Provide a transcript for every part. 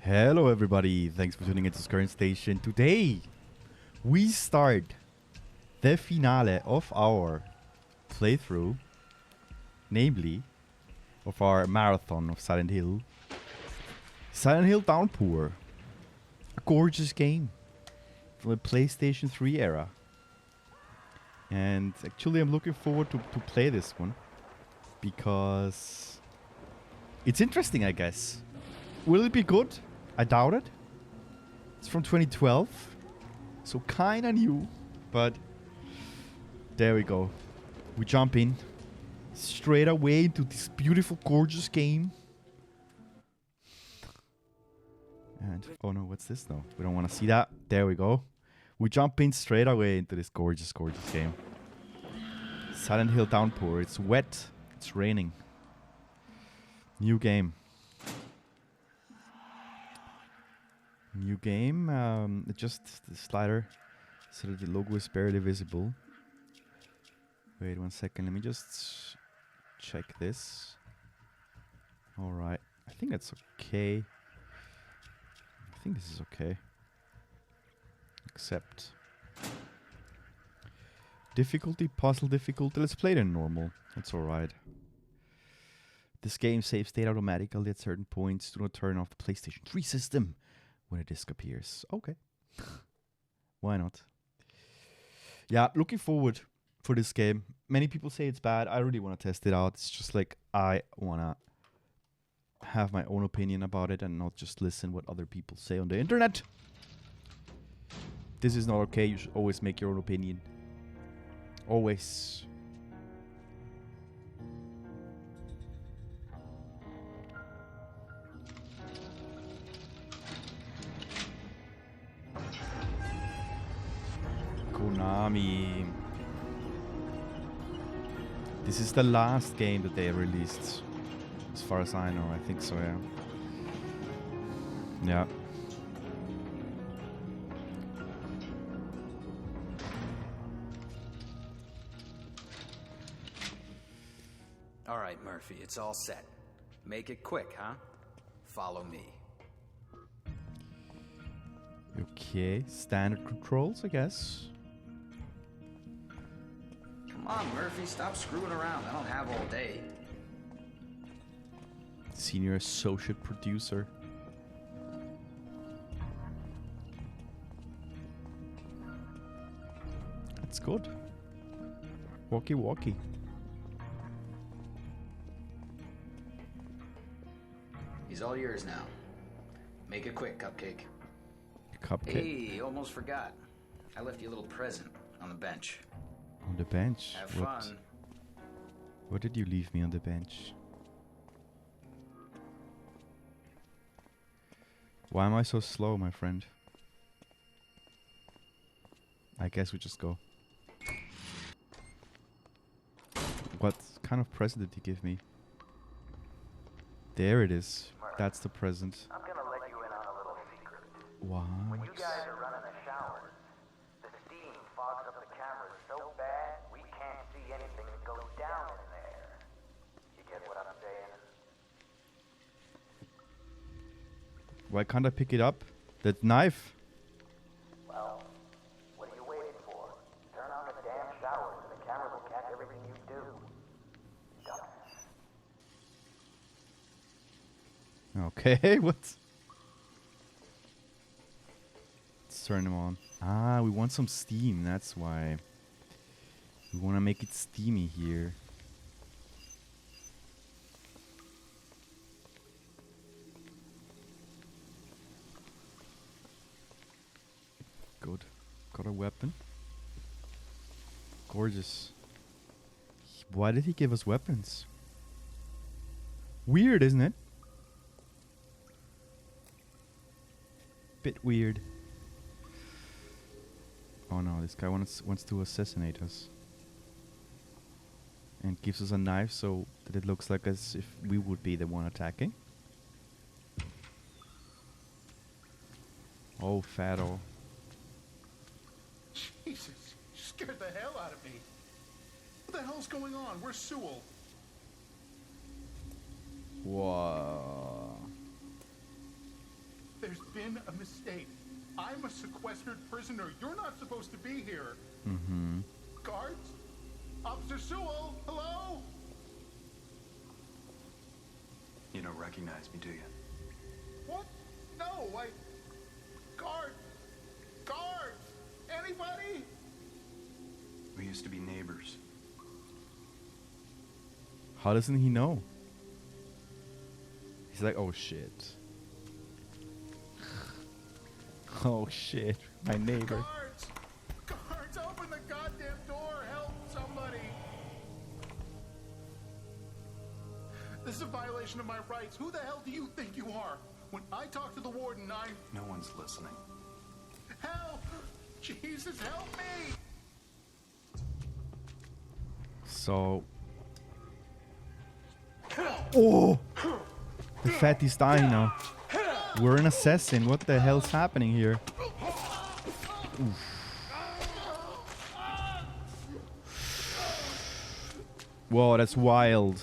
Hello everybody, thanks for tuning into Skern Station. Today, we start the finale of our playthrough, namely, of our marathon of Silent Hill. Silent Hill Downpour, a gorgeous game from the PlayStation 3 era. And actually I'm looking forward to play this one, because it's interesting, I guess. Will it be good? I doubt it. It's from 2012, so kinda new, but there we go. We jump in straight away into this beautiful, gorgeous game. And oh no, what's this though? We don't want to see that. There we go. We jump in straight away into this gorgeous, gorgeous game. Silent Hill Downpour. It's wet. It's raining. New game. New game, adjust the slider so that the logo is barely visible. Wait 1 second, let me just check this. Alright, I think that's okay. I think this is okay. Accept. Difficulty, puzzle difficulty, let's play it in normal. That's alright. This game saves state automatically at certain points. Do not turn off the PlayStation 3 system when a disc appears. Okay. Why not? Yeah, looking forward for this game. Many people say it's bad. I really want to test it out. It's just like I want to have my own opinion about it and not just listen what other people say on the internet. This is not okay. You should always make your own opinion. Always. Konami. This is the last game that they released, as far as I know. I think so, yeah. Yeah. All right, Murphy, it's all set. Make it quick, huh? Follow me. Okay, standard controls, I guess. Come on, Murphy, stop screwing around. I don't have all day. Senior associate producer. That's good. Walkie walkie. He's all yours now. Make it quick, Cupcake. Cupcake. Hey, almost forgot. I left you a little present on the bench. On the bench? Have fun. What did you leave me on the bench? Why am I so slow, my friend? I guess we just go. What kind of present did he give me? There it is. That's the present. I'm gonna let you in on a little secret. What? When you guys are running the showers, the steam fogs up the cameras so bad we can't see anything that goes down in there. You get what I'm saying? Why can't I pick it up? That knife. Well, what are you waiting for? Turn on the damn showers and the camera will catch everything you do. Dumbass. Okay, what? Let's turn them on. Ah, we want some steam, that's why. We want to make it steamy here. Good. Got a weapon. Gorgeous. Why did he give us weapons? Weird, isn't it? Bit weird. Oh no, this guy wants to assassinate us. And gives us a knife so that it looks like as if we would be the one attacking. Oh, fatto. Jesus, you scared the hell out of me. What the hell's going on? Where's Sewell? Whoa. There's been a mistake. I'm a sequestered prisoner. You're not supposed to be here. Mm-hmm. Guards? Officer Sewell, hello? You don't recognize me, do you? What? No, Guards! Guards! Anybody? We used to be neighbors. How doesn't he know? He's like, oh shit. Oh shit, my neighbor. Guards! Guards, open the goddamn door! Help somebody! This is a violation of my rights. Who the hell do you think you are? When I talk to the warden, No one's listening. Help! Jesus, help me! So... Oh! The fatty's dying now. We're an assassin. What the hell's happening here? Oof. Whoa, that's wild.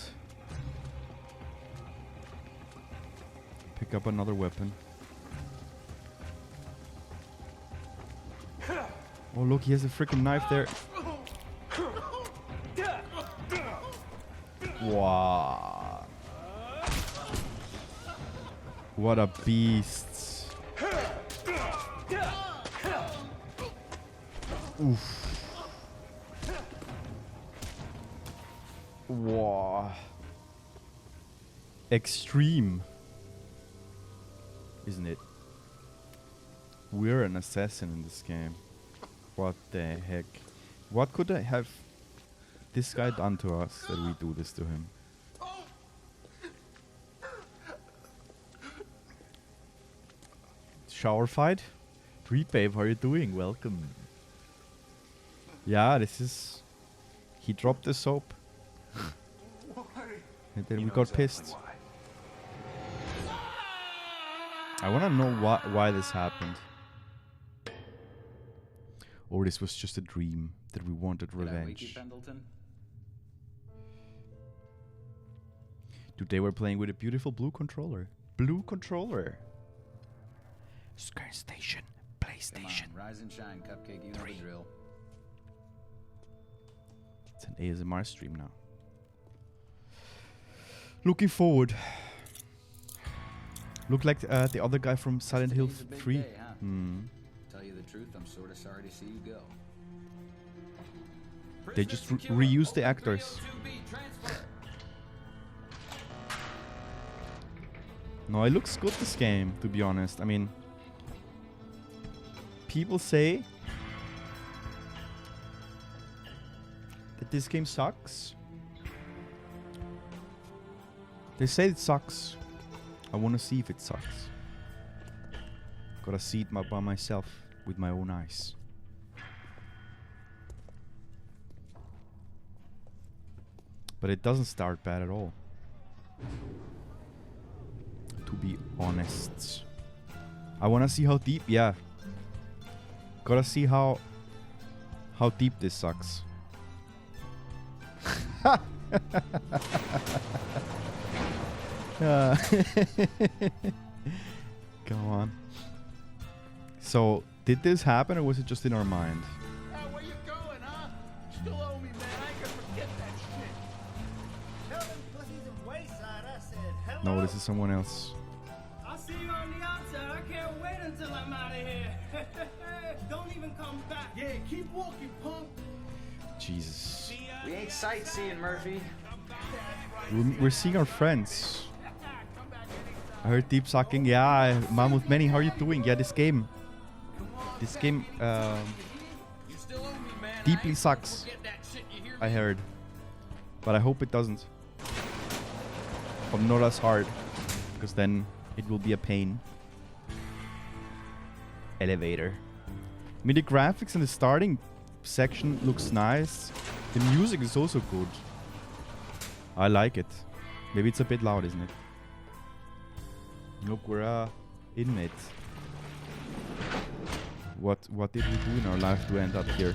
Pick up another weapon. Oh look, he has a freaking knife there. Wow. What a beast. Oof. Wow. Extreme. Isn't it? We're an assassin in this game. What the heck? What could I have this guy done to us that we do this to him? Shower fight? Treat babe, how are you doing? Welcome. Yeah, this is... He dropped the soap. And then You we know got exactly pissed. why. I wanna know why this happened. Or this was just a dream that we wanted Did I wake you, revenge. Pendleton? Dude, they were playing with a beautiful blue controller. Blue controller. Skern Station. Come PlayStation. on, rise and shine, Cupcake. You know the drill. It's an ASMR stream now. Looking forward. Look like the other guy from Silent Hill Today's a big 3. day, huh? Hmm. Tell you the truth, I'm sort of sorry to see you go. They just reused the actors. No, it looks good, this game, to be honest. I mean, people say that this game sucks. They say it sucks. I want to see if it sucks. Gotta see it by myself with my own eyes. But it doesn't start bad at all. To be honest. I wanna see how deep, yeah. Gotta see how deep this sucks. Come on. So, did this happen or was it just in our mind? Where you going, huh? Still owe me, man. I ain't gonna forget that shit. Tell them pussies in Wayside I said hello. No, this is someone else. I'll see you on the outside. I can't wait until I'm out of here. Don't even come back. Yeah, keep walking, punk. Jesus. We ain't sightseeing, Murphy. We're seeing our friends. I heard deep sucking. Yeah, Mammoth Manny, how are you doing? Yeah, this game deeply sucks. I heard. But I hope it doesn't. But not as hard. Because then it will be a pain. Elevator. I mean, the graphics in the starting section looks nice. The music is also good. I like it. Maybe it's a bit loud, isn't it? Look, we're inmates. What did we do in our life to end up here?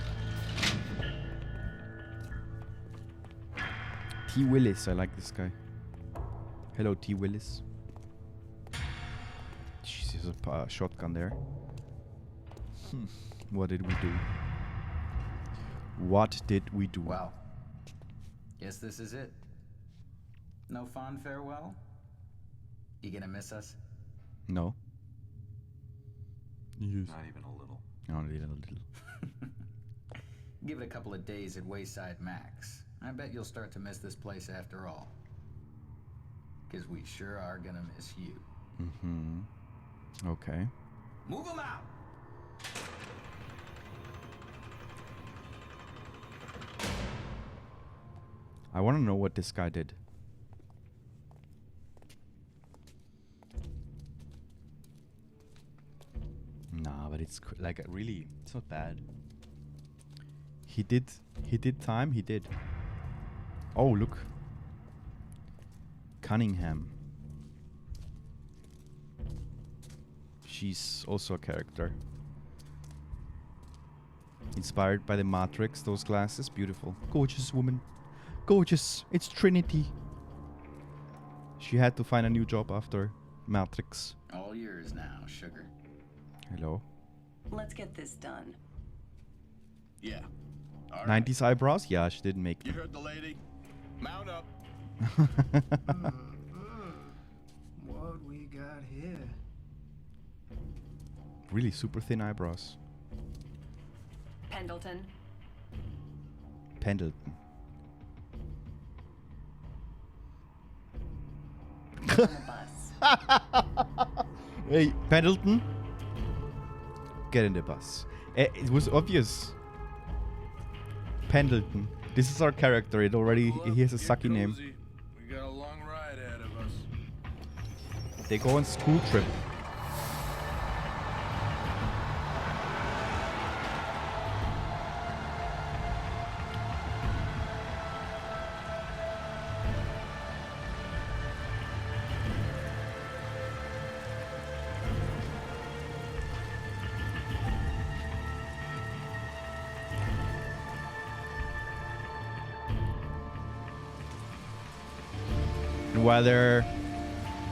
T. Willis, I like this guy. Hello, T. Willis. Jesus. obviously there's a shotgun there. What did we do? What did we do? Well, guess this is it. No fond farewell? You gonna miss us? No. Yes. Not even a little. Not even a little. Give it a couple of days at Wayside Max. I bet you'll start to miss this place after all. 'Cause we sure are gonna miss you. Mm-hmm. Okay. Move 'em out! I want to know what this guy did. Nah, but it's like really, it's not bad. He did time. He did. Oh, look. Cunningham. She's also a character. Inspired by the Matrix, those glasses, beautiful. Gorgeous woman. Gorgeous. It's Trinity. She had to find a new job after Matrix. All yours now, sugar. Hello. Let's get this done. Yeah. All right. 90s eyebrows? Yeah, she didn't make You them. heard the lady. Mount up. What we got here? Really super thin eyebrows. Pendleton. Pendleton. On the bus. Hey, Pendleton. Get in the bus. It was obvious. Pendleton. This is our character. It already. He has a sucky name. We got a long ride ahead of us. They go on school trip. And while they're...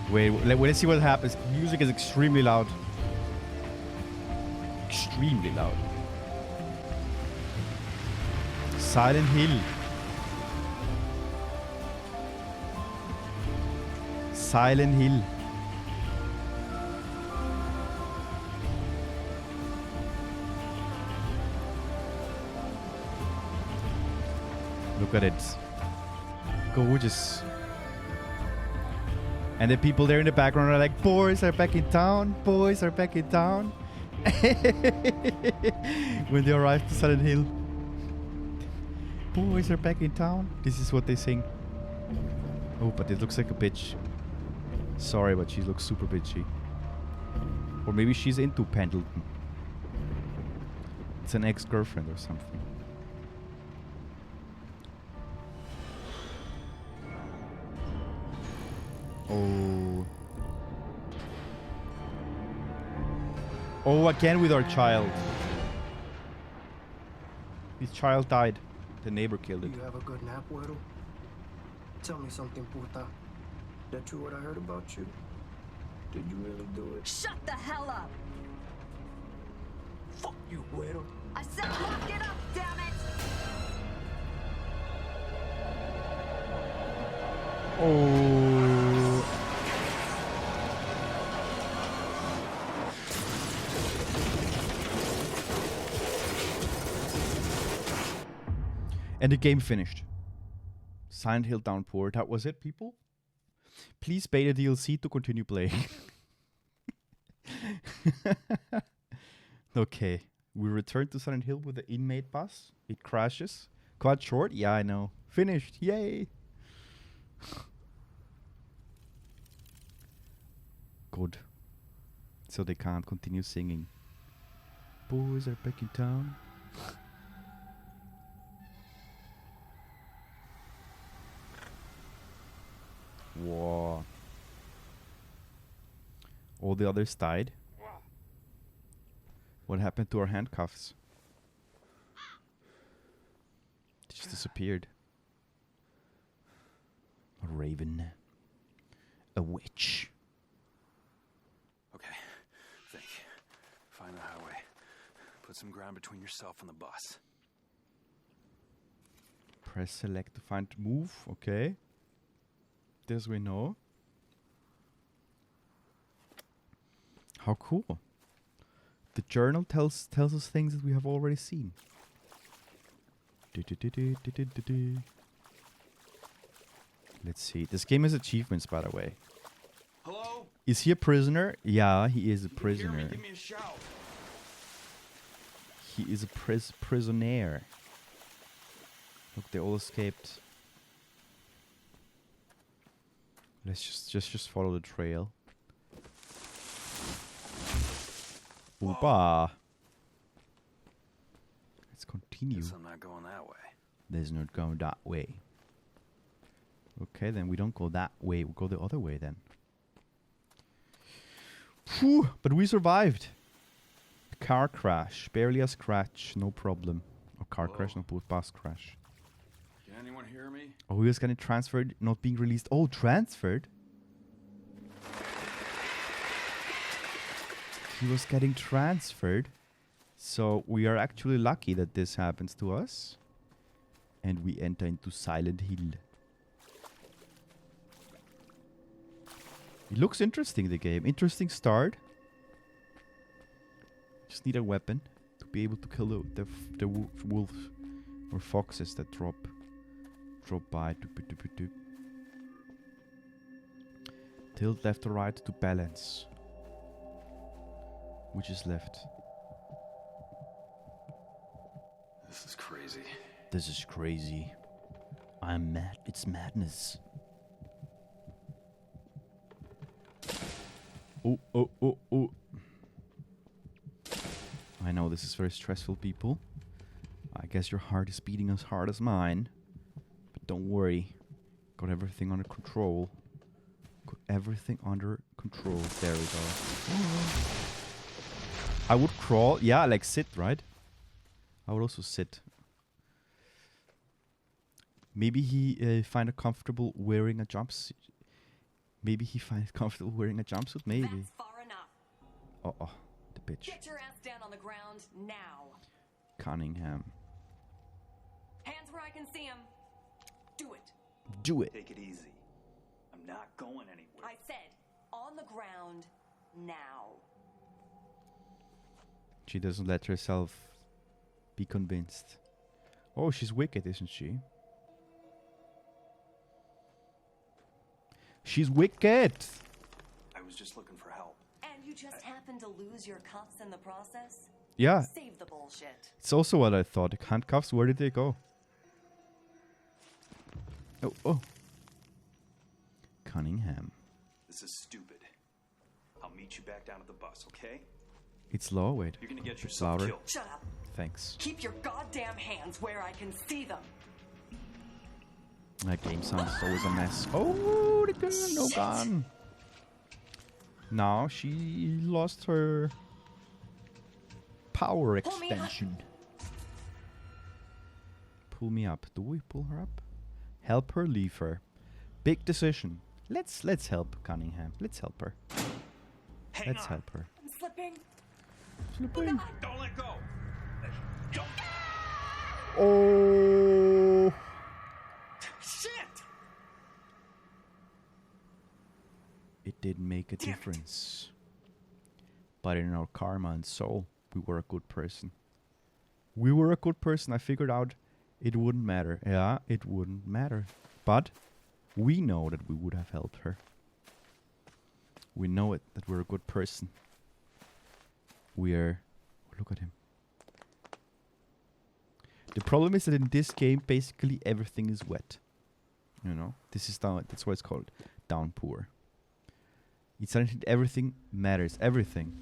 Wait, let's see what happens. Music is extremely loud. Extremely loud. Silent Hill. Silent Hill. Look at it. Gorgeous. And the people there in the background are like, boys are back in town. Boys are back in town. When they arrive to Silent Hill. Boys are back in town. This is what they sing. Oh, but it looks like a bitch. Sorry, but she looks super bitchy. Or maybe she's into Pendleton. It's an ex-girlfriend or something. Oh. Oh, again with our child. His child died. The neighbor killed it. You have a good nap, Weddle? Tell me something, puta. That true what I heard about you? Did you really do it? Shut the hell up! Fuck you, Weddle. I said lock it up, damn it! Oh. And the game finished. Silent Hill Downpour. That was it, people. Please pay the DLC to continue playing. Okay. We return to Silent Hill with the inmate bus. It crashes. Quite short. Yeah, I know. Finished. Yay. Good. So they can't continue singing. Boys are back in town. Whoa. All the others died. What happened to our handcuffs? They just disappeared. A raven. A witch. Okay, Put some ground between yourself and the bus. Press select to find move. Okay. This we know. How cool. The journal tells us things that we have already seen. Let's see. This game has achievements, by the way. Hello? Is he a prisoner? Yeah, he is a prisoner. Hear me? Give me a shout. He is a prisoner. Look, they all escaped. Let's just follow the trail. Oopa. Let's continue. Guess I'm not going that way. There's not going that way. Okay, then we don't go that way. We go the other way then. Phew, but we survived. A car crash. Barely a scratch. No problem. Or car crash, no bus crash. Can anyone hear me? Oh, he was getting transferred, not being released. Oh, transferred? He was getting transferred. So we are actually lucky that this happens to us. And we enter into Silent Hill. It looks interesting, the game. Interesting start. Just need a weapon to be able to kill the wolves or foxes that drop by. Tilt left or right to balance. Which is left? This is crazy. This is crazy. I'm mad. It's madness. Oh, oh, oh, oh. I know this is very stressful, people. I guess your heart is beating as hard as mine. But don't worry. Got everything under control. Got everything under control. There we go. I would crawl. Yeah, like sit, right? I would also sit. Maybe he find it comfortable wearing a jumpsuit. Maybe he finds it comfortable wearing a jumpsuit. Maybe. That's far enough. Oh, the bitch. Get your ass down on the ground now. Cunningham. Hands where I can see him. Do it. Do it. Take it easy. I'm not going anywhere. I said on the ground now. She doesn't let herself be convinced. Oh, she's wicked, isn't she? She's wicked! I was just looking for help. And you just happened to lose your cuffs in the process? Yeah. Save the bullshit. It's also what I thought. The handcuffs, where did they go? Oh, oh. Cunningham. This is stupid. I'll meet you back down at the bus, okay? It's low, wait. You're gonna get It's yourself louder. killed. Shut up. Thanks. Keep your goddamn hands where I can see them. That game sounds always a mess. Oh, the girl, no gun. Now she lost her power extension. Pull me up. Do we pull her up? Help her, leave her. Big decision. Let's help Cunningham. Let's help her. Let's help her. I'm slipping. Slipping. Don't let go. Don't. Oh. Shit! It didn't make a difference. But in our karma and soul, we were a good person. We were a good person. I figured out it wouldn't matter. Yeah, it wouldn't matter. But we know that we would have helped her. We know it, that we're a good person. We're... Look at him. The problem is that in this game, basically everything is wet. You know? This is down. That's why it's called Downpour. It's that everything matters. Everything.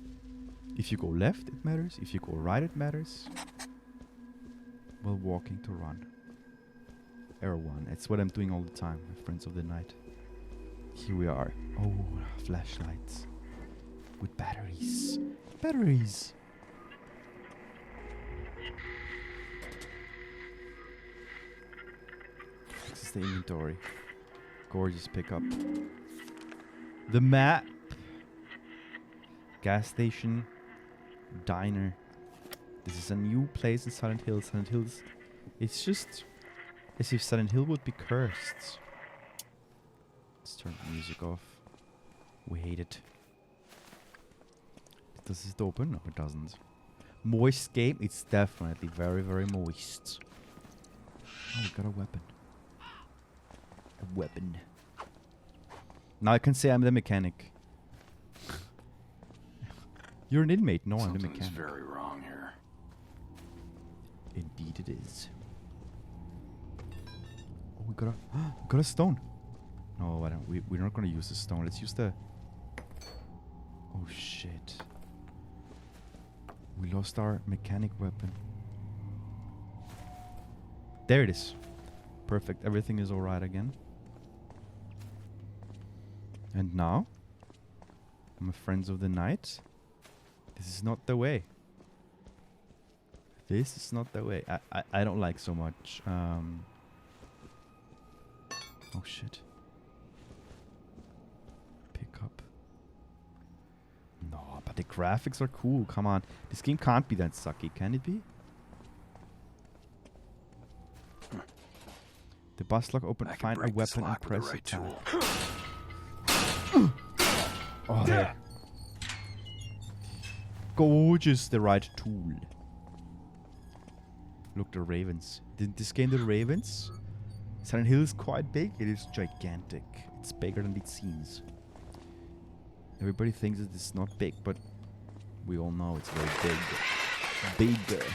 If you go left, it matters. If you go right, it matters. While walking to run. Error 1. It's what I'm doing all the time, my friends of the night. Here we are. Oh, flashlights. With batteries. Batteries! This is the inventory. Gorgeous pickup. The map. Gas station. Diner. This is a new place in Silent Hill. Silent Hills. It's just as if Silent Hill would be cursed. Let's turn the music off. We hate it. Does it open? No, it doesn't. Moist game? It's definitely very, very moist. Oh, we got a weapon. A weapon. Now I can say I'm the mechanic. You're an inmate. No, I'm the mechanic. Something's very wrong here. Indeed it is. Oh, we got a stone. No, I don't. We're not gonna use the stone. Let's use the... Oh, shit. We lost our mechanic weapon. There it is. Perfect. Everything is alright again. And now, my friends of the night, this is not the way. This is not the way. I don't like so much. Oh shit. Pick up. No, but the graphics are cool. Come on. This game can't be that sucky, can it be? The bus lock open. Find a weapon and press it. Oh, there. Gorgeous, the right tool. Look, the ravens. Didn't this game the ravens? Silent Hill is quite big. It is gigantic. It's bigger than it seems. Everybody thinks that it's not big, but we all know it's very big. Bigger.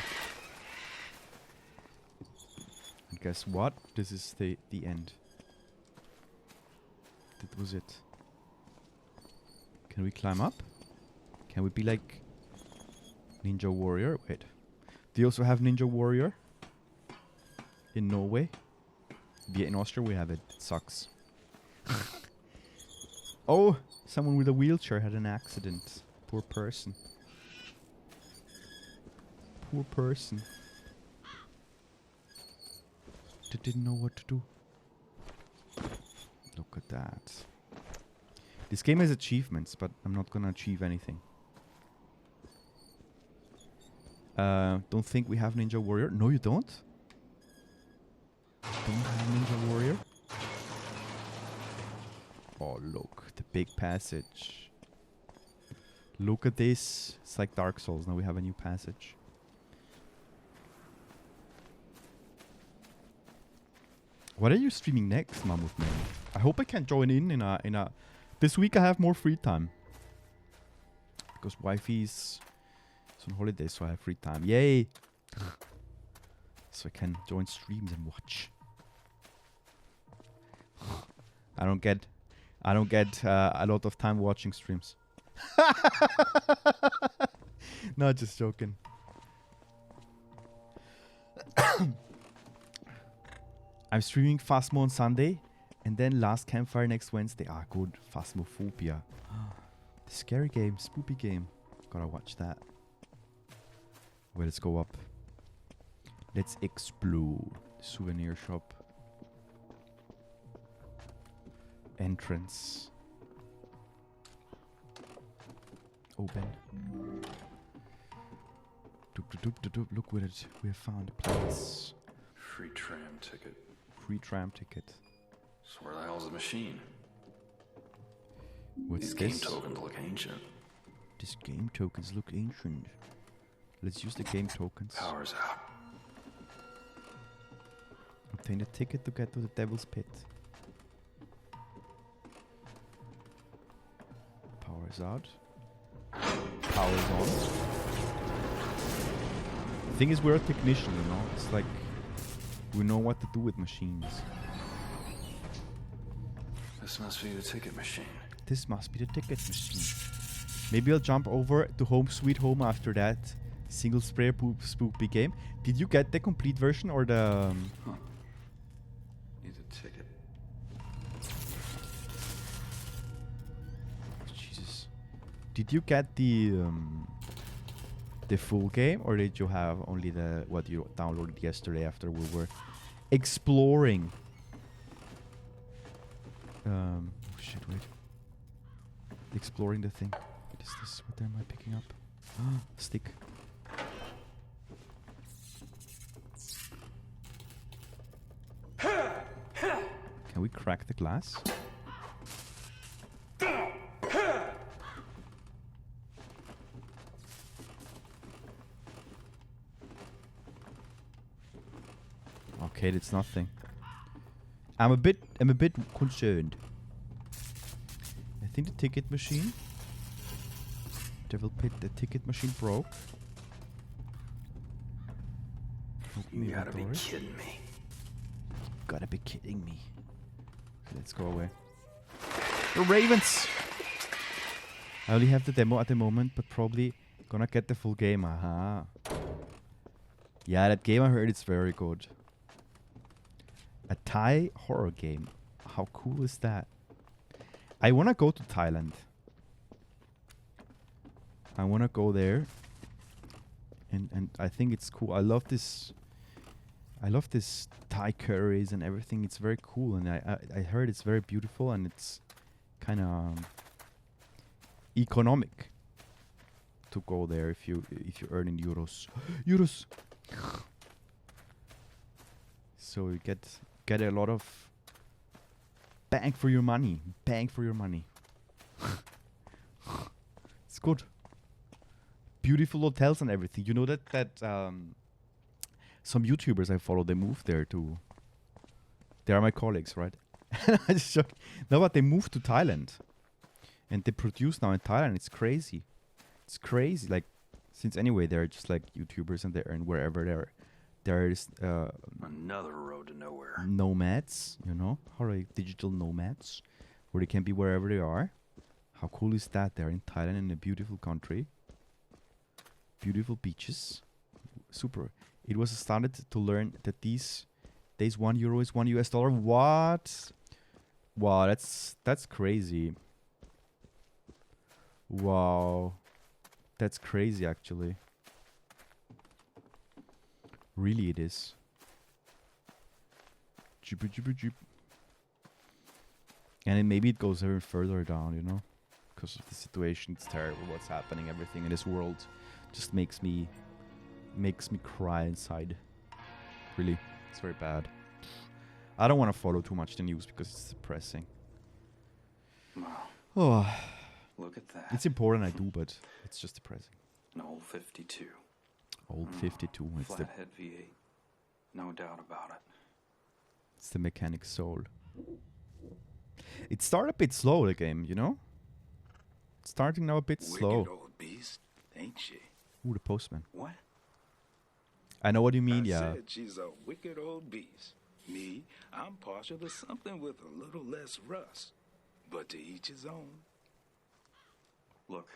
And guess what? This is the end. That was it. Can we climb up? Can we be like Ninja Warrior? Wait. Do you also have Ninja Warrior? In Norway? Yeah, in Austria we have it. It sucks. Oh! Someone with a wheelchair had an accident. Poor person. Poor person. They didn't know what to do. Look at that. This game has achievements, but I'm not gonna achieve anything. Don't think we have Ninja Warrior. No, you don't? Don't have Ninja Warrior? Oh, look. The big passage. Look at this. It's like Dark Souls. Now we have a new passage. What are you streaming next, Mammoth Man? I hope I can join in a... This week I have more free time. Because wifey's on holiday, so I have free time. Yay! So I can join streams and watch. I don't get a lot of time watching streams. No, just joking. I'm streaming Phasmo on Sunday, and then Last Campfire next Wednesday. Ah, good. Phasmophobia. The scary game, spoopy game. Gotta watch that. Well, let's go up. Let's explore. Souvenir shop. Entrance. Open. Look what it. We have found a place. Free tram ticket. Free tram ticket. So where the hell's the machine? What's These this? game tokens look ancient. These game tokens look ancient. Let's use the game tokens. Power's out. Obtain a ticket to get to the Devil's Pit. Power's out. Power's on. The thing is, we're a technician, you know? It's like we know what to do with machines. This must be the ticket machine. This must be the ticket machine. Maybe I'll jump over to Home Sweet Home after that single sprayer spoopy game. Did you get the complete version or the... Need a ticket. Jesus. Did you get the full game, or did you have only the what you downloaded yesterday after we were exploring? Oh shit! Wait. Exploring the thing. What is this? What am I picking up? Stick. crack the glass. Okay, that's nothing. I'm a bit concerned. I think the ticket machine. Devil Pit, the ticket machine broke. You gotta be kidding me. Gotta be kidding me. Okay, let's go away. The Ravens! I only have the demo at the moment, but probably gonna get the full game. Aha. Yeah, that game I heard is very good. A Thai horror game. How cool is that? I wanna go to Thailand. I wanna go there. And I think it's cool. I love this Thai curries and everything. It's very cool, and I heard it's very beautiful, and it's kind of economic to go there if you earn in euros. Euros. So you get a lot of bang for your money. Bang for your money. It's good. Beautiful hotels and everything. You know that some YouTubers I follow, they moved there too. They are my colleagues, right? I just shocked. No, but they moved to Thailand, and they produce now in Thailand. It's crazy. It's crazy. Like, since anyway they're just like YouTubers and they earn wherever there's Another road to nowhere. nomads. You know, how are digital nomads, where they can be wherever they are. How cool is that? They're in Thailand, in a beautiful country. Beautiful beaches. Super. It was started to learn that these days €1 is $1. What? Wow, that's crazy. Wow. That's crazy actually. Really it is. Jeep. And then maybe it goes even further down, you know? Because of the situation. It's terrible what's happening. Everything in this world just makes me cry inside. Really, it's very bad. I don't want to follow too much the news because it's depressing. Wow. Oh, Look at that. it's important I do, but it's just depressing. An old 52. Old 52. It's the Flathead V8. No doubt about it. it's the mechanic soul. It started a bit slow, the game, you know. It's starting now a bit slow. Wicked old beast, ain't she? Ooh, the postman. What? I know what you mean. I Yeah. said she's a wicked old beast. Me, I'm partial to something with a little less rust. But to each his own. Look,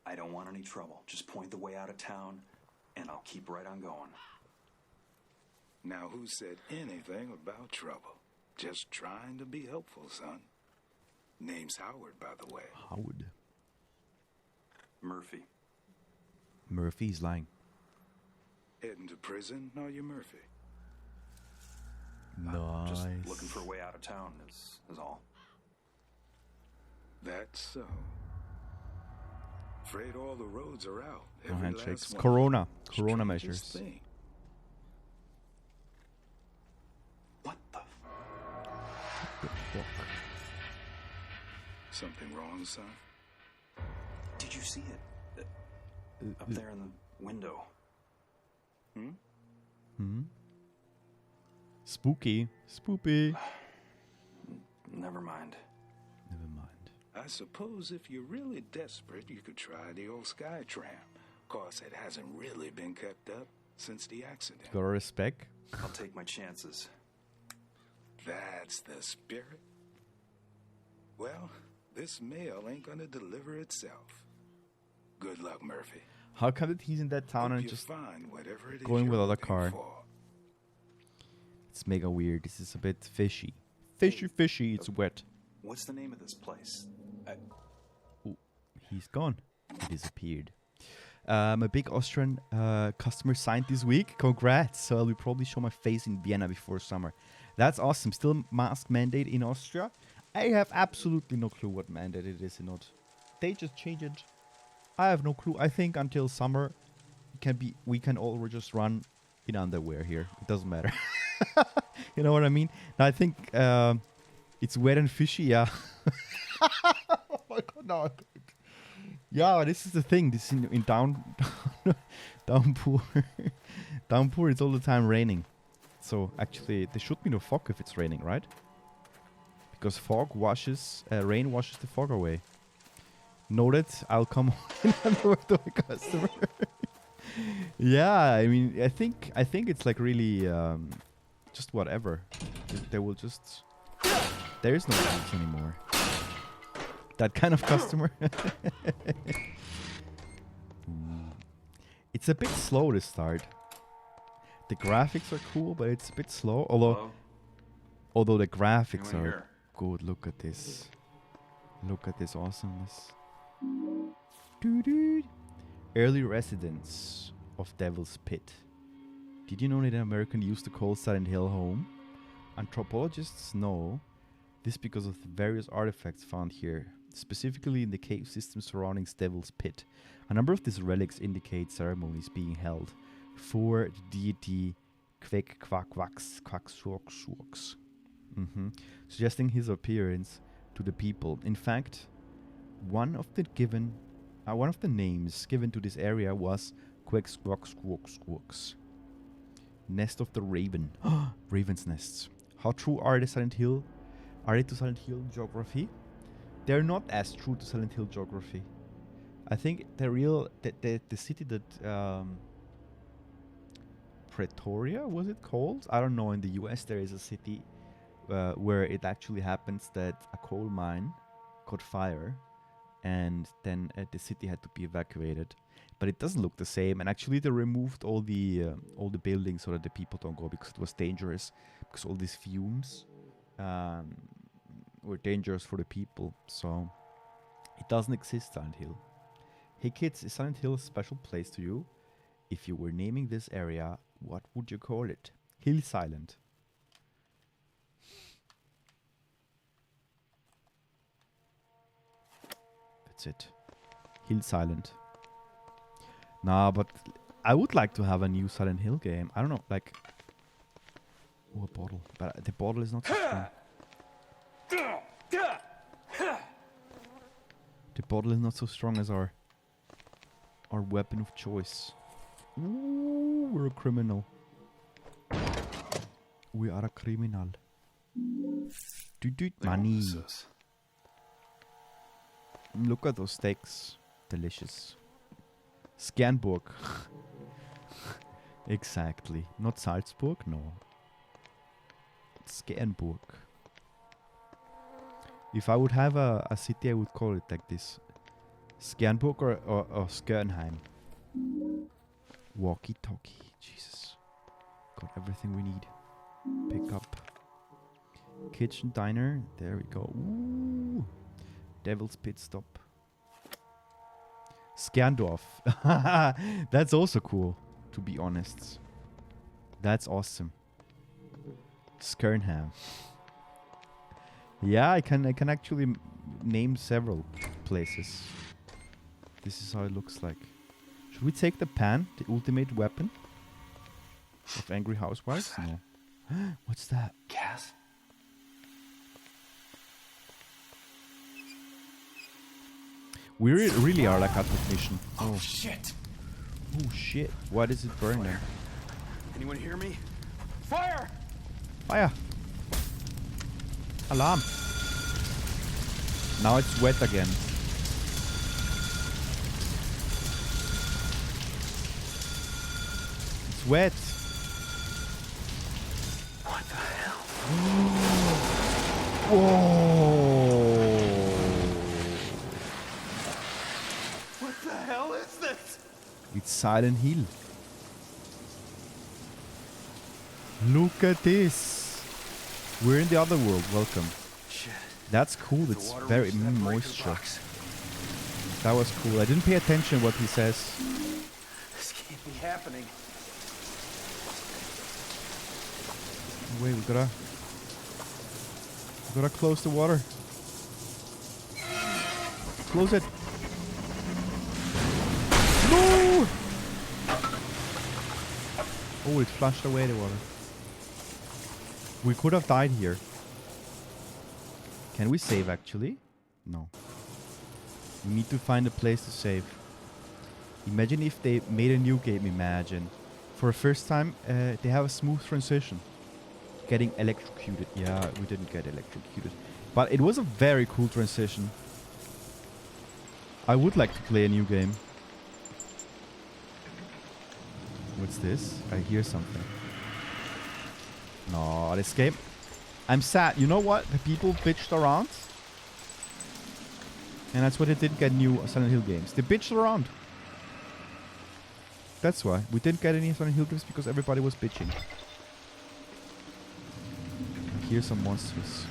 I don't want any trouble. Just point the way out of town, and I'll keep right on going. Now who said anything about trouble? Just trying to be helpful, son. Name's Howard, by the way. Howard. Murphy. Murphy's lying. Heading to prison, are you, Murphy? Nice. Just looking for a way out of town is all. That's so. Afraid all the roads are out. No Every handshakes. last one. Corona Strangest measures. thing. What the Fuck. Something wrong, son? Did you see it? Up there in the window. Spooky. Spoopy. Never mind. Never mind. I suppose if you're really desperate, you could try the old sky tram. Course, it hasn't really been kept up since the accident. Gotta respect. I'll take my chances. That's the spirit. Well, this mail ain't gonna deliver itself. Good luck, Murphy. How come that he's in that town Hope and you just find whatever it is going you're with other looking car? for. It's mega weird. This is a bit fishy. Fishy. It's wet. What's the name of this place? Ooh, he's gone. He disappeared. A big Austrian customer signed this week. Congrats. So I will probably show my face in Vienna before summer. That's awesome. Still mask mandate in Austria. I have absolutely no clue what mandate it is or not. They just changed it. I have no clue. I think until summer we can all just run in underwear here. It doesn't matter. You know what I mean? Now I think It's wet and fishy, yeah. Oh my god, no. Yeah, this is the thing. This in Downpour. Downpour, it's all the time raining. So actually, there should be no fog if it's raining, right? Because rain washes the fog away. Noted. I'll come on to a customer. Yeah, I mean, I think it's like really just whatever. They will just. There is no rules anymore. That kind of customer. It's a bit slow to start. The graphics are cool, but it's a bit slow. Although the graphics are good. Look at this. Look at this awesomeness. Early residents of Devil's Pit. Did you know that Americans used to call Silent Hill home? Anthropologists know this because of the various artifacts found here, specifically in the cave system surrounding Devil's Pit. A number of these relics indicate ceremonies being held for the deity Quek Quack Wax Quack Shork Shorks, suggesting his appearance to the people. In fact, one of the names given to this area was Quek Squawk Squawk Squawks. Nest of the Raven. Raven's nests. How true are they to Silent Hill geography? They're not as true to Silent Hill geography. I think the city that Pretoria, was it called? I don't know. In the US there is a city where it actually happens that a coal mine caught fire and then the city had to be evacuated. But it doesn't look the same, and actually they removed all the buildings so that the people don't go, because it was dangerous, because all these fumes were dangerous for the people. So it doesn't exist, Silent Hill. Hey kids, is Silent Hill a special place to you? If you were naming this area, what would you call it? Hill Silent. That's it. Hill Silent. Nah, but I would like to have a new Silent Hill game. I don't know, like... Oh, a bottle. But the bottle is not so strong. The bottle is not so strong as our weapon of choice. Ooh, we're a criminal. We are a criminal. Money. Look at those steaks. Delicious. Skernburg. Exactly. Not Salzburg, no. Skernburg. If I would have a city, I would call it like this. Skernburg or Skernheim. Walkie-talkie. Jesus. Got everything we need. Pick up. Kitchen diner. There we go. Ooh. Devil's Pit stop. Skerndorf. That's also cool, to be honest. That's awesome. Skernham. Yeah, I can actually name several places. This is how it looks like. Should we take the pan, the ultimate weapon of angry housewives? No. What's that? Gas? We really are like a technician. Oh shit! Oh shit! Why does it burn there? Anyone hear me? Fire! Fire! Alarm! Now it's wet again. It's wet. What the hell? Whoa! What the hell is this? It's Silent Hill. Look at this. We're in the other world. Welcome. Shit. That's cool. It's very moisture. That was cool. I didn't pay attention what he says. This can't be happening. Wait, we gotta close the water. Close it. No! Oh, it flushed away the water. We could have died here. Can we save actually? No. We need to find a place to save. Imagine if they made a new game, imagine. For the first time, they have a smooth transition. Getting electrocuted. Yeah, we didn't get electrocuted. But it was a very cool transition. I would like to play a new game. What's this? I hear something. No, this game... I'm sad. You know what? The people bitched around. And that's why they didn't get new Silent Hill games. They bitched around. That's why. We didn't get any Silent Hill games because everybody was bitching. I hear some monsters.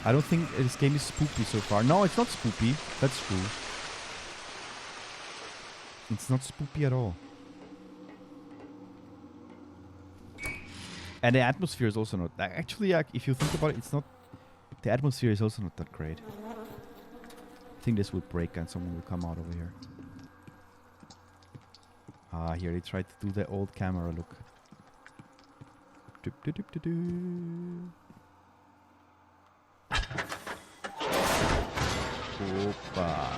I don't think this game is spoopy so far. No, it's not spoopy. That's true. It's not spoopy at all. And the atmosphere is also not... Actually, if you think about it, it's not... The atmosphere is also not that great. I think this will break and someone will come out over here. Ah, here they tried to do the old camera look. Opa.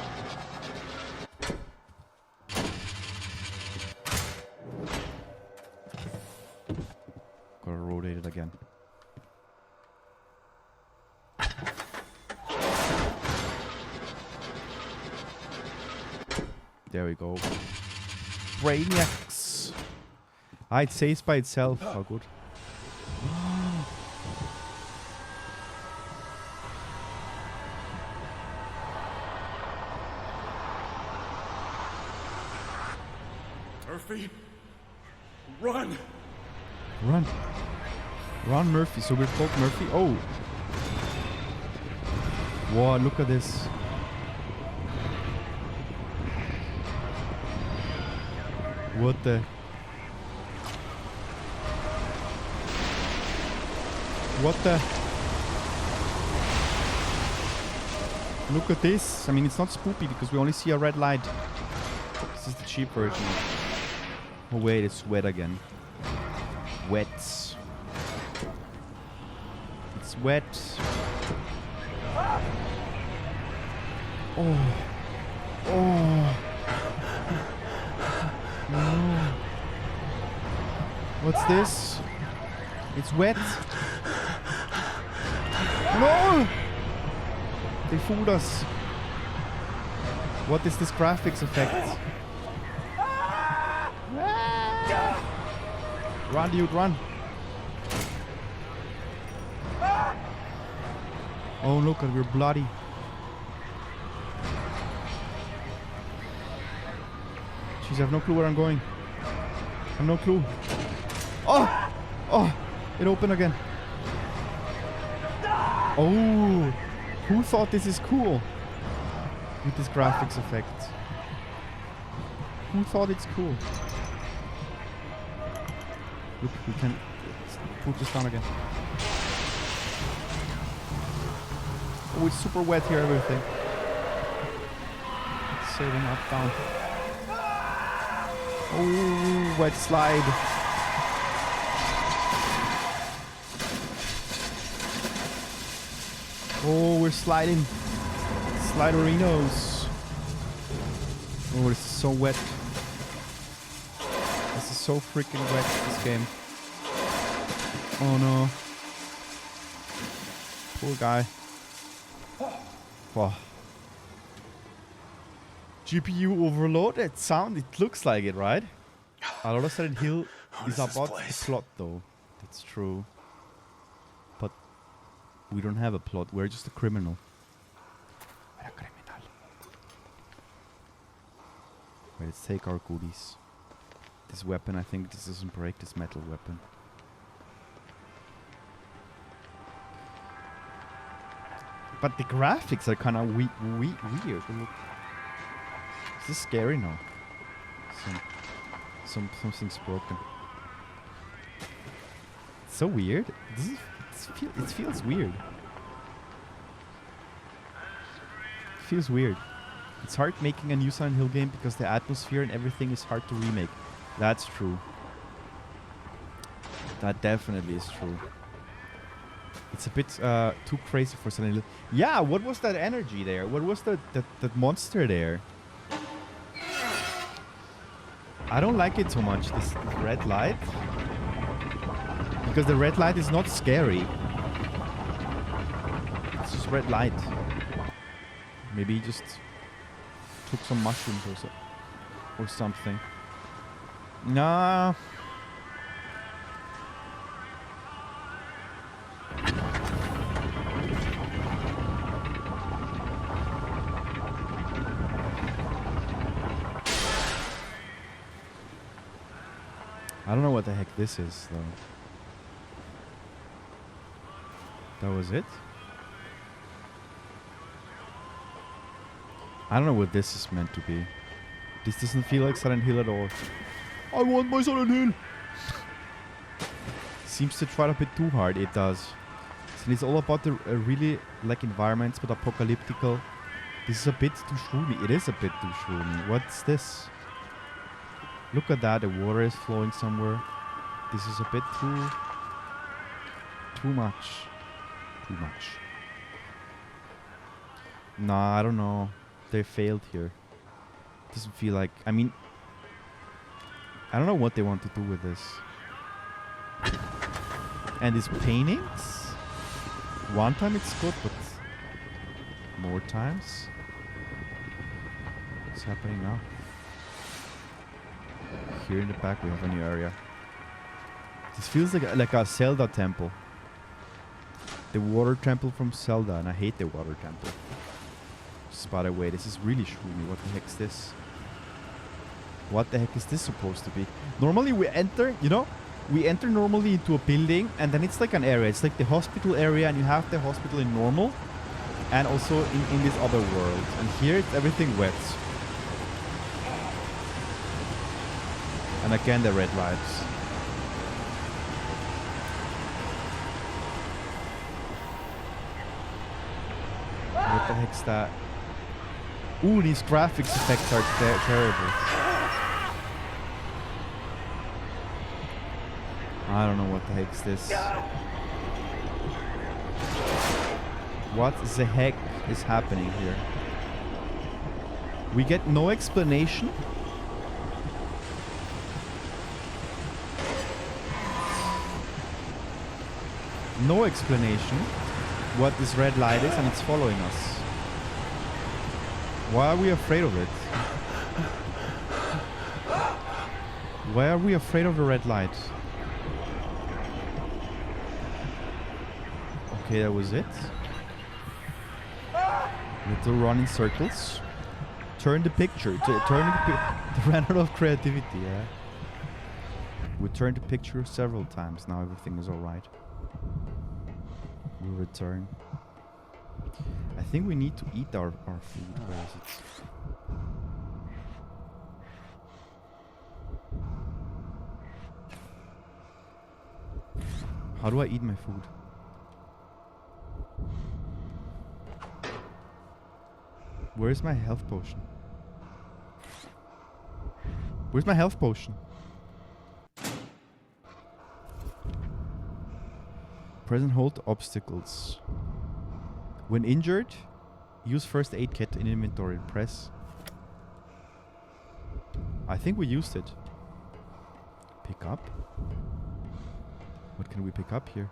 Gotta rotate it again. There we go. Brainiacs. Ah, it saves by itself. How good. Murphy, run! Run. Run, Murphy. So we're called Murphy. Oh. Wow, look at this. What the? What the? Look at this. I mean, it's not spoopy because we only see a red light. This is the cheap version. Oh wait, it's wet again. Wet. It's wet. Oh. Oh. No. What's this? It's wet. No! They fooled us. What is this graphics effect? Run, dude, run. Oh, look, we're bloody. Jeez, I have no clue where I'm going. I have no clue. Oh! Oh! It opened again. Oh! Who thought this is cool? With this graphics effect. Who thought it's cool? Look, we can put this down again. Oh, it's super wet here, everything. Saving up, down. Oh, wet slide. Oh, we're sliding. Sliderinos. Oh, this is so wet. This is so freaking wet, this game. Oh no. Poor guy. Wow. GPU overloaded. It looks like it, right? A lot of Silent Hill is about the plot though. That's true. But we don't have a plot. We're just a criminal. We're a criminal. Wait, let's take our goodies. This weapon, I think this doesn't break, this metal weapon. But the graphics are kind of weird. Look. Is this scary now? Something's broken. It's so weird. It feels weird. It feels weird. It's hard making a new Silent Hill game because the atmosphere and everything is hard to remake. That's true. That definitely is true. It's a bit too crazy for Silent Hill. Yeah, what was that energy there? What was that monster there? I don't like it so much, this red light. Because the red light is not scary. It's just red light. Maybe he just took some mushrooms or something. Nah. I don't know what the heck this is, though. That was it? I don't know what this is meant to be. This doesn't feel like Silent Hill at all. I want my Silent Hill! Seems to try a bit too hard, it does. And it's all about the really, like, environments, but apocalyptical. This is a bit too shroomy. It is a bit too shroomy. What's this? Look at that, the water is flowing somewhere. This is a bit too much. Too much. Nah, I don't know. They failed here. Doesn't feel like... I mean... I don't know what they want to do with this. And these paintings? One time it's good, but... more times? What's happening now? Here in the back we have a new area. This feels like a Zelda temple. The water temple from Zelda, and I hate the water temple. Just by the way, this is really shroomy. What the heck is this? What the heck is this supposed to be? Normally we enter, you know, we enter normally into a building, and then it's like an area. It's like the hospital area, and you have the hospital in normal, and also in this other world. And here it's everything wet. And again the red lights. What the heck's that? Ooh, these graphics effects are terrible. I don't know what the heck's this. What the heck is happening here? We get no explanation. No explanation what this red light is, and it's following us. Why are we afraid of it? Why are we afraid of the red light? Okay, that was it. We have to run in circles. Turn the picture. To run out of creativity, yeah. We turned the picture several times. Now everything is alright. We'll return. I think we need to eat our food. Where is it? How do I eat my food? Where's my health potion? Where's my health potion? Press and hold obstacles. When injured, use first aid kit in inventory. Press. I think we used it. Pick up. What can we pick up here?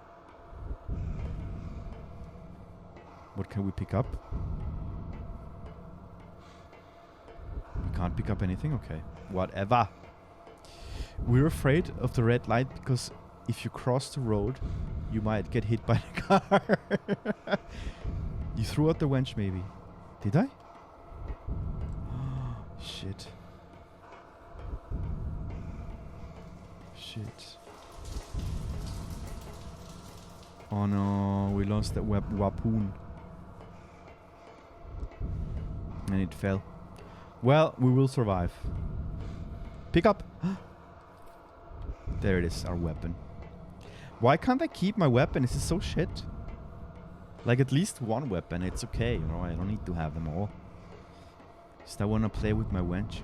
What can we pick up? We can't pick up anything? Okay. Whatever. We're afraid of the red light because if you cross the road, you might get hit by the car. You threw out the wench, maybe. Did I? Shit. Shit. Oh no, we lost that weapon. And it fell. Well, we will survive. Pick up. There it is, our weapon. Why can't I keep my weapon? This is so shit. Like at least one weapon, it's okay, you know, I don't need to have them all. Just I wanna play with my wench.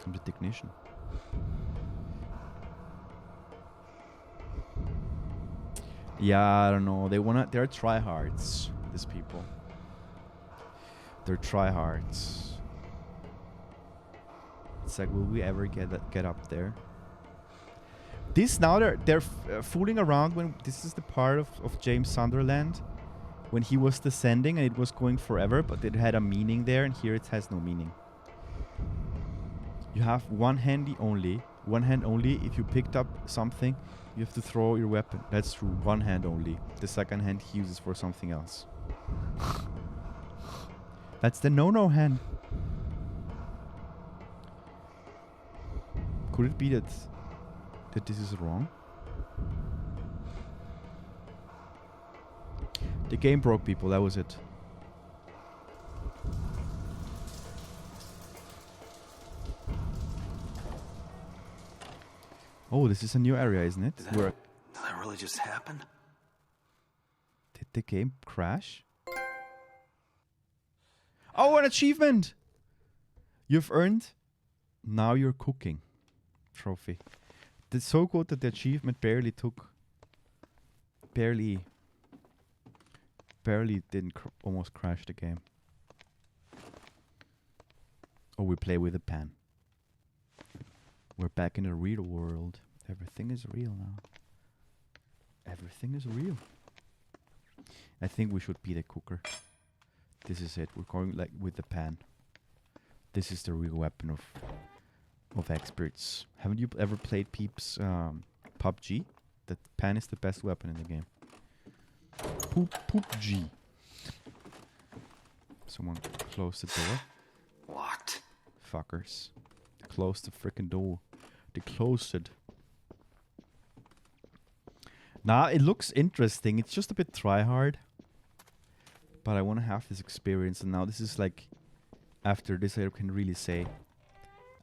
I'm the technician. Yeah, I don't know. They're tryhards, these people. They're tryhards. It's like, will we ever get up there? This now they're fooling around when this is the part of James Sunderland when he was descending and it was going forever, but it had a meaning there, and here it has no meaning. You have one hand only. If you picked up something, you have to throw your weapon. That's true. One hand only. The second hand he uses for something else. That's the no-no hand. Could it be that this is wrong? The game broke, people. That was it. Oh, this is a new area, isn't it? Did that really just happen? Did the game crash? Oh, an achievement! You've earned Now You're Cooking trophy. It's so good that the achievement barely didn't almost crash the game. Oh, we play with a pan. We're back in the real world. Everything is real now. Everything is real. I think we should be the cooker. This is it. We're going like with the pan. This is the real weapon of experts. Haven't you ever played Peeps PUBG? The pan is the best weapon in the game. PUBG. Someone close the door. Locked. Fuckers. They closed the freaking door. They closed it. Now it looks interesting. It's just a bit tryhard. But I want to have this experience. And now this is like, after this I can really say,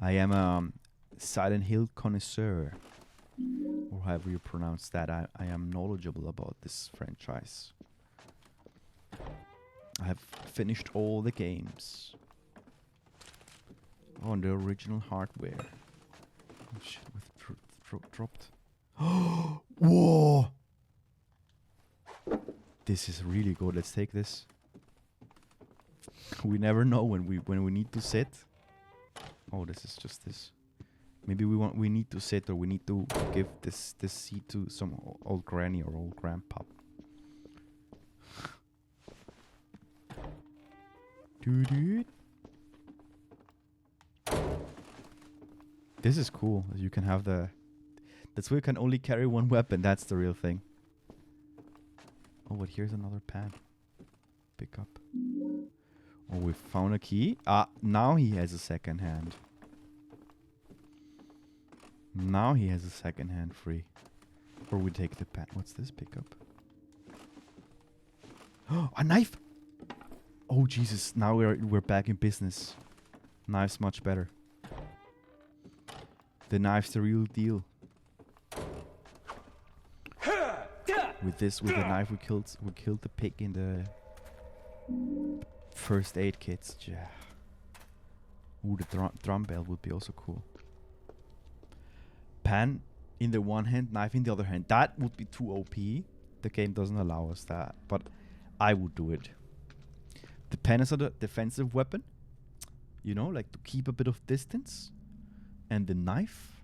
I am a Silent Hill connoisseur. Or however you pronounce that. I am knowledgeable about this franchise. I have finished all the games. On the original hardware. Oh shit, with dropped. Whoa! This is really good. Let's take this. We never know when we need to sit. Oh, this is just this. Maybe we need to sit, or we need to give this seat to some old granny or old grandpa. Dude. This is cool. You can have the... That's why you can only carry one weapon. That's the real thing. Oh, but here's another pan. Pick up. Oh, we found a key. Ah, now he has a second hand. Now he has a second hand free. Or we take the pan. What's this? Pick up. Oh, a knife! Oh, Jesus. Now we're back in business. Knife's much better. The knife's the real deal. With the knife we killed the pig in the first aid kits. Yeah. Ooh, the drum bell would be also cool. Pan in the one hand, knife in the other hand. That would be too OP. The game doesn't allow us that, but I would do it. The pen is a defensive weapon. You know, like to keep a bit of distance. And the knife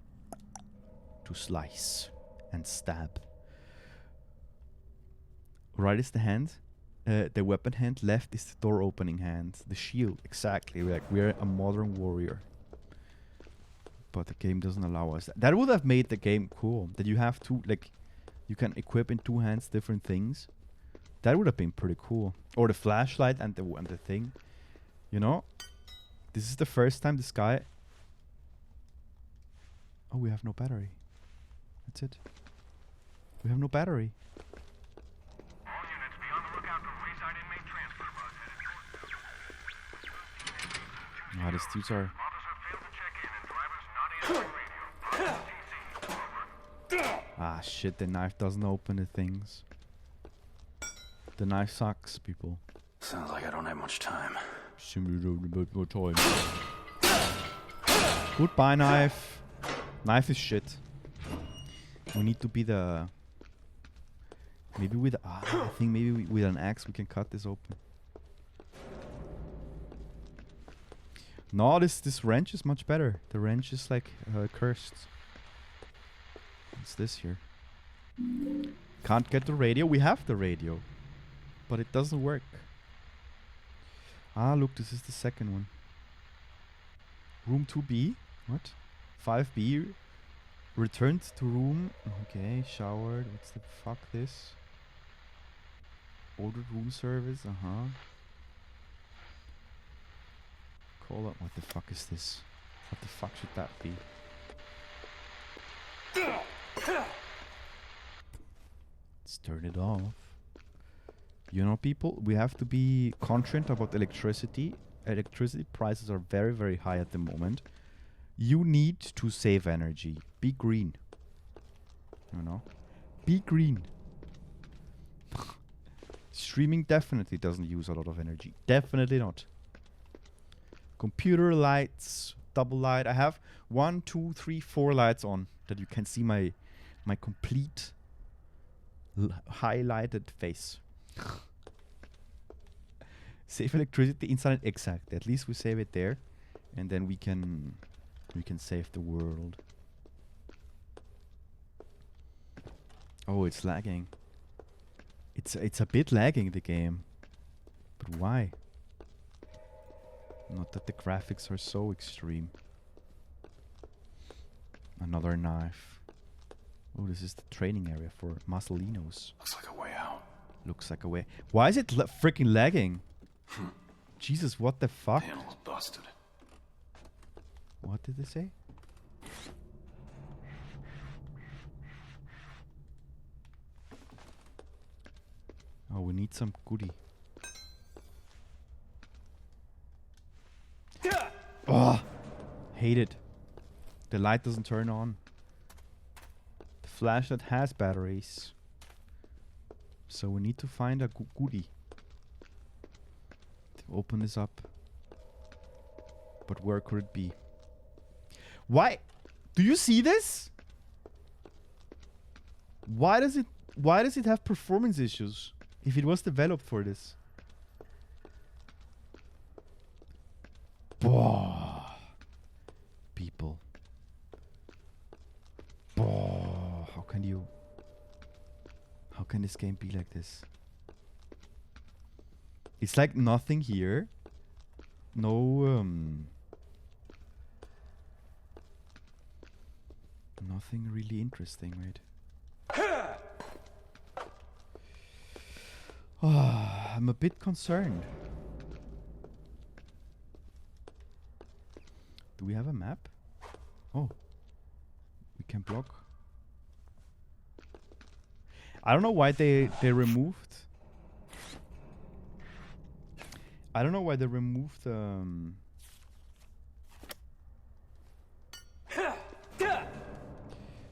to slice and stab. Right is the hand, the weapon hand. Left is the door opening hand. The shield, exactly. Like we're a modern warrior. But the game doesn't allow us. That would have made the game cool. That you have to, like, you can equip in two hands different things. That would have been pretty cool. Or the flashlight and the thing. You know? This is the first time this guy... Oh, we have no battery. That's it. We have no battery. All units be on the lookout for wayside inmate transfer bus headed north. These dudes are... Officer failed to check in and drivers not answering radio. Over. Ah, shit, the knife doesn't open the things. The knife sucks, people. Sounds like I don't have much time. Goodbye, knife. Knife is shit. We need to be the Maybe with I think maybe with an axe we can cut this open. No, this wrench is much better. The wrench is like cursed. What's this here? Can't get the radio. We have the radio, but it doesn't work. Ah, look, this is the second one. Room 2B. What? 5B. Returned to room. Okay, showered. What's the fuck this? Ordered room service. Call up. What the fuck is this? What the fuck should that be? Let's turn it off. You know, people, we have to be conscient about electricity. Electricity prices are very, very high at the moment. You need to save energy. Be green. You know? Be green. Streaming definitely doesn't use a lot of energy. Definitely not. Computer lights, double light. I have 1, 2, 3, 4 lights on that you can see my complete highlighted face. Save electricity inside. Exactly. At least we save it there, and then we can save the world. Oh, it's lagging. It's a bit lagging, the game. But why? Not that the graphics are so extreme. Another knife. Oh, this is the training area for Musolinos. Looks like a way out. Looks like a way. Why is it freaking lagging? Jesus, what the fuck? Panel's busted. What did they say? Oh, we need some goodie. Oh, hate it. The light doesn't turn on. The flashlight has batteries. So we need to find a goodie. To open this up. But where could it be? Why? Do you see this? Why does it have performance issues if it was developed for this? People. How can this game be like this? It's like nothing here. No nothing really interesting, right? I'm a bit concerned. Do we have a map? Oh. We can block. I don't know why they removed. I don't know why they removed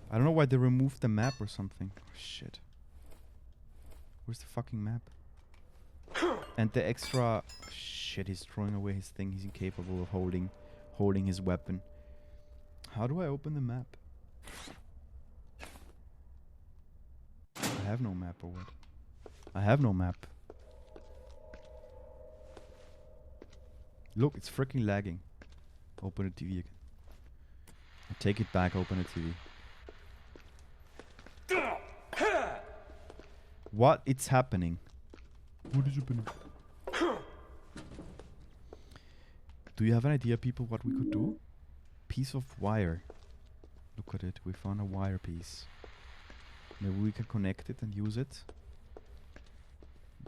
I don't know why they removed the map or something. Oh, shit. Where's the fucking map? And the extra... Shit, he's throwing away his thing. He's incapable of holding his weapon. How do I open the map? I have no map or what? I have no map. Look, it's freaking lagging. Open the TV again. I take it back, open the TV. What? It's happening. What is happening? Do you have an idea, people, what we could do? Piece of wire. Look at it. We found a wire piece. Maybe we can connect it and use it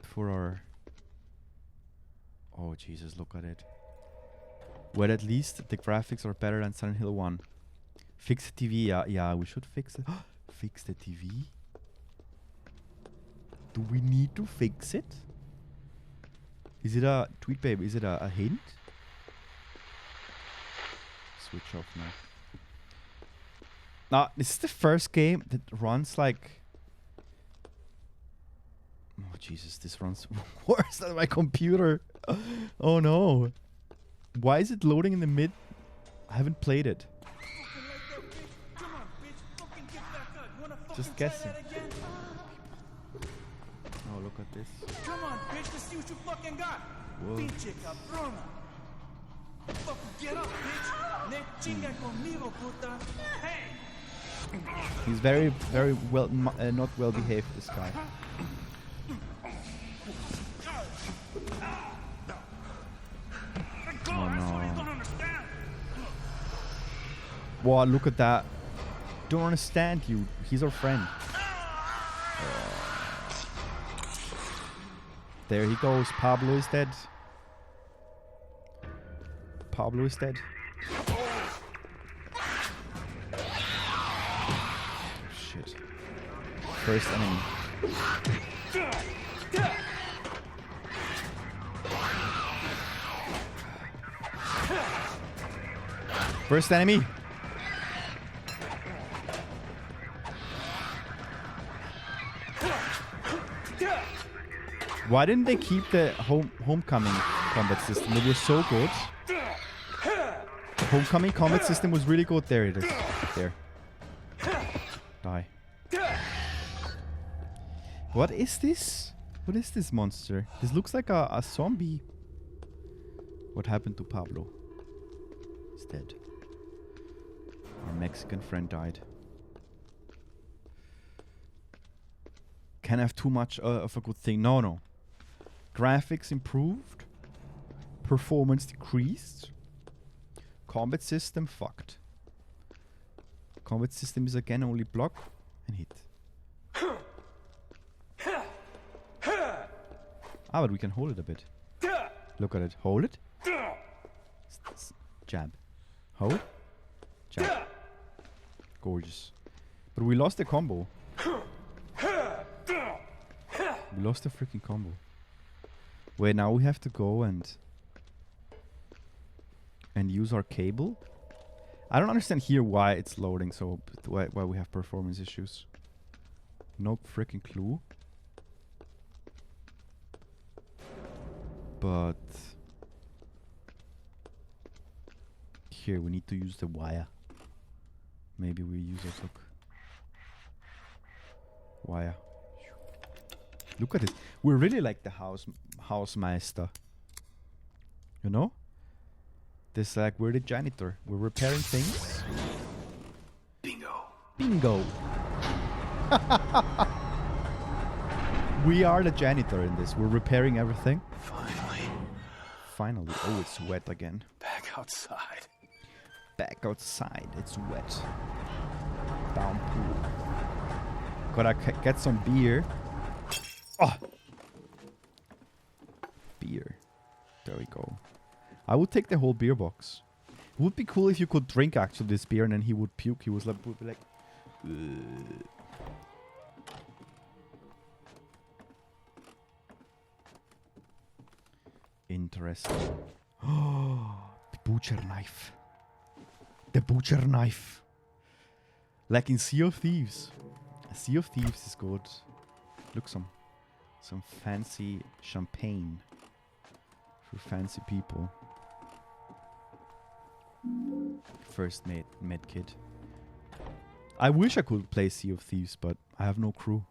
for our... Oh, Jesus, look at it. Well, at least the graphics are better than Silent Hill 1. Fix the TV. Yeah, we should fix it. Fix the TV? Do we need to fix it? Is it a... Tweet Babe, is it a hint? Switch off now. Now, this is the first game that runs like... Oh, Jesus, this runs worse than my computer. Oh, no. Why is it loading in the mid? I haven't played it. Just guessing. no, look at this. Come on, bitch, let's see what you fucking got. Whoa. Pinche cabrona. Fucking get up, bitch. Ne chinga conmigo, puta. Hey! He's very, very well, not well behaved, this guy. Oh no. Wow, look at that. Don't understand you. He's our friend. There he goes. Pablo is dead. Pablo is dead. Shit. First enemy. First enemy. Why didn't they keep the homecoming combat system? It was so good. The homecoming combat system was really good. There it is. There. Die. What is this? What is this monster? This looks like a zombie. What happened to Pablo? He's dead. Our Mexican friend died. Can't have too much of a good thing. No, no. Graphics improved. Performance decreased. Combat system fucked. Combat system is again only block and hit. Ah, but we can hold it a bit. Look at it. Hold it. Jab. Hold. Jab. Gorgeous. But we lost the combo. We lost the freaking combo. Wait, now we have to go and use our cable. I don't understand here why it's loading, so why we have performance issues. No freaking clue. But here we need to use the wire. Maybe we use it. Look, wire. Look at it. We're really like the Hausmeister. You know? This like we're the janitor. We're repairing things. Bingo. Bingo. We are the janitor in this. We're repairing everything. Finally. Oh, it's wet again. Back outside. Back outside. It's wet. Downpour. Gotta get some beer. Oh! Beer. There we go. I would take the whole beer box. It would be cool if you could drink actually this beer and then he would puke. He was like, would be like ugh. Interesting. Oh, the butcher knife. The butcher knife. Like in Sea of Thieves. Sea of Thieves is good. Look, some fancy champagne for fancy people. First med kit. I wish I could play Sea of Thieves, but I have no crew.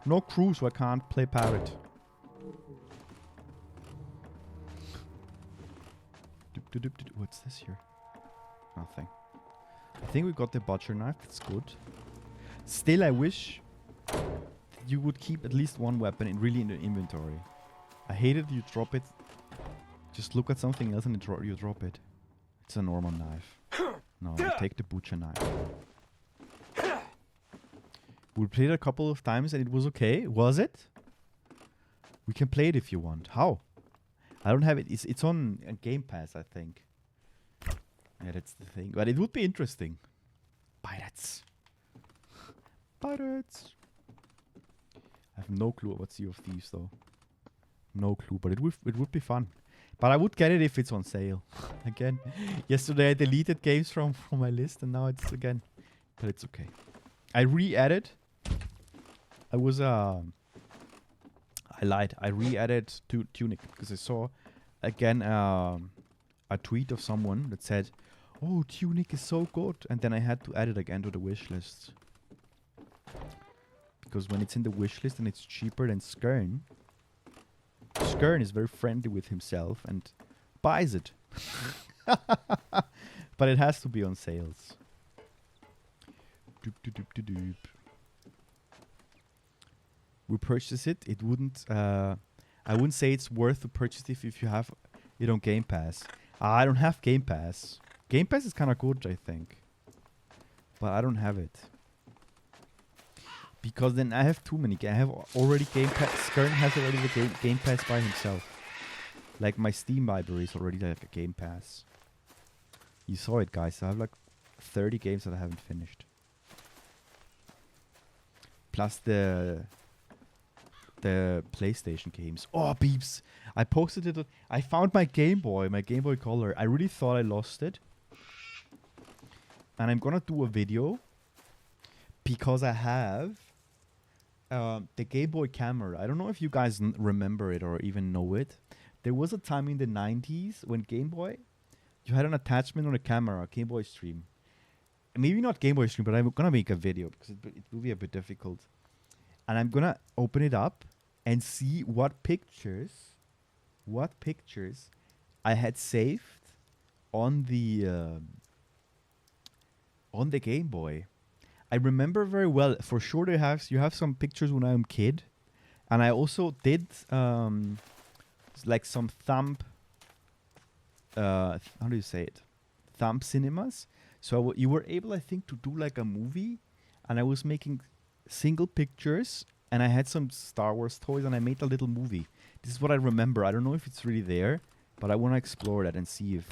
No crew, so I can't play pirate. What's this here? Nothing. I think we got the butcher knife. That's good. Still, I wish you would keep at least one weapon really in the inventory. I hate it. You drop it. Just look at something else and you drop it. It's a normal knife. No, you take the butcher knife. We played it a couple of times and it was okay. Was it? We can play it if you want. How? I don't have it. It's on Game Pass, I think. Yeah, that's the thing. But it would be interesting. Pirates. Pirates. I have no clue about Sea of Thieves though. No clue, but it would be fun. But I would get it if it's on sale. Again, yesterday I deleted games from my list and now it's again. But it's okay. I re-added. I lied. I re-added to Tunic because I saw again a tweet of someone that said, "Oh, Tunic is so good," and then I had to add it again to the wish list because when it's in the wish list and it's cheaper than Skern, Skern is very friendly with himself and buys it. But it has to be on sales. Doop, doop, doop, doop, doop. We purchase it. It wouldn't. I wouldn't say it's worth to purchase it if you have it on Game Pass. I don't have Game Pass. Game Pass is kind of good, I think, but I don't have it because then I have too many. I have already Game Pass. Skern has already the Game Pass by himself. Like my Steam library is already like a Game Pass. You saw it, guys. I have like 30 games that I haven't finished. Plus the PlayStation games. Oh, beeps. I posted it. I found my Game Boy Color. I really thought I lost it. And I'm gonna do a video because I have the Game Boy camera. I don't know if you guys remember it or even know it. There was a time in the 90s when Game Boy, you had an attachment on a camera, Game Boy Stream. Maybe not Game Boy Stream, but I'm gonna make a video because it will be a bit difficult. And I'm gonna open it up and see what pictures I had saved on the Game Boy. I remember very well. For sure, you have some pictures when I'm a kid, and I also did like some thumb. How do you say it? Thumb cinemas. So you were able, I think, to do like a movie, and I was making single pictures, and I had some Star Wars toys, and I made a little movie. This is what I remember. I don't know if it's really there, but I want to explore that and see if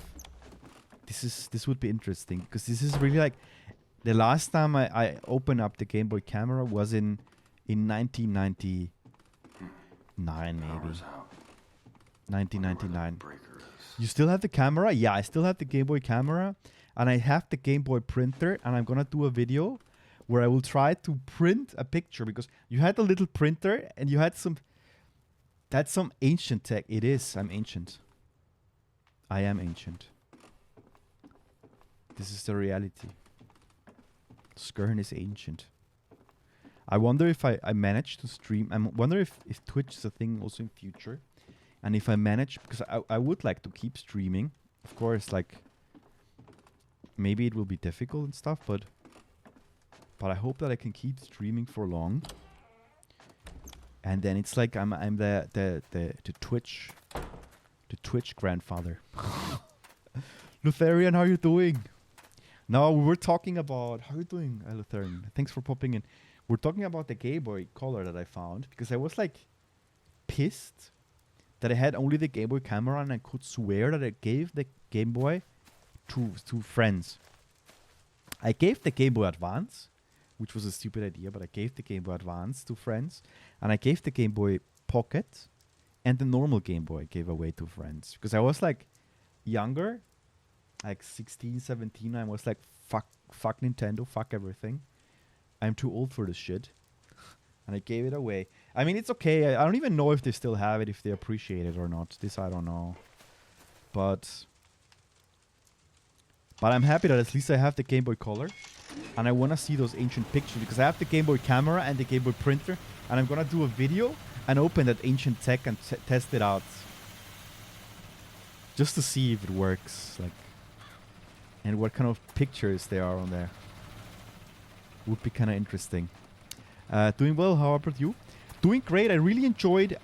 this would be interesting, because this is really like the last time I opened up the Game Boy camera was in 1999 maybe. 1999. You still have the camera? Yeah, I still have the Game Boy camera, and I have the Game Boy printer, and I'm gonna do a video where I will try to print a picture, because you had a little printer and you had some. That's some ancient tech. It is. I'm ancient. I am ancient. This is the reality. Skern is ancient. I wonder if I manage to stream. I wonder if Twitch is a thing also in future. And if I manage, because I would like to keep streaming. Of course, like, maybe it will be difficult and stuff, but I hope that I can keep streaming for long. And then it's like I'm the Twitch grandfather. Lutherian, how are you doing? No, we were talking about how are you doing, Lutherian? Thanks for popping in. We're talking about the Game Boy Color that I found, because I was like pissed that I had only the Game Boy camera, and I could swear that I gave the Game Boy to friends. I gave the Game Boy Advance, which was a stupid idea, but I gave the Game Boy Advance to friends, and I gave the Game Boy Pocket, and the normal Game Boy I gave away to friends, because I was like younger, like 16, 17. I was like, fuck Nintendo, fuck everything. I'm too old for this shit. And I gave it away. I mean, it's okay. I don't even know if they still have it, if they appreciate it or not. This I don't know. But I'm happy that at least I have the Game Boy Color. And I want to see those ancient pictures, because I have the Game Boy camera and the Game Boy printer. And I'm going to do a video and open that ancient tech and test it out. Just to see if it works. Like, and what kind of pictures there are on there. Would be kind of interesting. Doing well. How about you? Doing great. I really enjoyed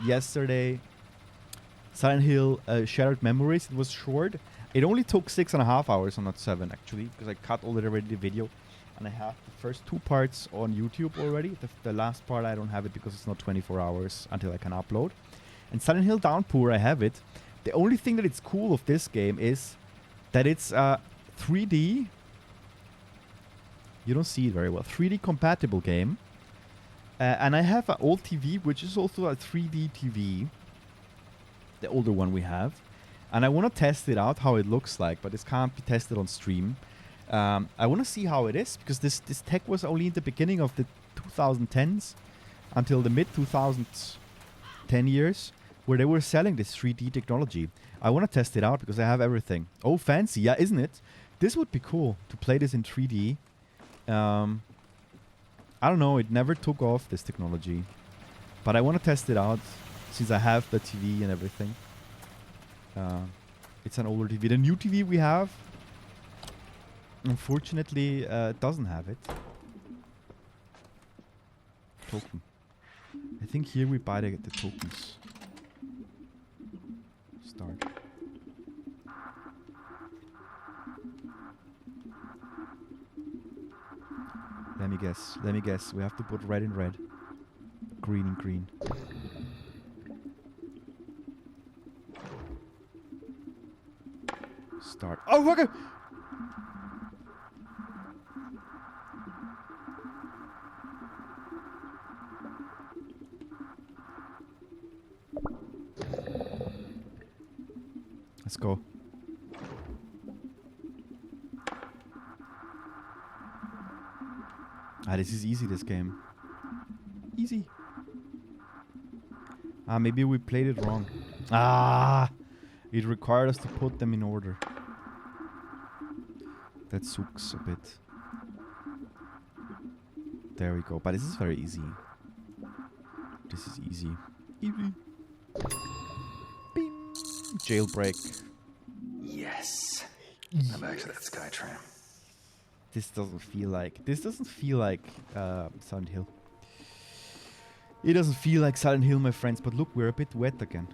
yesterday Silent Hill Shattered Memories. It was short. It only took 6.5 hours and not 7 actually, because I cut already the video, and I have the first 2 parts on YouTube already. The last part I don't have it because it's not 24 hours until I can upload. And Silent Hill Downpour, I have it. The only thing that it's cool of this game is that it's 3D. You don't see it very well. 3D compatible game. And I have an old TV, which is also a 3D TV. The older one we have. And I want to test it out, how it looks like, but this can't be tested on stream. I want to see how it is, because this tech was only in the beginning of the 2010s until the mid-2010 years, where they were selling this 3D technology. I want to test it out because I have everything. Oh, fancy. Yeah, isn't it? This would be cool to play this in 3D. I don't know, it never took off, this technology. But I want to test it out, since I have the TV and everything. It's an older TV. The new TV we have, unfortunately, doesn't have it. Token. I think here we buy the tokens. Start. Let me guess. Let me guess. We have to put red in red. Green in green. Start. Oh, fuck it! Let's go. This is easy, this game. Easy. Maybe we played it wrong. It required us to put them in order. That sucks a bit. There we go. But this is very easy. This is easy. Easy. Bing. Jailbreak. Yes. I'm back to that sky tram. This doesn't feel like Silent Hill. It doesn't feel like Silent Hill, my friends. But look, we're a bit wet again.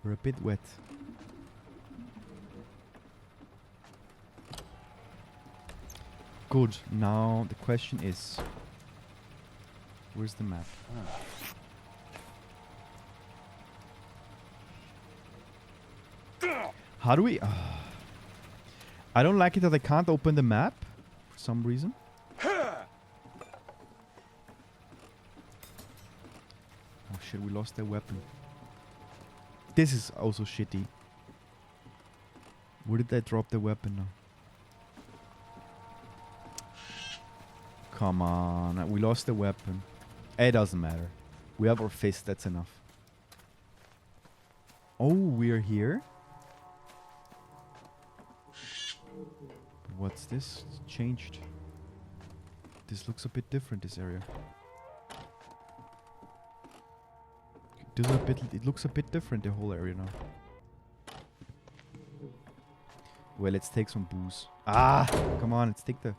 We're a bit wet. Good. Now the question is, where's the map? How do we... I don't like it that I can't open the map for some reason. Oh shit, we lost their weapon. This is also shitty. Where did they drop their weapon now? Come on, we lost the weapon. It doesn't matter. We have our fist, that's enough. Oh, we're here? What's this? It's changed. This looks a bit different, this area. It looks a bit different, the whole area now. Well, let's take some booze. Come on, let's take the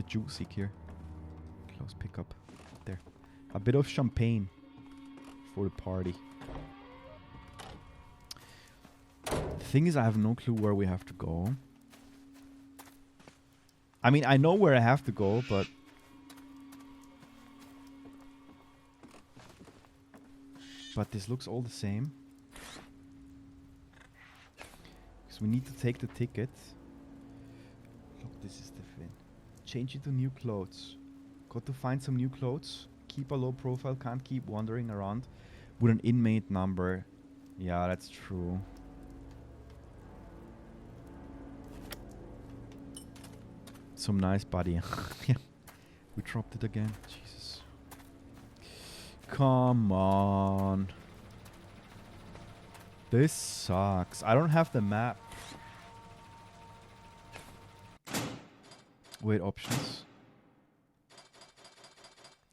juicy here. Close pickup. There. A bit of champagne for the party. The thing is, I have no clue where we have to go. I mean, I know where I have to go, but... But this looks all the same. Because we need to take the ticket. Look, this is the thing. Change it to new clothes. Got to find some new clothes. Keep a low profile, can't keep wandering around with an inmate number. Yeah, that's true. Some nice body. Yeah. We dropped it again. Jesus. Come on. This sucks. I don't have the map. Wait, options.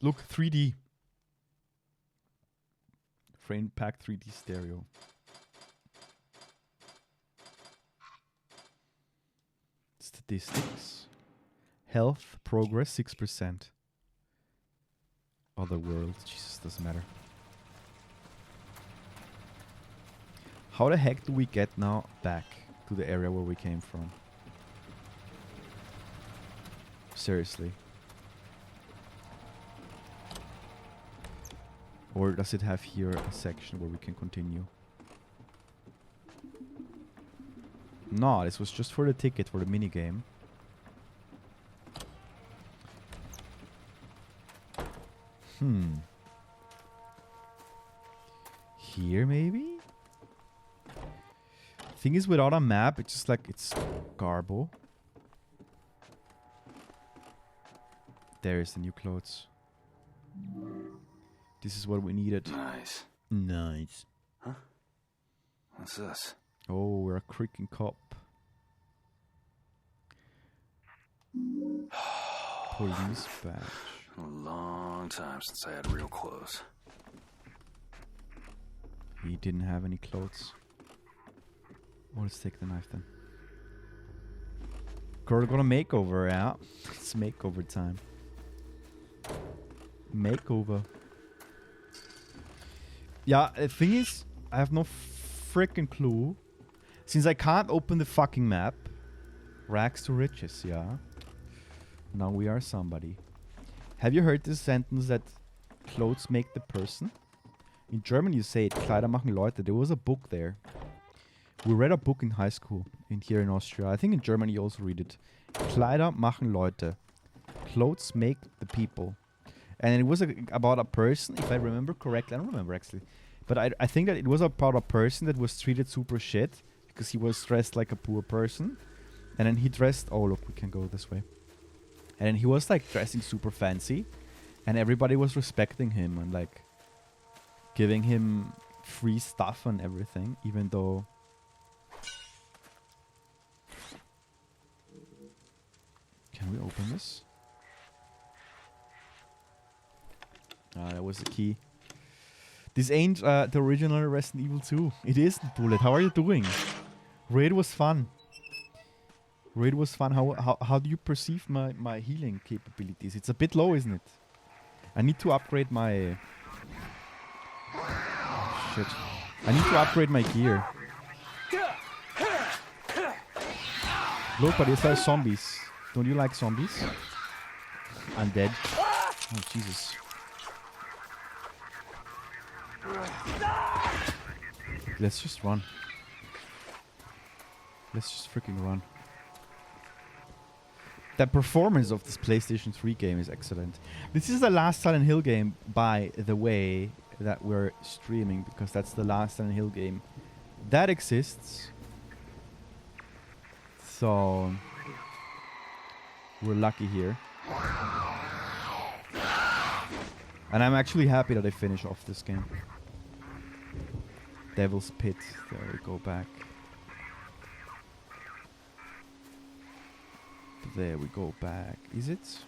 Look, 3D. Frame pack 3D stereo. Statistics. Health, progress, 6%. Other world. Jesus, doesn't matter. How the heck do we get now back to the area where we came from? Seriously. Or does it have here a section where we can continue? No, this was just for the ticket, for the minigame. Here, maybe? Thing is, without a map, it's just like, it's garbo. There's the new clothes. This is what we needed. Nice. Nice. Huh? What's this? Oh, we're a creaking cop. Police badge. A long time since I had real clothes. He didn't have any clothes. Well, let's take the knife then. Girl got a makeover, yeah. It's makeover time. Makeover. Yeah, the thing is, I have no freaking clue. Since I can't open the fucking map. Rags to riches, yeah. Now we are somebody. Have you heard this sentence that clothes make the person? In German you say it, Kleider machen Leute. There was a book there. We read a book in high school here in Austria. I think in Germany you also read it. Kleider machen Leute. Clothes make the people. And it was about a person, if I remember correctly. I don't remember actually. But I think that it was about a person that was treated super shit because he was dressed like a poor person. And then he dressed... Oh, look, we can go this way. And then he was like dressing super fancy. And everybody was respecting him and like giving him free stuff and everything. Even though... Can we open this? Ah, that was the key. This ain't the original Resident Evil 2. It isn't, Bullet. How are you doing? Raid was fun. Raid was fun. How do you perceive my healing capabilities? It's a bit low, isn't it? I need to upgrade my... Oh, shit. I need to upgrade my gear. Look, but it's like zombies. Don't you like zombies? I'm dead. Oh, Jesus. Let's just run. Let's just freaking run. The performance of this PlayStation 3 game is excellent. This is the last Silent Hill game, by the way, that we're streaming, because that's the last Silent Hill game that exists. So we're lucky here. And I'm actually happy that I finish off this game. Devil's Pit. There we go back. There we go back. Is it?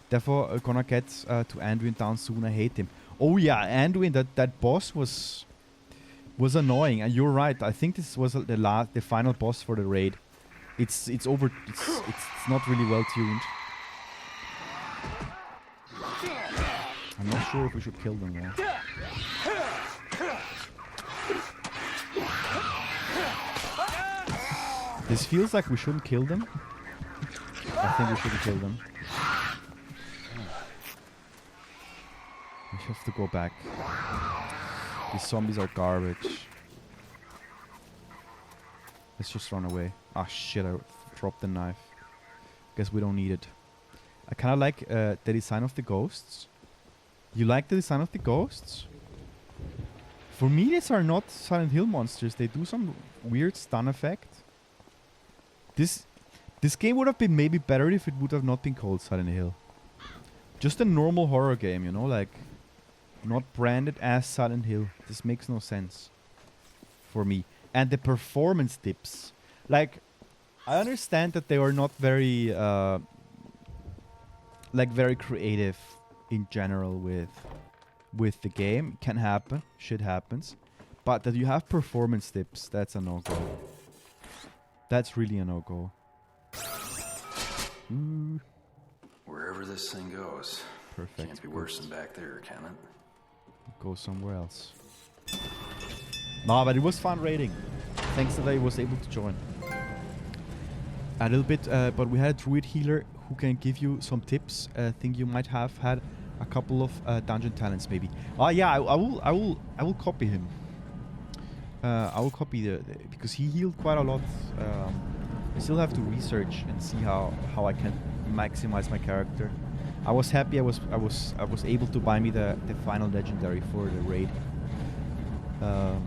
Therefore, gonna get to Anduin down soon. I hate him. Oh yeah, Anduin. That boss was annoying. And you're right. I think this was the final boss for the raid. It's over. It's not really well tuned. I'm not sure if we should kill them now. This feels like we shouldn't kill them. I think we shouldn't kill them. We have to go back. These zombies are garbage. Let's just run away. Ah shit, I dropped the knife. Guess we don't need it. I kinda like the design of the ghosts. You like the design of the ghosts? For me, these are not Silent Hill monsters. They do some weird stun effect. This game would have been maybe better if it would have not been called Silent Hill. Just a normal horror game, you know, like not branded as Silent Hill. This makes no sense for me. And the performance dips. Like, I understand that they are not very like very creative in general with the game. It can happen. Shit happens. But that you have performance dips, that's a no-go. That's really a no-go. Wherever this thing goes. Perfect. Can't be worse than back there, can it? Go somewhere else. No, but it was fun raiding. Thanks that I was able to join. A little bit, but we had a druid healer who can give you some tips. I think you might have had a couple of dungeon talents, maybe. Oh yeah, I will copy him. I will copy the because he healed quite a lot. I still have to research and see how I can maximize my character. I was happy I was able to buy me the final legendary for the raid. Kind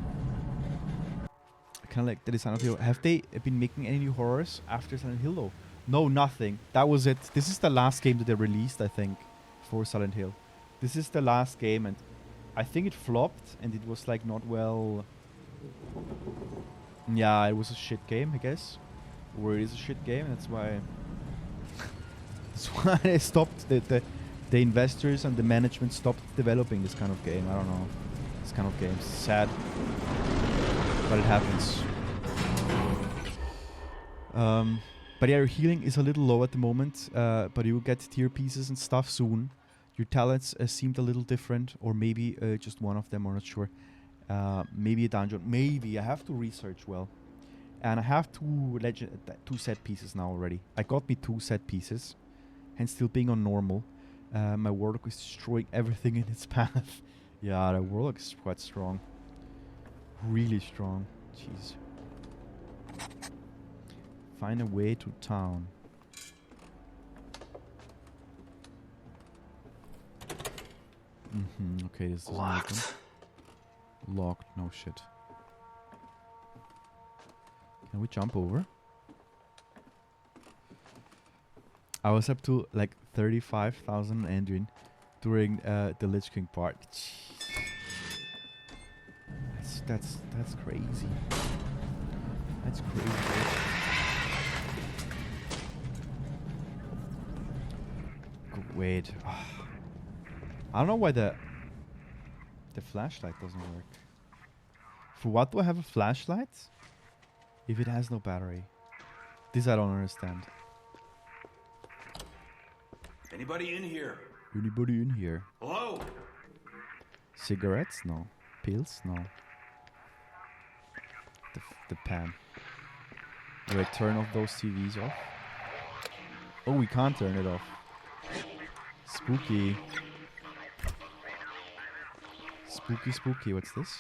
of like the design of the... Have they been making any new horrors after Silent Hill though? No, nothing. That was it. This is the last game that they released, I think, for Silent Hill. This is the last game, and I think it flopped and it was like not well... Yeah, it was a shit game, I guess. Or it is a shit game, that's why... That's why they stopped the investors and the management stopped developing this kind of game. I don't know. This kind of games. Sad. But it happens. But yeah, your healing is a little low at the moment. But you will get tier pieces and stuff soon. Your talents seemed a little different. Or maybe just one of them, I'm not sure. Maybe a dungeon. Maybe. I have to research well. And I have two set pieces now already. I got me 2 set pieces. Hence still being on normal. My warlock is destroying everything in its path. Yeah, the warlock is quite strong. Really strong. Jeez. Find a way to town. Okay, this is locked. Locked, no shit. Can we jump over? I was up to like 35,000 engine during the Lich King part. That's crazy. That's crazy. Wait. I don't know why the flashlight doesn't work. For what do I have a flashlight? If it has no battery. This I don't understand. Anybody in here? Anybody in here? Hello? Cigarettes? No. Pills? No. The pan. Wait, turn off those TVs off. Oh, we can't turn it off. Spooky. Spooky, spooky. What's this?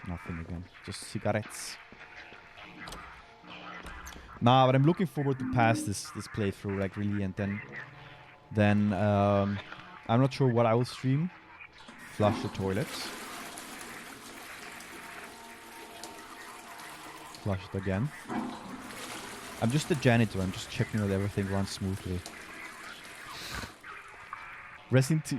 Nothing again. Just cigarettes. Nah, but I'm looking forward to pass this playthrough, like really, and then I'm not sure what I will stream. Flush the toilets. Flush it again. I'm just the janitor. I'm just checking that everything runs smoothly. Resident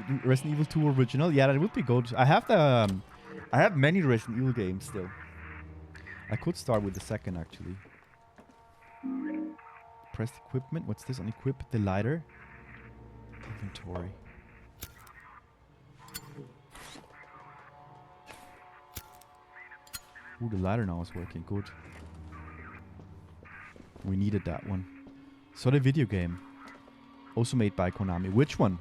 Evil 2 original. Yeah, that would be good. I have many Resident Evil games still. I could start with the second actually. Press equipment. What's this? Unequip the lighter. Inventory. Ooh, the lighter now is working good. We needed that one. So the video game. Also made by Konami. Which one?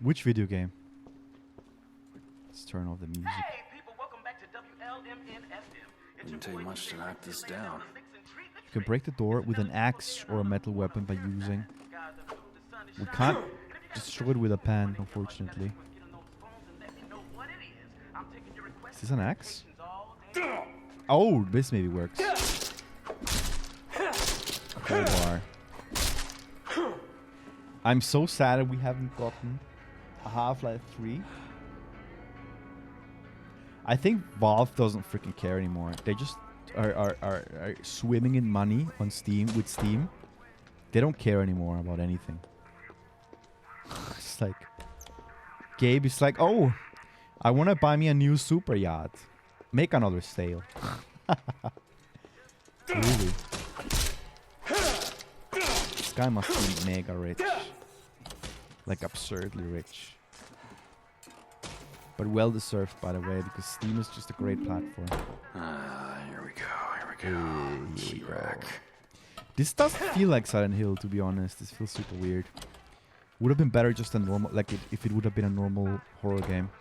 Which video game? Let's turn off the music. Hey, people, welcome back to WLMNFM. Didn't take much to knock this down. You can break the door with an axe or a metal weapon by using. We can't destroy it with a pan, unfortunately. Is this an axe? Oh, this maybe works. Crowbar. I'm so sad that we haven't gotten a Half-Life 3. I think Valve doesn't freaking care anymore. They just are swimming in money on Steam with Steam. They don't care anymore about anything. It's like Gabe is like, oh, I want to buy me a new super yacht. Make another sale. Really? This guy must be mega rich. Like absurdly rich. But well deserved, by the way, because Steam is just a great platform. Here we go. T-Rack. This doesn't feel like Silent Hill, to be honest. This feels super weird. Would have been better just a normal, like if it would have been a normal horror game.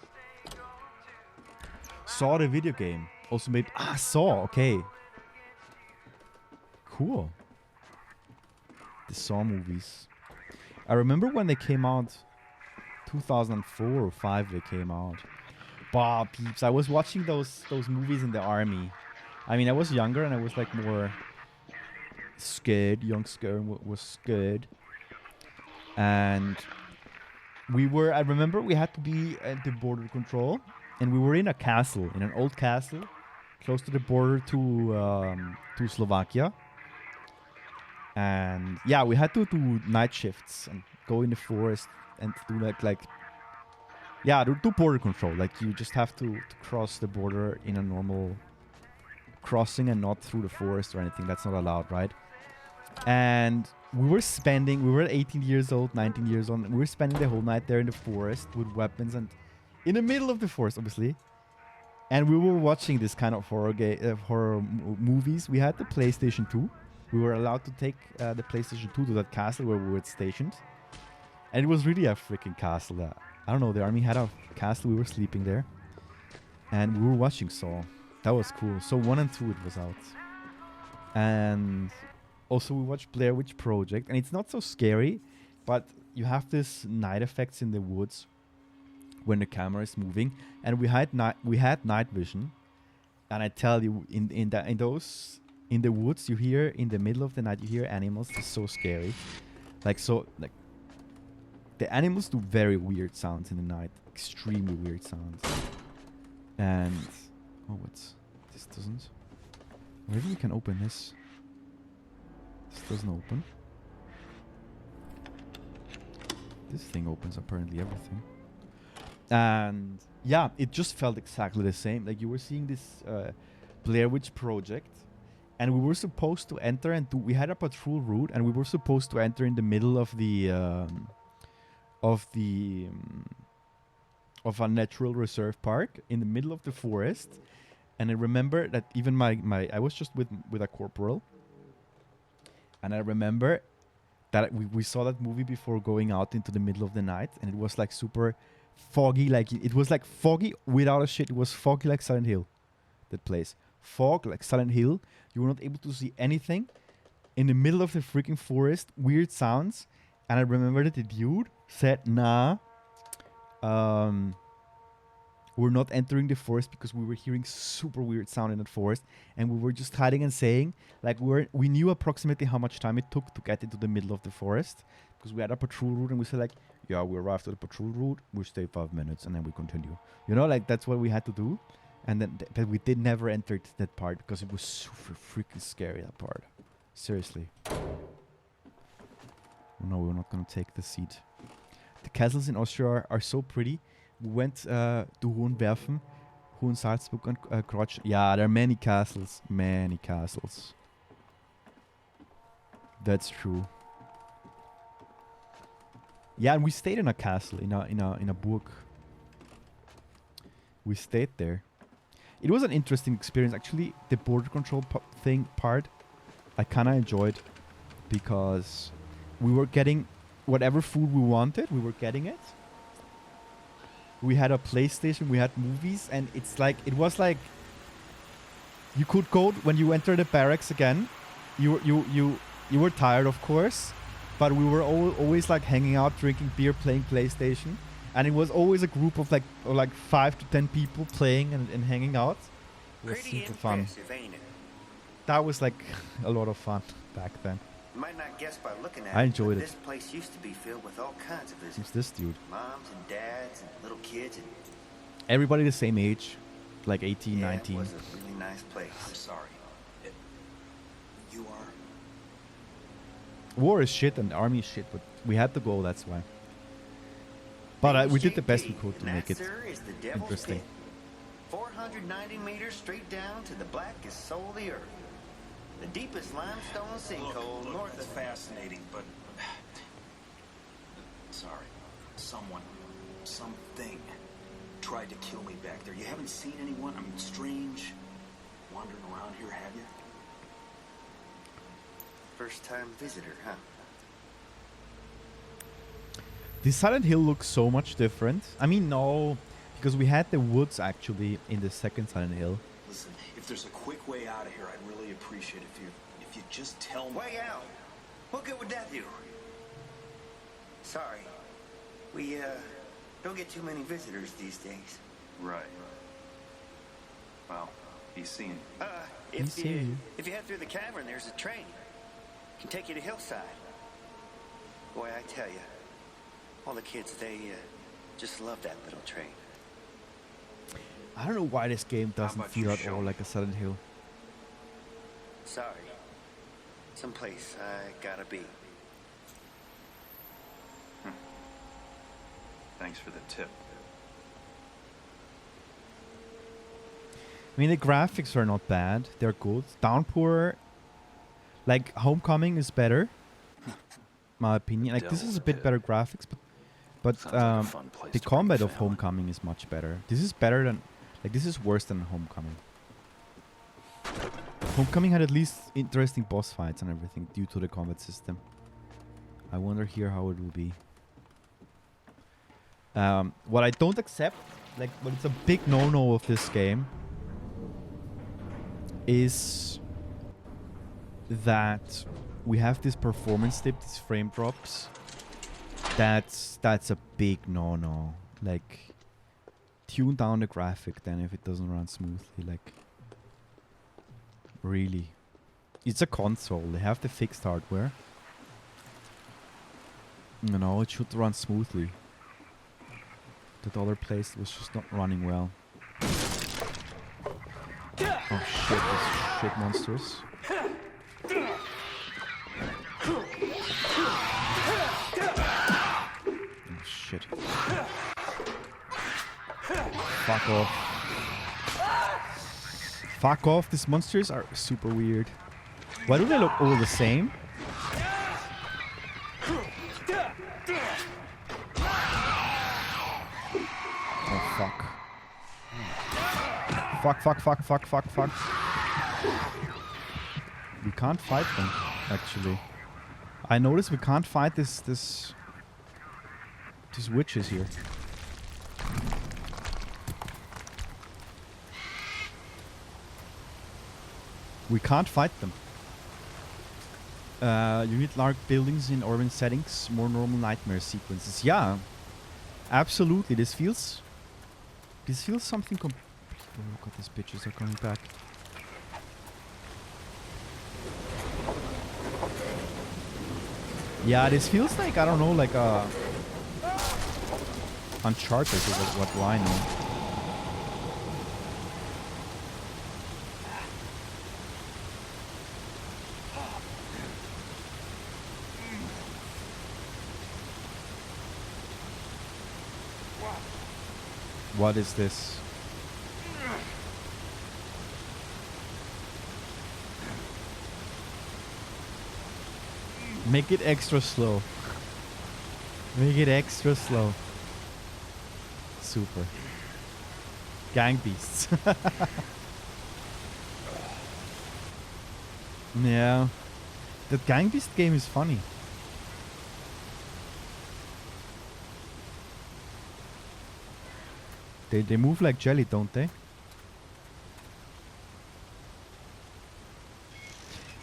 Saw the video game. Also made, Saw, okay. Cool. The Saw movies. I remember when they came out, 2004 or 5 they came out. Bah, peeps, I was watching those movies in the army. I mean, I was younger and I was like more scared. Young Skern was scared. And I remember we had to be at the border control. And we were in a castle, in an old castle, close to the border to Slovakia. And yeah, we had to do night shifts and go in the forest and do do border control. Like you just have to cross the border in a normal crossing and not through the forest or anything. That's not allowed, right? And we were 18 years old, 19 years old, and we were spending the whole night there in the forest with weapons and in the middle of the forest, obviously. And we were watching this kind of horror movies. We had the PlayStation 2. We were allowed to take the PlayStation 2 to that castle where we were stationed. And it was really a freaking castle. I don't know, the army had a castle. We were sleeping there. And we were watching Saw. That was cool. So 1 and 2 it was out. And also we watched Blair Witch Project. And it's not so scary, but you have this night effects in the woods when the camera is moving. And we had night vision. And I tell you, in the woods, you hear in the middle of the night, you hear animals. It's so scary. Like the animals do very weird sounds in the night. Extremely weird sounds. And this doesn't. Maybe we can open this. This doesn't open. This thing opens apparently everything. And yeah, it just felt exactly the same. Like you were seeing this Blair Witch Project, and we were supposed to enter and we had a patrol route, and we were supposed to enter in the middle of a natural reserve park in the middle of the forest. And I remember that even I was just with a corporal, and I remember that we saw that movie before going out into the middle of the night, and it was like super foggy. Like it was like foggy without a shit. It was foggy like Silent Hill, that place. Fog like Silent Hill. You were not able to see anything in the middle of the freaking forest. Weird sounds. And I remember that the dude said, nah, we're not entering the forest because we were hearing super weird sound in that forest, and we were just hiding and saying, like, we knew approximately how much time it took to get into the middle of the forest because we had a patrol route, and we said like, yeah, we arrived at the patrol route, we stay 5 minutes, and then we continue. You know, like that's what we had to do, and then but we did never enter that part because it was super freaking scary, that part. Seriously. No, we're not gonna take the seat. The castles in Austria are so pretty. We went to Hohenwerfen, Hohensalzburg, and Kreuz. Yeah, there are many castles. Many castles. That's true. Yeah, and we stayed in a castle, in a burg. We stayed there. It was an interesting experience. Actually, the border control part, I kind of enjoyed because we were getting whatever food we wanted. We were getting it. We had a PlayStation. We had movies, and it was like you could go when you enter the barracks again. You were tired, of course, but we were always like hanging out, drinking beer, playing PlayStation, and it was always a group of like 5 to 10 people playing and hanging out. It was super fun. Ain't it? That was like a lot of fun back then. You might not guess by looking at I enjoyed it. This place used to be filled with all kinds of visitors. Who's this dude? Moms and dads and little kids and Everybody the same age, like 18, yeah, 19. It was a really nice place. I'm sorry. You are... War is shit and army is shit, but we had to go, that's why. But we did the best we could to make it interesting. 490 meters straight down to the blackest soul of the earth. The deepest limestone sinkhole north That's of... fascinating, but... Sorry. Something tried to kill me back there. You haven't seen anyone, strange, wandering around here, have you? First time visitor, huh? This Silent Hill looks so much different. I mean, no, because we had the woods actually in the second Silent Hill. Listen, if there's a quick way out of here, I'd really appreciate it if you just tell me. Way out? What good would that do? Sorry. We, don't get too many visitors these days. Right. Well, be seen. If you head through the cavern, there's a train. Can take you to Hillside. Boy, I tell you, all the kids, they just love that little train. I don't know why this game doesn't feel at all like a Silent Hill. Sorry. Someplace I gotta be. Thanks for the tip. I mean, the graphics are not bad. They're good. Downpour, Like, Homecoming is better, my opinion. Like, this is a bit better graphics, but the combat of Homecoming is much better. This is better than, like, this is worse than Homecoming. Homecoming had at least interesting boss fights and everything due to the combat system. I wonder here how it will be. What I don't accept, like, what it's a big no-no of this game, is that we have this performance dip, these frame drops. That's a big no-no. Like, tune down the graphic then if it doesn't run smoothly. Like, really, it's a console. They have the fixed hardware. You know, it should run smoothly. That other place was just not running well. Oh shit, these shit monsters. Oh shit. Fuck off. Fuck off, these monsters are super weird. Why do they look all the same? Oh fuck. Fuck. We can't fight them, actually. I noticed we can't fight these witches here. We can't fight them. You need large buildings in urban settings, more normal nightmare sequences. Yeah, absolutely. This feels something oh, look at these bitches are coming back. Yeah, this feels like, I don't know, like a Uncharted is what I know. What is this? Make it extra slow. Make it extra slow. Super. Gang beasts. Yeah. That Gang Beast game is funny. They move like jelly, don't they?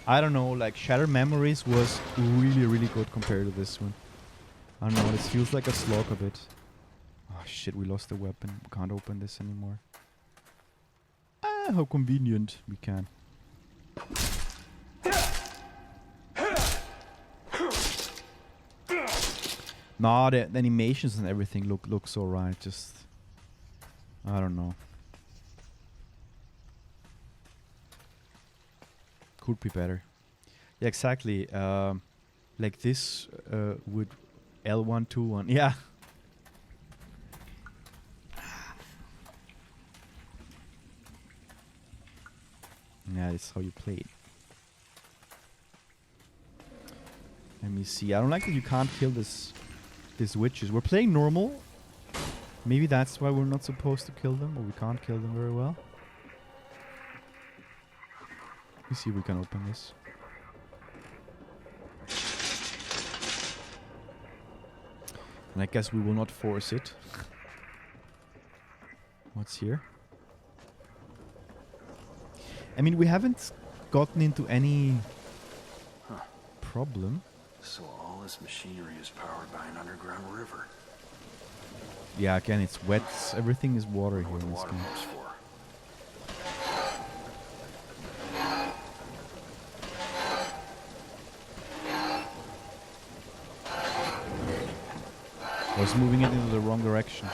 I don't know, like Shattered Memories was really, really good compared to this one. I don't know, this feels like a slog a bit. Oh shit, we lost the weapon. We can't open this anymore. Ah, how convenient. We can. Nah, the animations and everything looks alright, just... I don't know. Could be better. Yeah, exactly. Like this would L1, 2, 1. Yeah. Yeah, that's how you play it. Let me see. I don't like that you can't kill these witches. We're playing normal. Maybe that's why we're not supposed to kill them, or we can't kill them very well. Let me see if we can open this. And I guess we will not force it. What's here? I mean, we haven't gotten into any problem. So all this machinery is powered by an underground river. Yeah, again, it's wet. Everything is water here in this game. I was moving it into the wrong direction.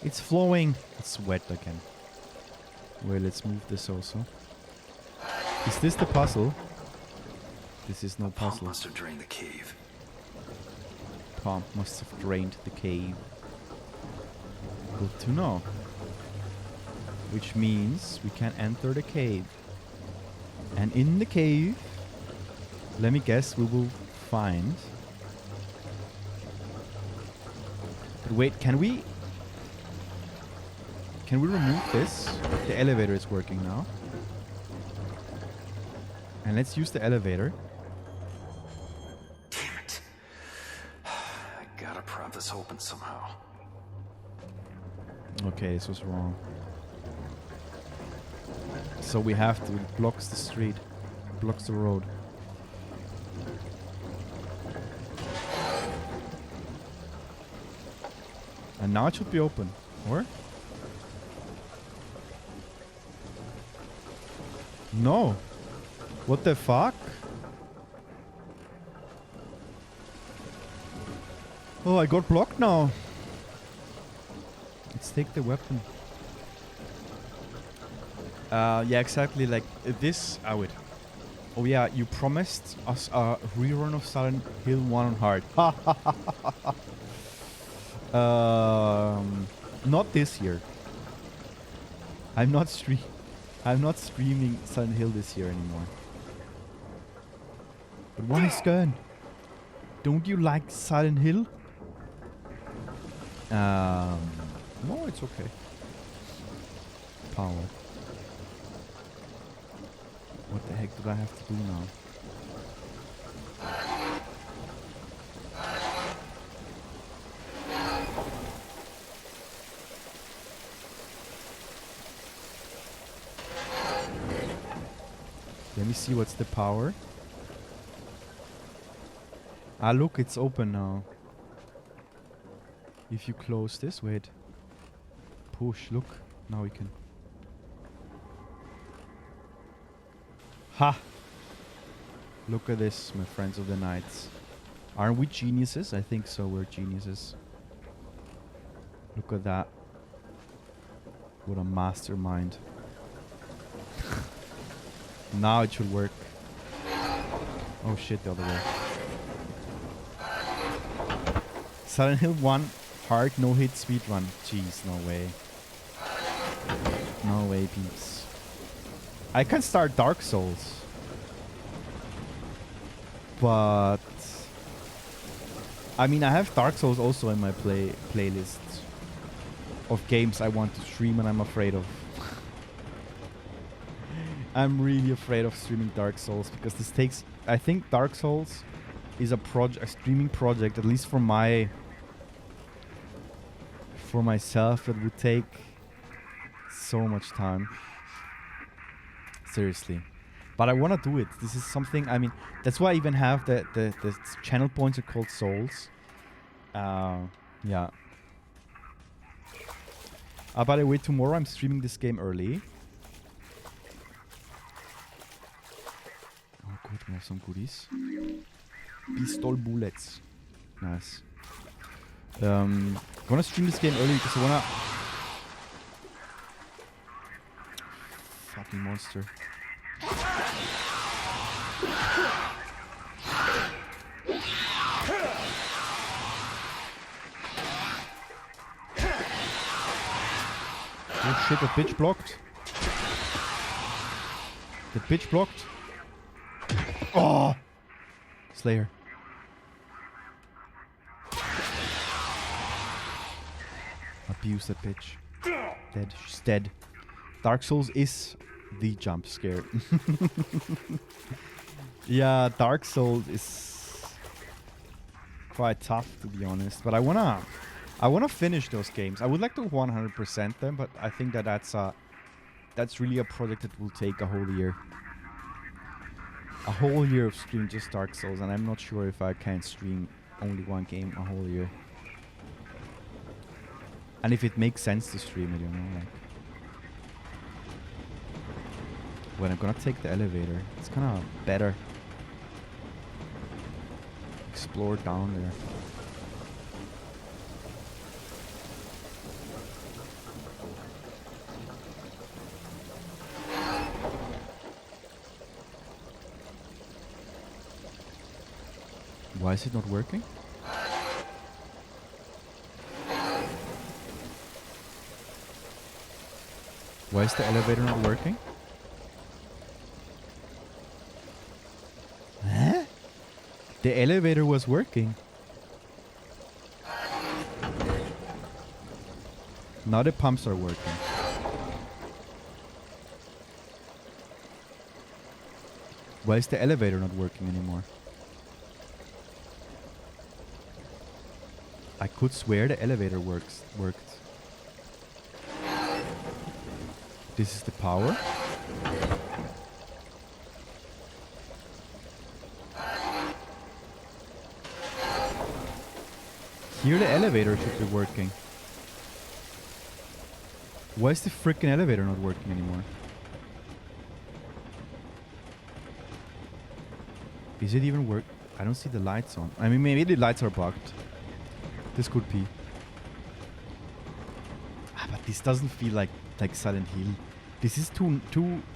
It's flowing. It's wet again. Well, let's move this also. Is this the puzzle? This is no puzzle. Must have drained the cave. pump must have drained the cave. Good to know. Which means we can enter the cave. And in the cave, let me guess, we will find... But wait, can we remove this? The elevator is working now. And let's use the elevator. Damn it. I gotta prop this open somehow. Okay, this was wrong. So we have to. It blocks the street. Blocks the road. And now it should be open. Or? No. What the fuck? Oh, I got blocked now. Let's take the weapon. Yeah, exactly. Like this. Oh, wait. Oh, yeah. You promised us a rerun of Silent Hill 1 on hard. Not this year. I'm not streaming Silent Hill this year anymore. But why, Skern? Don't you like Silent Hill? No, it's okay. Power. What the heck did I have to do now? Let me see what's the power. Ah, look, it's open now. If you close this, wait. Push, look. Now we can. Ha! Look at this, my friends of the nights. Aren't we geniuses? I think so, we're geniuses. Look at that. What a mastermind. Now it should work. Oh shit, the other way. Silent Hill 1 hard no hit speedrun. Jeez, no way. No way, peeps. I can start Dark Souls. But I mean, I have Dark Souls also in my playlist of games I want to stream and I'm afraid of. I'm really afraid of streaming Dark Souls because this takes... I think Dark Souls is a streaming project, at least for myself, that would take so much time. Seriously. But I want to do it. This is something... I mean, that's why I even have the channel points are called Souls. Yeah. By the way, tomorrow I'm streaming this game early. Oh, good. We have some goodies. Pistol bullets. Nice. I want to stream this game early because I want to... Fucking monster. Oh shit, the bitch blocked. The bitch blocked. Oh! Slayer. Abuse that bitch. Dead. She's dead. Dark Souls is the jump scare. Yeah, Dark Souls is quite tough, to be honest. But I wanna finish those games. I would like to 100% them, but I think that's really a project that will take a whole year. A whole year of streaming just Dark Souls, and I'm not sure if I can stream only one game a whole year. And if it makes sense to stream it, you know, like... When I'm gonna take the elevator, it's kinda better. Explore down there. Why is it not working? Why is the elevator not working? Huh? The elevator was working. Now the pumps are working. Why is the elevator not working anymore? I could swear the elevator worked. This is the power. Here the elevator should be working. Why is the freaking elevator not working anymore? Is it even work? I don't see the lights on. I mean, maybe the lights are bugged. This could be. Ah, but this doesn't feel like Silent Hill. This is too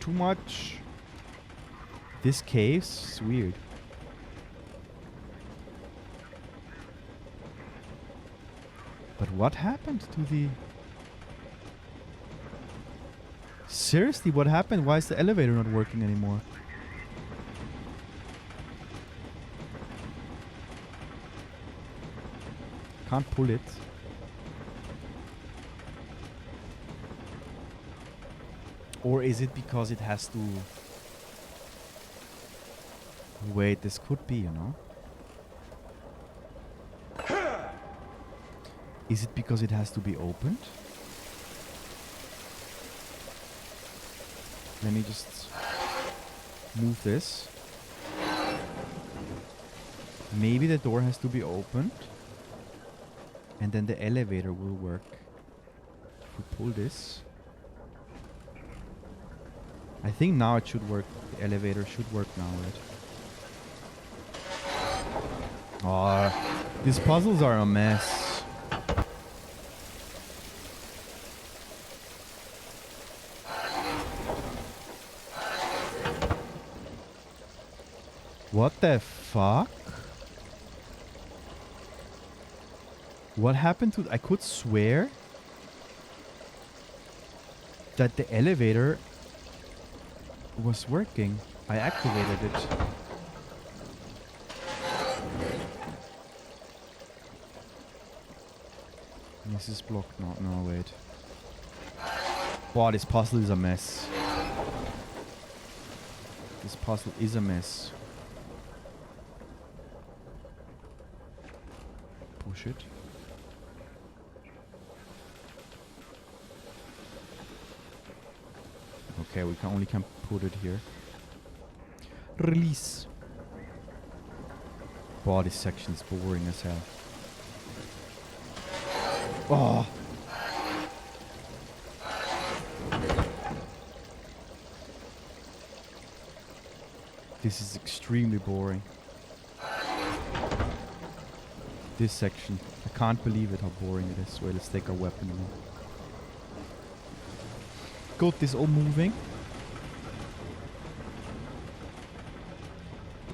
much. This cave's weird. But what happened to the... Seriously, what happened? Why is the elevator not working anymore? Can't pull it. Or is it because it has to... Wait, this could be, you know? Is it because it has to be opened? Let me just move this. Maybe the door has to be opened. And then the elevator will work. If we pull this. I think now it should work. The elevator should work now, right? Oh, these puzzles are a mess. What the fuck? What happened to... I could swear that the elevator was working. I activated it. This is blocked. No, wait. Wow, this puzzle is a mess. This puzzle is a mess. Push it. Okay, we can only put it here. Release. Wow, this section is boring as hell. Oh. This is extremely boring. This section. I can't believe it how boring it is. Wait, let's take our weapon away. Got this all moving.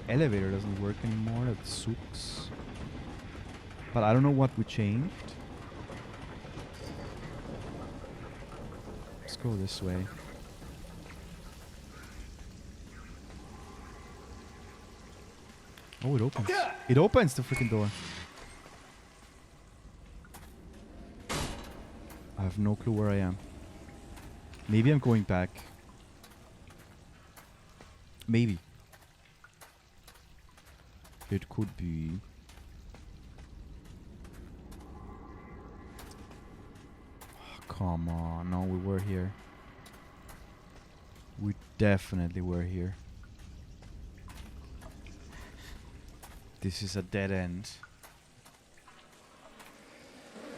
The elevator doesn't work anymore. That sucks. But I don't know what we changed. Let's go this way. Oh, it opens. It opens the freaking door. I have no clue where I am. Maybe I'm going back. Maybe. It could be. Oh, come on. No, we were here. We definitely were here. This is a dead end.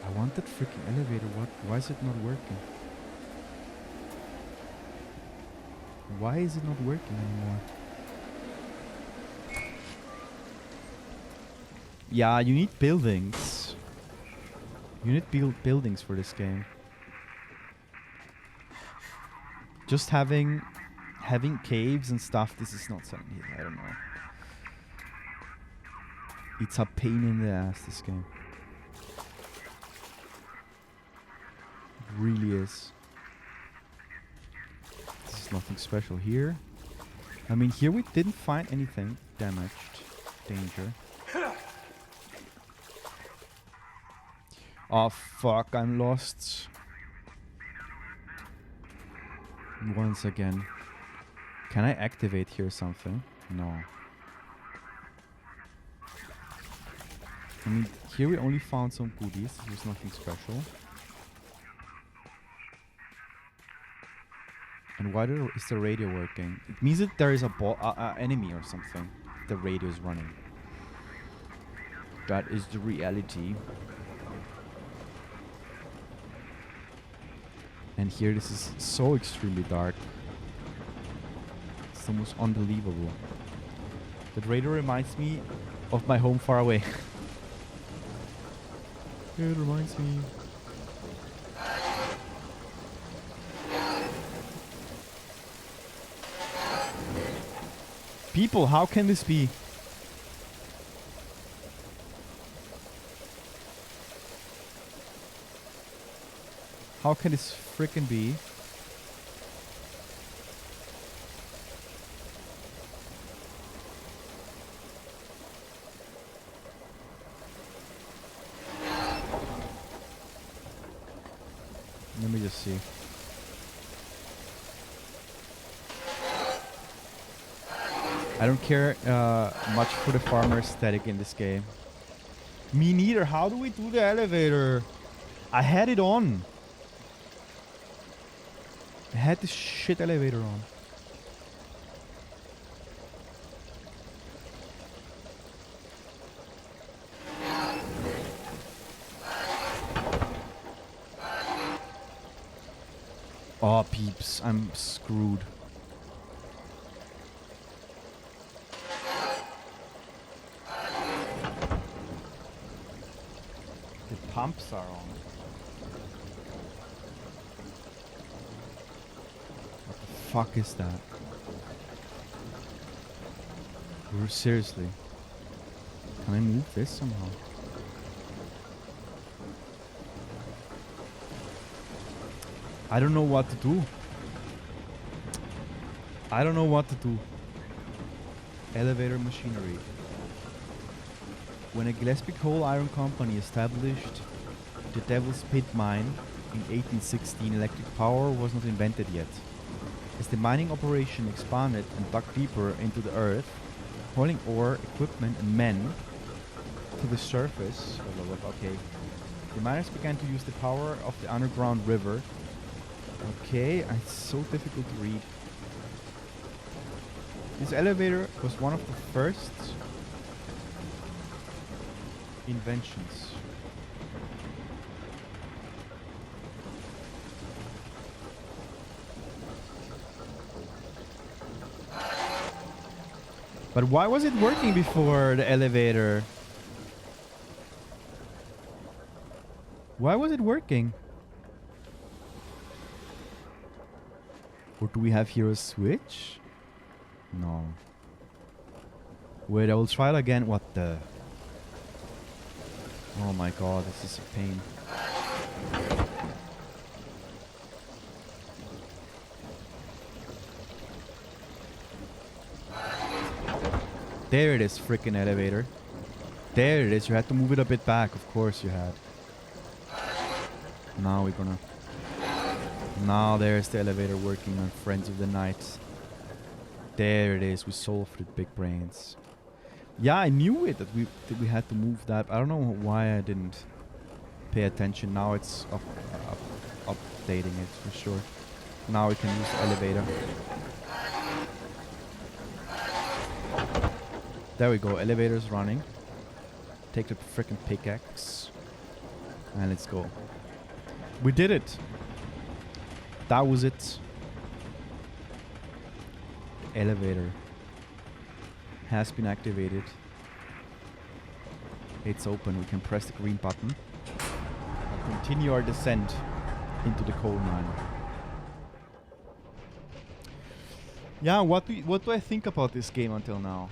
I want that freaking elevator. What? Why is it not working? Why is it not working anymore? Yeah, you need buildings. You need buildings for this game. Just having caves and stuff, this is not something here. I don't know. It's a pain in the ass, this game. It really is. There's nothing special here. I mean, here we didn't find anything damaged. Danger. Oh fuck, I'm lost. Once again. Can I activate here something? No. I mean, here we only found some goodies. There's nothing special. And why is the radio working? It means that there is a enemy or something. The radio is running. That is the reality. And here this is so extremely dark. It's almost unbelievable. That radio reminds me of my home far away. It reminds me. People, how can this be? How can this frickin' be? Let me just see. I don't care much for the farmer aesthetic in this game. Me neither. How do we do the elevator? I had it on. I had this shit elevator on. Oh, peeps. I'm screwed. The pumps are on. What the fuck is that? Seriously. Can I move this somehow? I don't know what to do. I don't know what to do. Elevator machinery. When a Gillespie Coal Iron Company established the Devil's Pit mine in 1816, electric power was not invented yet. As the mining operation expanded and dug deeper into the earth, hauling ore, equipment and men to the surface, okay, the miners began to use the power of the underground river. Okay, it's so difficult to read. This elevator was one of the first inventions. But why was it working before the elevator? Why was it working? Or do we have here a switch? No. Wait, I will try it again. What the? Oh my god, this is a pain. There it is, freaking elevator. There it is, you had to move it a bit back. Of course you had. Now we're gonna... Now there's the elevator working on Friends of the Night. There it is, we solved it, big brains. Yeah, I knew it, that we had to move that. I don't know why I didn't pay attention. Now it's updating it for sure. Now we can use the elevator. There we go, elevator's running. Take the freaking pickaxe. And let's go. We did it. That was it. Elevator has been activated. It's open. We can press the green button and continue our descent into the coal mine. Yeah, what do I think about this game until now?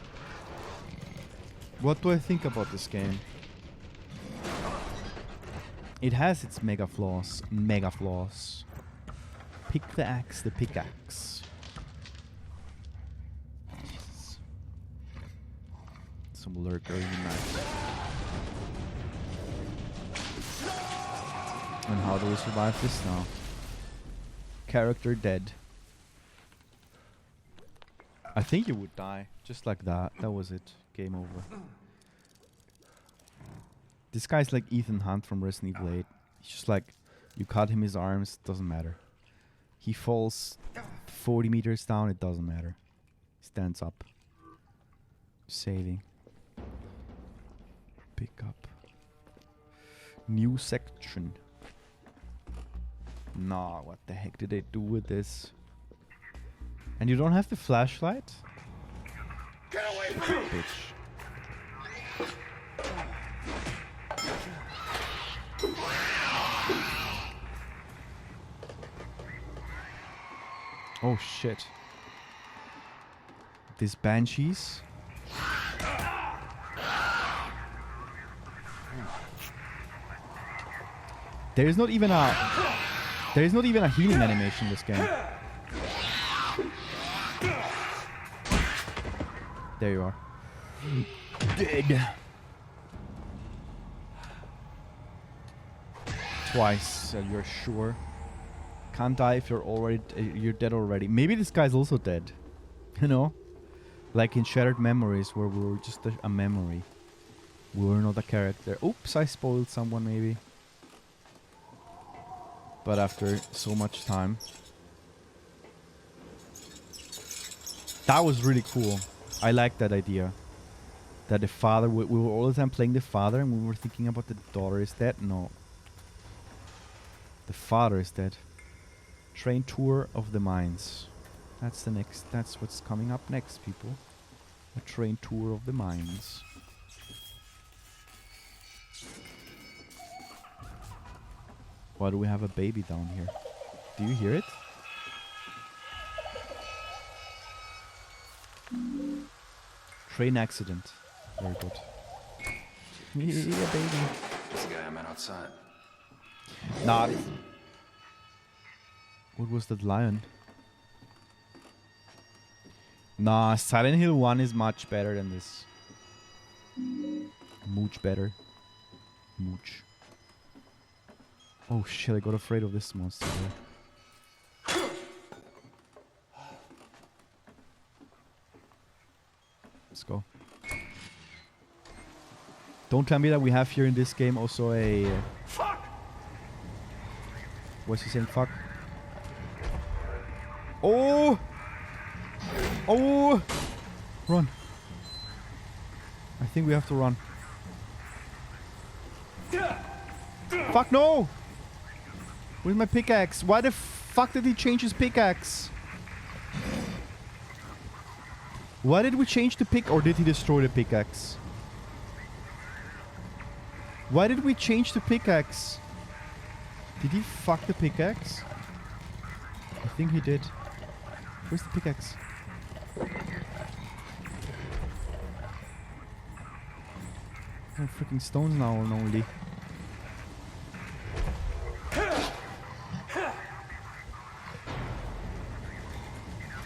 What do I think about this game? It has its mega flaws. Mega flaws. Pick the axe, the pickaxe. some lurker unite. And how do we survive this now? Character dead. I think you would die. Just like that. That was it. Game over. This guy's like Ethan Hunt from Resident Evil 8. He's just like, you cut him his arms, doesn't matter. He falls 40 meters down, it doesn't matter. Stands up. Saving. Pick up. New section. Nah, what the heck did they do with this? And you don't have the flashlight? Get away Shit, from me! bitch. Oh shit. These banshees. There is not even a healing animation in this game. There you are. Dead. Twice, you're sure. Can't die if you're dead already. Maybe this guy's also dead. You know? Like in Shattered Memories, where we were just a memory. We were not a character. Oops, I spoiled someone maybe. But after so much time. That was really cool. I like that idea. That the father, we were all the time playing the father and we were thinking about the daughter is dead. No. The father is dead. Train tour of the mines. That's the next, that's what's coming up next, people. A train tour of the mines. Why do we have a baby down here? Do you hear it? Train accident. Very good. Yeah, baby. It's the guy I met outside. Nah. What was that lion? Nah, Silent Hill 1 is much better than this. Much better. Much. Oh shit, I got afraid of this monster there. Let's go. Don't tell me that we have here in this game also a... Fuck! What's he saying? Fuck. Oh! Oh! Run. I think we have to run. Fuck no! Where's my pickaxe? Why the fuck did he change his pickaxe? Why did we change the pick, or did he destroy the pickaxe? Why did we change the pickaxe? Did he fuck the pickaxe? I think he did. Where's the pickaxe? Oh, freaking stones now only.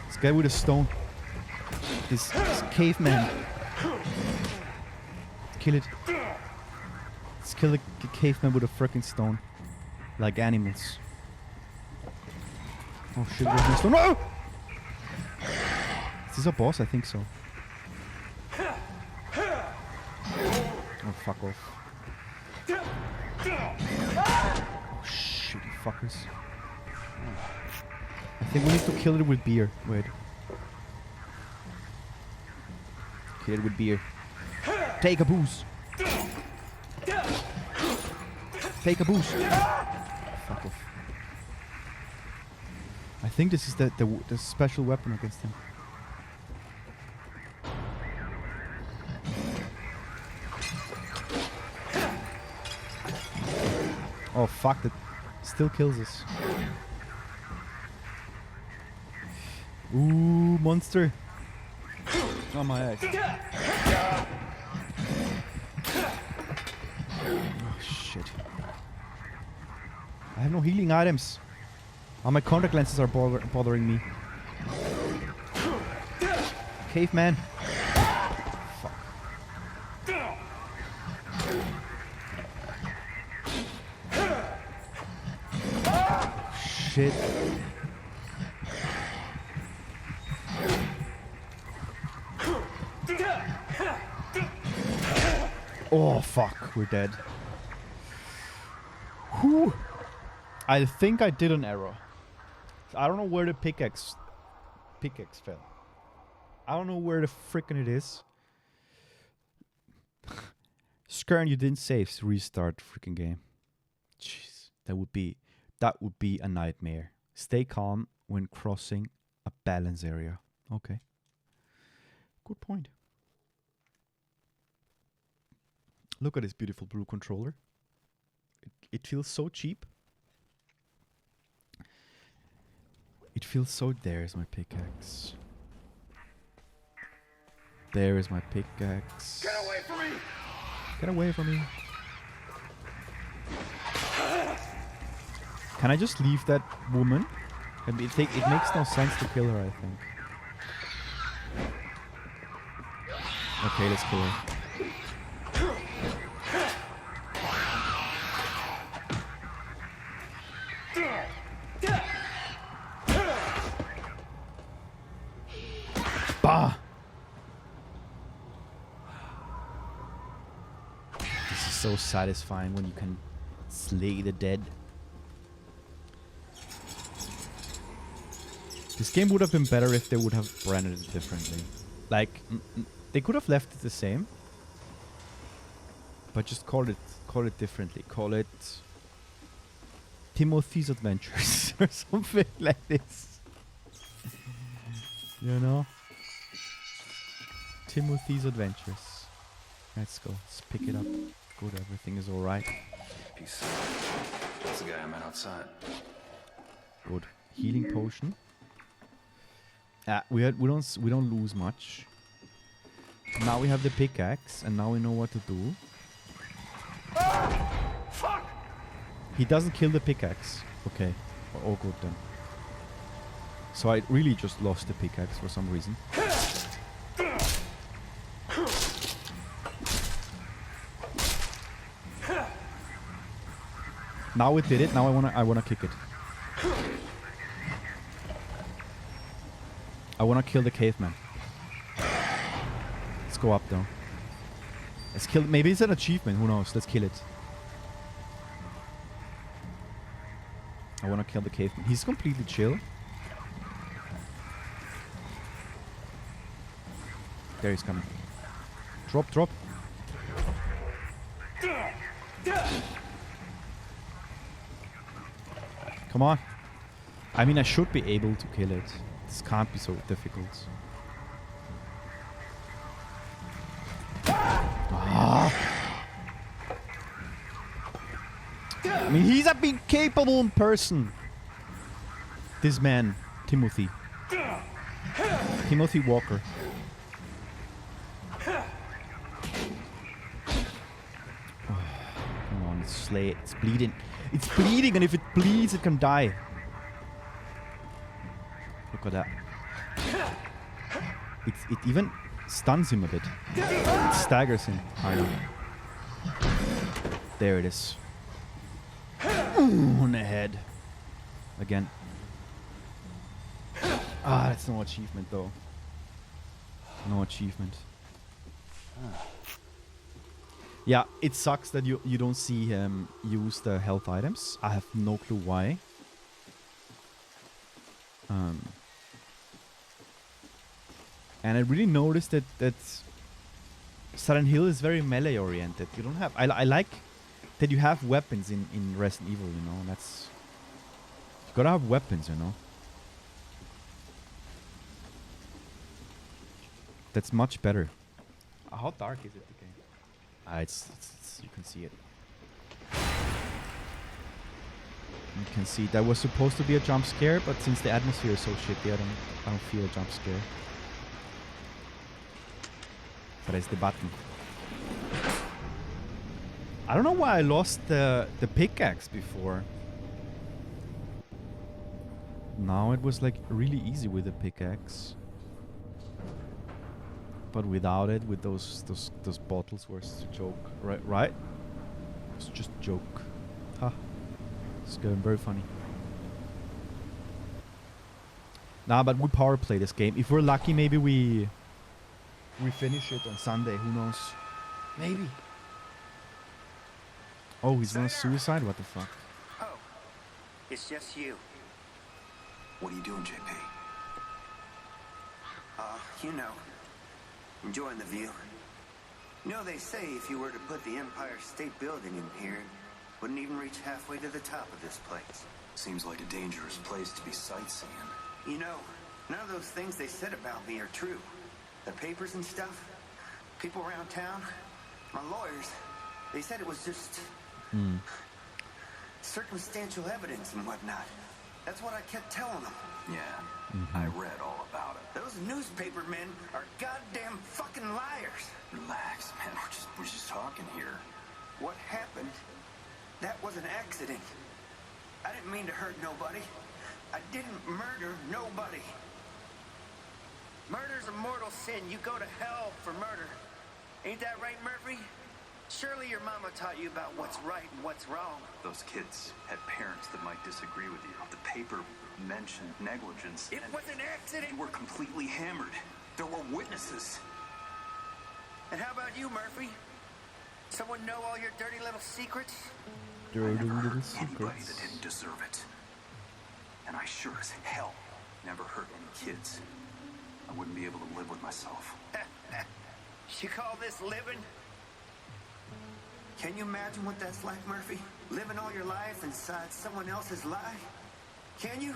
This guy with a stone. This caveman. Kill it. Let's kill the caveman with a freaking stone. Like animals. Oh shit, where's my stone? No! Is this a boss? I think so. Oh, fuck off. Oh shit, you fuckers. I think we need to kill it with beer. Wait. Kill it with beer. Take a boost. Take a boost. Fuck off. I think this is the special weapon against him. Oh fuck, that still kills us. Ooh, monster. Oh my ass. Oh shit. I have no healing items. Oh, my contact lenses are bothering me. Caveman. Fuck. shit. Oh fuck, we're dead. Whew. I think I did an error. I don't know where the pickaxe fell. I don't know where the frickin' it is. Skern, you didn't save. Restart freaking game. Jeez, that would be a nightmare. Stay calm when crossing a balance area. Okay. Good point. Look at this beautiful blue controller. It feels so cheap. It feels so... There's my pickaxe. There is my pickaxe. Get away from me! Get away from me. Can I just leave that woman? It makes no sense to kill her, I think. Okay, let's kill her. Bah! This is so satisfying when you can slay the dead. This game would have been better if they would have branded it differently. Like, they could have left it the same, but just call it differently. Call it Timothy's Adventures or something like this. You know? Timothy's Adventures. Let's go. Let's pick it up. Good, everything is alright. Peace. That's the guy I met outside. Good. Healing potion. We don't lose much. Now we have the pickaxe, and now we know what to do. Fuck! He doesn't kill the pickaxe. Okay. All good then. So I really just lost the pickaxe for some reason. Now it did it. Now I wanna kick it. I wanna kill the caveman. Let's go up though. Let's kill. Maybe it's an achievement. Who knows? Let's kill it. I wanna kill the caveman. He's completely chill. There he's coming. Drop, drop. Come on. I mean, I should be able to kill it. This can't be so difficult. Ah. I mean, he's a big capable person. This man, Timothy. Timothy Walker. Oh, come on, let's slay it. It's bleeding. It's bleeding, and if it bleeds, it can die. Look at that. It even stuns him a bit. It staggers him. I know. There it is. On the head. Again. Ah, that's no achievement though. No achievement. Yeah, it sucks that you don't see him use the health items. I have no clue why. And I really noticed that Silent Hill is very melee oriented. You don't have... I like that you have weapons in Resident Evil, you know. That's... You gotta have weapons, you know. That's much better. How dark is it, the game? It's you can see it. You can see that was supposed to be a jump scare, but since the atmosphere is so shitty, I don't feel a jump scare. Press the button. I don't know why I lost the pickaxe before. Now it was like really easy with the pickaxe. But without it, with those bottles, was a joke, right? It's just a joke. Ha! It's going very funny. Nah, but we power play this game. If we're lucky, maybe we finish it on Sunday. Who knows? Maybe. Oh, he's gonna suicide? What the fuck? Oh, it's just you. What are you doing, JP? You know, enjoying the view. You know, they say if you were to put the Empire State Building in here, it wouldn't even reach halfway to the top of this place. Seems like a dangerous place to be sightseeing. You know, none of those things they said about me are true. The papers and stuff, people around town, my lawyers, they said it was just circumstantial evidence and whatnot. That's what I kept telling them. Yeah, I read all about it. Those newspaper men are goddamn fucking liars. Relax, man. We're just talking here. What happened? That was an accident. I didn't mean to hurt nobody. I didn't murder nobody. Murder's a mortal sin. You go to hell for murder. Ain't that right, Murphy? Surely your mama taught you about what's right and what's wrong. Those kids had parents that might disagree with you. The paper mentioned negligence. It was an accident. You were completely hammered. There were witnesses. And how about you, Murphy? Someone know all your dirty little secrets? Dirty I never little hurt anybody secrets. that didn't deserve it. And I sure as hell never hurt any kids. I wouldn't be able to live with myself. You call this living? Can you imagine what that's like, Murphy? Living all your life inside someone else's lie? Can you?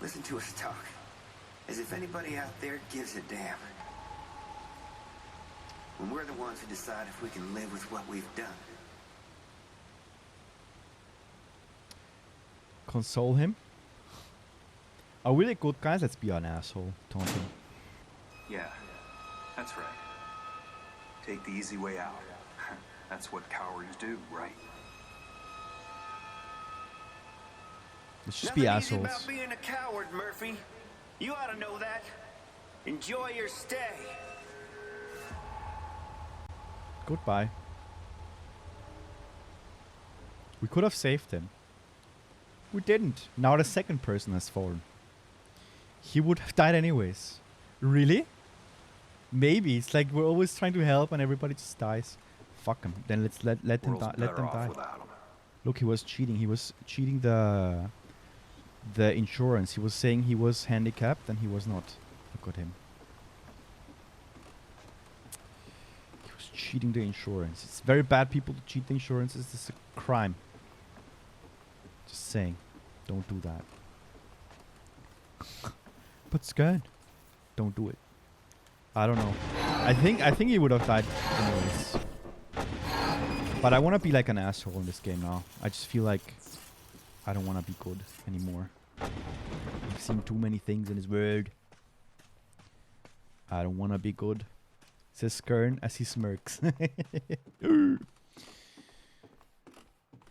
Listen to us talk. As if anybody out there gives a damn. When we're the ones who decide if we can live with what we've done. Console him. Are we the good guys? Let's be an asshole, taunting. Yeah, that's right. Take the easy way out. That's what cowards do, right? Let's just Nothing be easy assholes. about being a coward, Murphy. You ought to know that. Enjoy your stay. Goodbye. We could have saved him. We didn't. Now the second person has fallen. He would have died anyways. Really? Maybe. It's like we're always trying to help and everybody just dies. Fuck him. Then let's let him World's die. Let them better off die. without 'em. Look, he was cheating. He was cheating the insurance. He was saying he was handicapped and he was not. Look at him. He was cheating the insurance. It's very bad people to cheat the insurance. It's a crime. Just saying. Don't do that. But Skern, don't do it. I don't know. I think he would have died anyways. But I want to be like an asshole in this game now. I just feel like I don't want to be good anymore. I've seen too many things in this world. I don't want to be good. Says Skern as he smirks.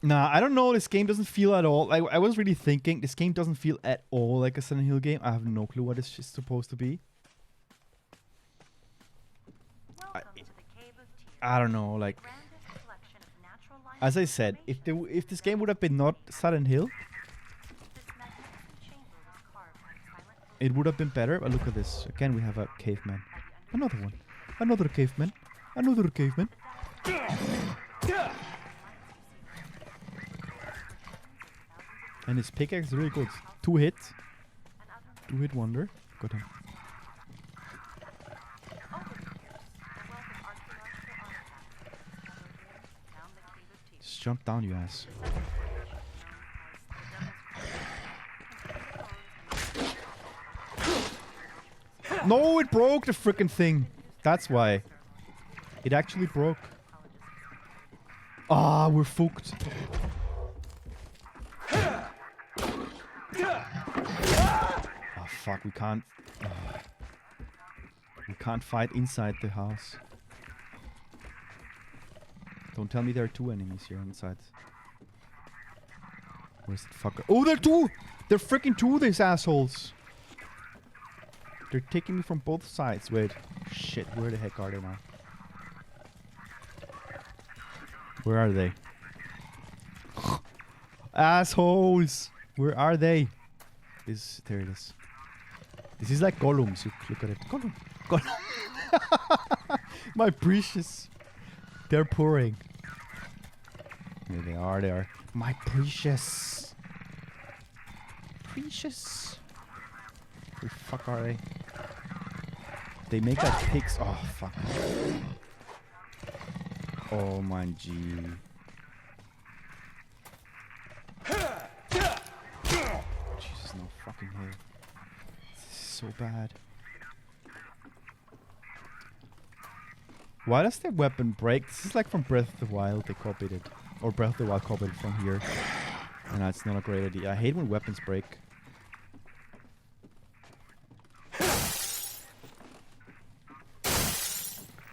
Nah, I don't know. This game doesn't feel at all. I was really thinking this game doesn't feel at all like a Silent Hill game. I have no clue what this is supposed to be. I don't know. Like, as I said, if this game would have been not Silent Hill, it would have been better. But look at this. Again, we have a caveman. Another one. Another caveman. Another caveman. And his pickaxe is really good. 2 hits. 2-hit wonder. Got him. Just jump down, you ass. No, it broke the freaking thing. That's why. It actually broke. Ah, we're fucked. Oh fuck, we can't. We can't fight inside the house. Don't tell me there are 2 enemies here inside. Where's the fucker? Oh, there are 2! They're freaking 2, these assholes! They're taking me from both sides. Wait. Shit, where the heck are they now? Where are they? Assholes! Where are they? This, there it is. This is like Gollum. So look at it. Gollum. Gollum. My precious. They're pouring. Here they are. They are. My precious. Precious. Where the fuck are they? They make like pigs. Oh, fuck. Oh, my G. Jesus, no fucking hell. This is so bad. Why does their weapon break? This is like from Breath of the Wild. They copied it. Or Breath of the Wild copied it from here. And that's not a great idea. I hate when weapons break.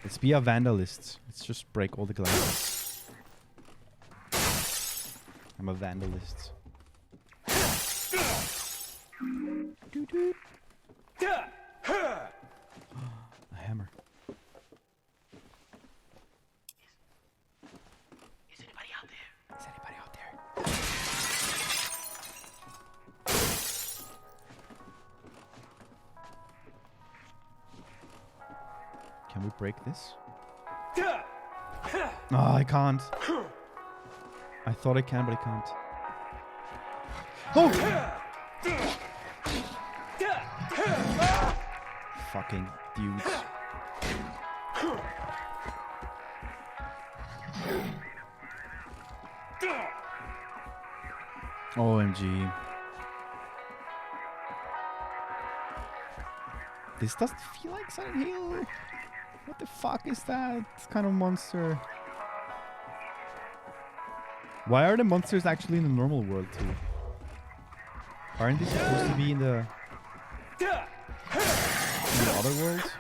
Let's be a vandalist. Let's just break all the glasses. I'm a vandalist. A hammer. Is anybody out there? Is anybody out there? Can we break this? Oh, I can't. I thought I can, but I can't. Oh! Fucking dudes. OMG. This doesn't feel like Silent Hill. What the fuck is that kind of monster? Why are the monsters actually in the normal world too? Aren't they supposed to be in the other worlds?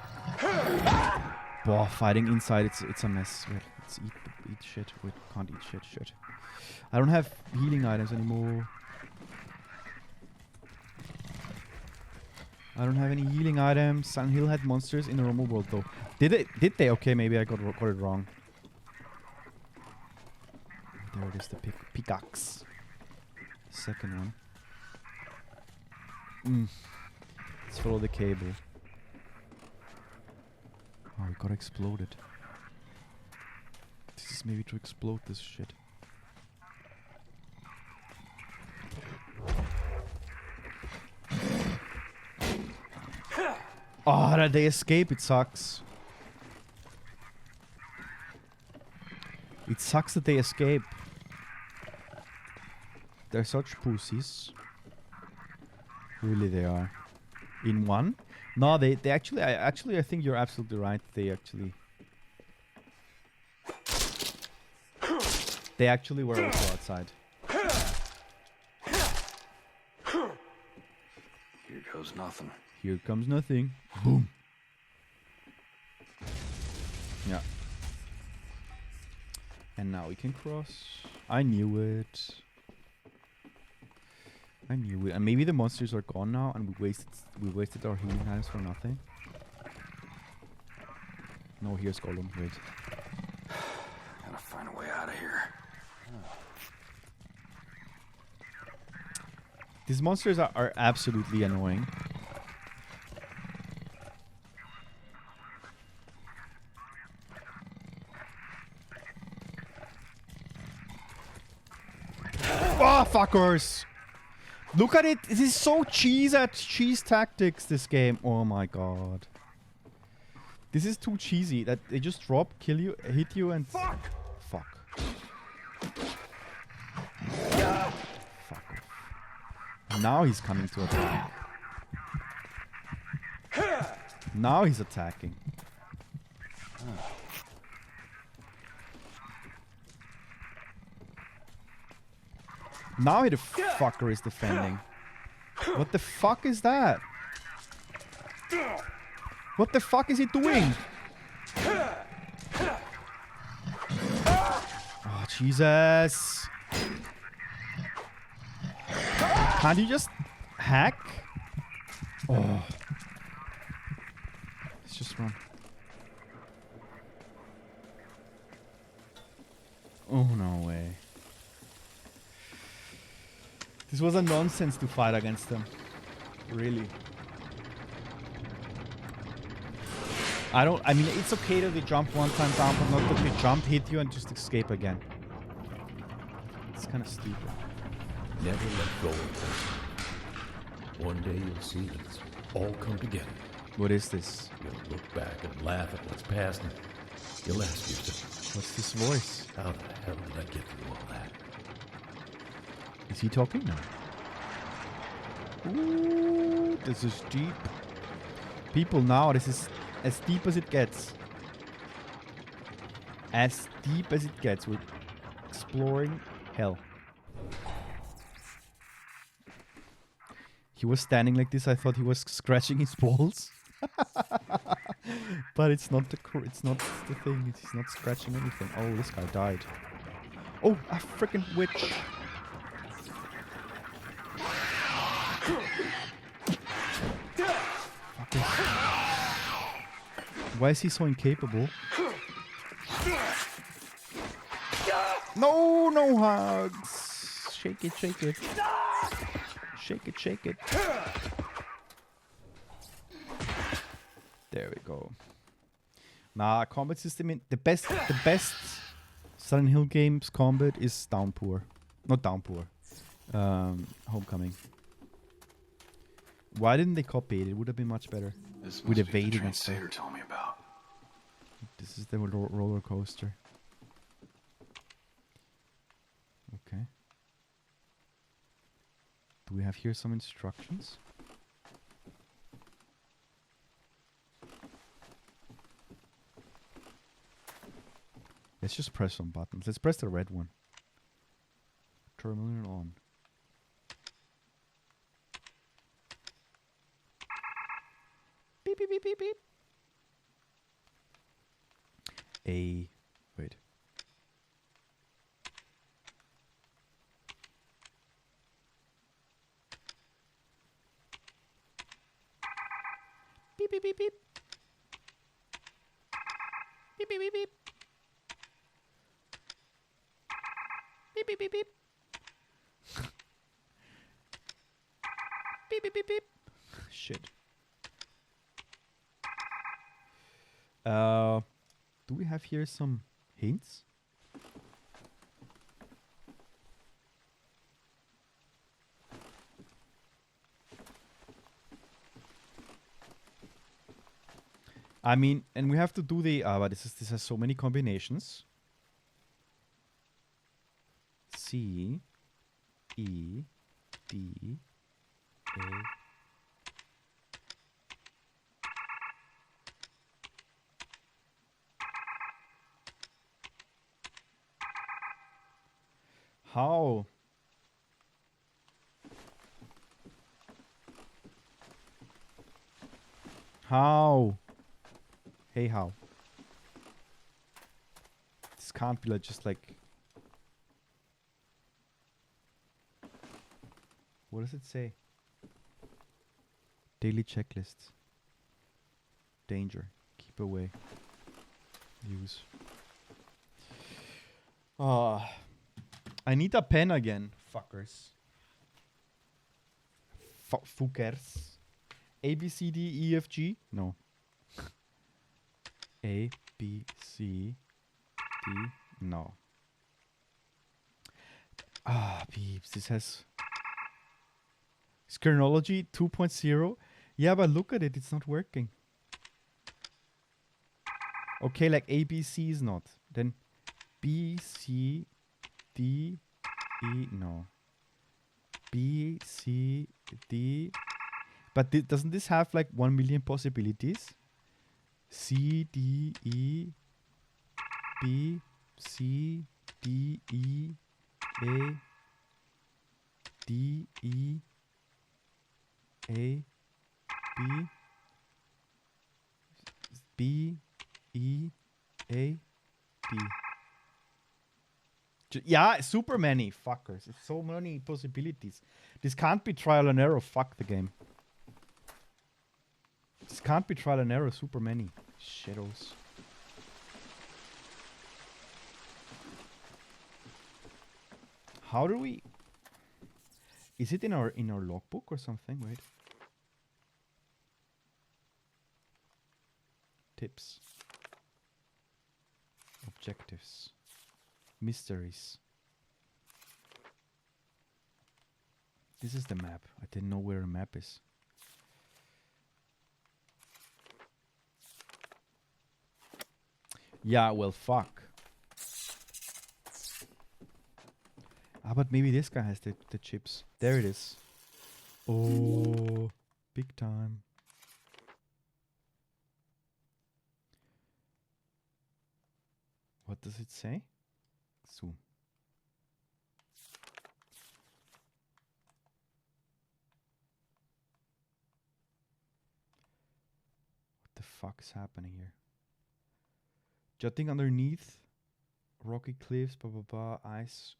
Boah, fighting inside, it's a mess. Wait, let's eat shit. Wait, can't eat shit. Shit. I don't have healing items anymore. I don't have any healing items. Silent Hill had monsters in the normal world though. Did they? Okay, maybe I got it wrong. There it is, the pickaxe. Second one. Let's follow the cable. Oh, it got exploded. This is maybe to explode this shit. Oh, that they escape, it sucks. It sucks that they escape. They're such pussies. Really they are. In one? No, they actually, I think you're absolutely right. They actually were also outside. Here goes nothing. Here comes nothing. Boom. Yeah. And now we can cross. I knew it. I knew it. And maybe the monsters are gone now and we wasted our healing items for nothing. No, here's Gollum. Wait. Gotta find a way out of here. These monsters are absolutely annoying. Oh, fuckers! Look at it! This is so cheese tactics, this game. Oh my god. This is too cheesy. That they just drop, kill you, hit you and... Fuck! Fuck. Fuck off. Now he's coming to attack. Now he's attacking. Now the fucker is defending. What the fuck is that? What the fuck is he doing? Oh, Jesus. Can't you just hack? Oh. Let's just run. Oh, no way. This was a nonsense to fight against them. Really. I mean, it's okay that they jump one time down, but not that they jump, hit you, and just escape again. It's kind of stupid. Never let go of them. One day you'll see that it's all come together. What is this? You'll look back and laugh at what's past, and you'll ask yourself, what's this voice? How the hell did I get through all that? Is he talking now? Ooh, this is deep. People now, this is as deep as it gets. As deep as it gets. We're exploring hell. He was standing like this. I thought he was scratching his balls. But it's not the thing. He's not scratching anything. Oh, this guy died. Oh, a freaking witch. Why is he so incapable? No, no hugs. Shake it, shake it. Shake it, shake it. There we go. Nah, combat system in the best Silent Hill games combat is Downpour. Not Downpour. Homecoming. Why didn't they copy it? It would have been much better. This with must be the evading train and stuff. Sater told me about. This is the roller coaster. Okay. Do we have here some instructions? Let's just press some buttons. Let's press the red one. Terminal on. Beep, beep, beep, beep, beep. Wait. Beep, beep, beep, beep. Beep, beep, beep, beep. Beep, beep, beep, beep. Beep, beep, beep, beep. Shit. Do we have here some hints? I mean, and we have to do the but this has so many combinations. C E D A How? How? Hey, how? This can't be like just like... What does it say? Daily checklists. Danger. Keep away. Use. I need a pen again, fuckers. Fuckers. A, B, C, D, E, F, G? No. A, B, C, D, no. Beeps, this has... Skernology 2.0? Yeah, but look at it, it's not working. Okay, like A, B, C is not. Then B, C, D, E, no. B, C, D. But doesn't this have like 1 million possibilities? C, D, E, B, C, D, E, A, D, E, A, B, B, E, A, D. Yeah, super many fuckers. It's so many possibilities. This can't be trial and error. Fuck the game. This can't be trial and error. Super many shadows. How do we? Is it in our logbook or something? Wait. Tips. Objectives. Mysteries. This is the map. I didn't know where a map is. Yeah, well, fuck. Ah, but maybe this guy has the chips. There it is. Oh, big time. What does it say? Zoom. What the fuck is happening here? Jutting underneath rocky cliffs, blah blah blah, ice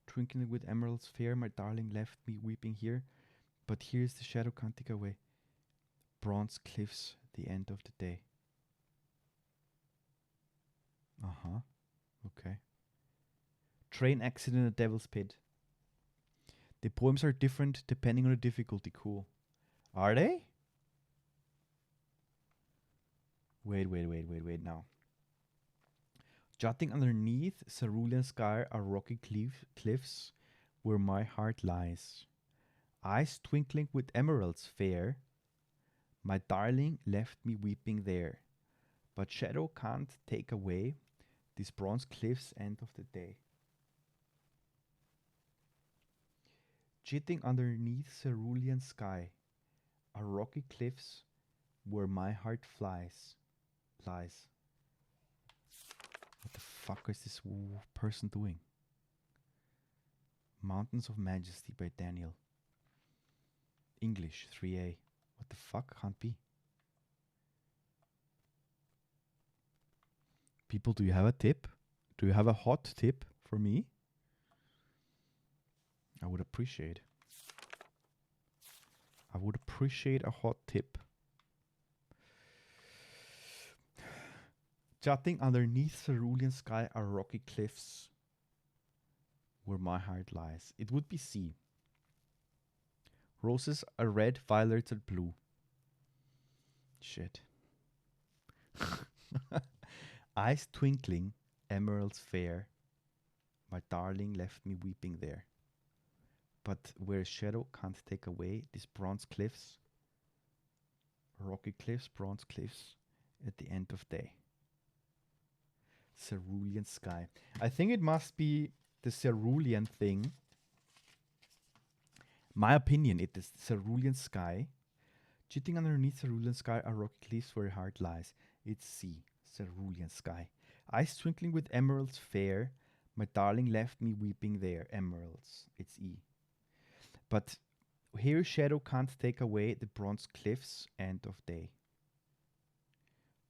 twinkling with emeralds fair, my darling left me weeping here, but here's the shadow can't take away. Bronze cliffs, the end of the day. Uh-huh. Okay. Train accident at Devil's Pit. The poems are different depending on the difficulty. Cool. Are they? Wait now. Jutting underneath cerulean sky are rocky cliffs where my heart lies. Eyes twinkling with emeralds fair, my darling left me weeping there. But shadow can't take away these bronze cliffs end of the day. Jitting underneath cerulean sky are rocky cliffs where my heart lies. What the fuck is this person doing? Mountains of Majesty by Daniel. English 3A. What the fuck? Can't be. People, do you have a tip? Do you have a hot tip for me? I would appreciate. I would appreciate a hot tip. Jutting underneath cerulean sky are rocky cliffs where my heart lies. It would be C. Roses are red, violets are blue. Shit. Eyes twinkling, emeralds fair. My darling left me weeping there. But where shadow can't take away these bronze cliffs, rocky cliffs, bronze cliffs, at the end of day. Cerulean sky. I think it must be the cerulean thing. My opinion, it is cerulean sky. Jitting underneath cerulean sky are rocky cliffs where heart lies. It's C. Cerulean sky. Eyes twinkling with emeralds fair. My darling left me weeping there. Emeralds. It's E. But here shadow can't take away the bronze cliffs end of day.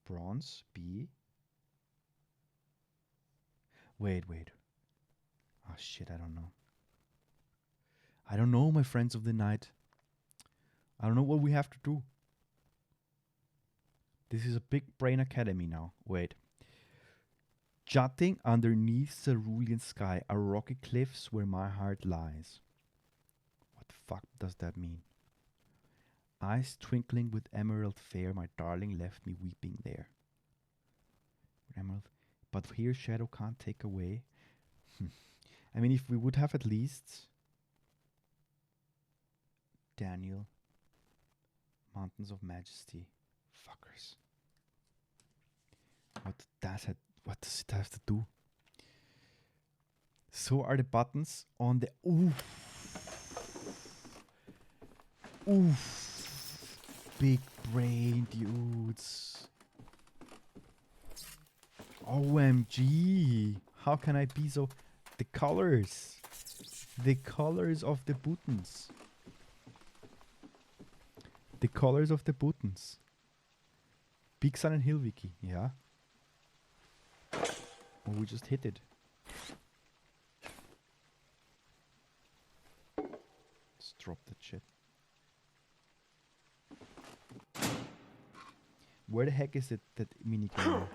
Bronze, B. Wait. Oh shit, I don't know. I don't know, my friends of the night. I don't know what we have to do. This is a big brain academy now. Wait. Jutting underneath cerulean sky are rocky cliffs where my heart lies. What the fuck does that mean? Eyes twinkling with emerald fair, my darling left me weeping there. Emerald. But here shadow can't take away. I mean, if we would have at least Daniel, Mountains of Majesty, fuckers. What does it have to do? So are the buttons on the big brain dudes. OMG. How can I be so... The colors of the buttons. The colors of the buttons. Big Sun and Hill Wiki, yeah. Oh, we just hit it. Let's drop that shit. Where the heck is it, that minigame?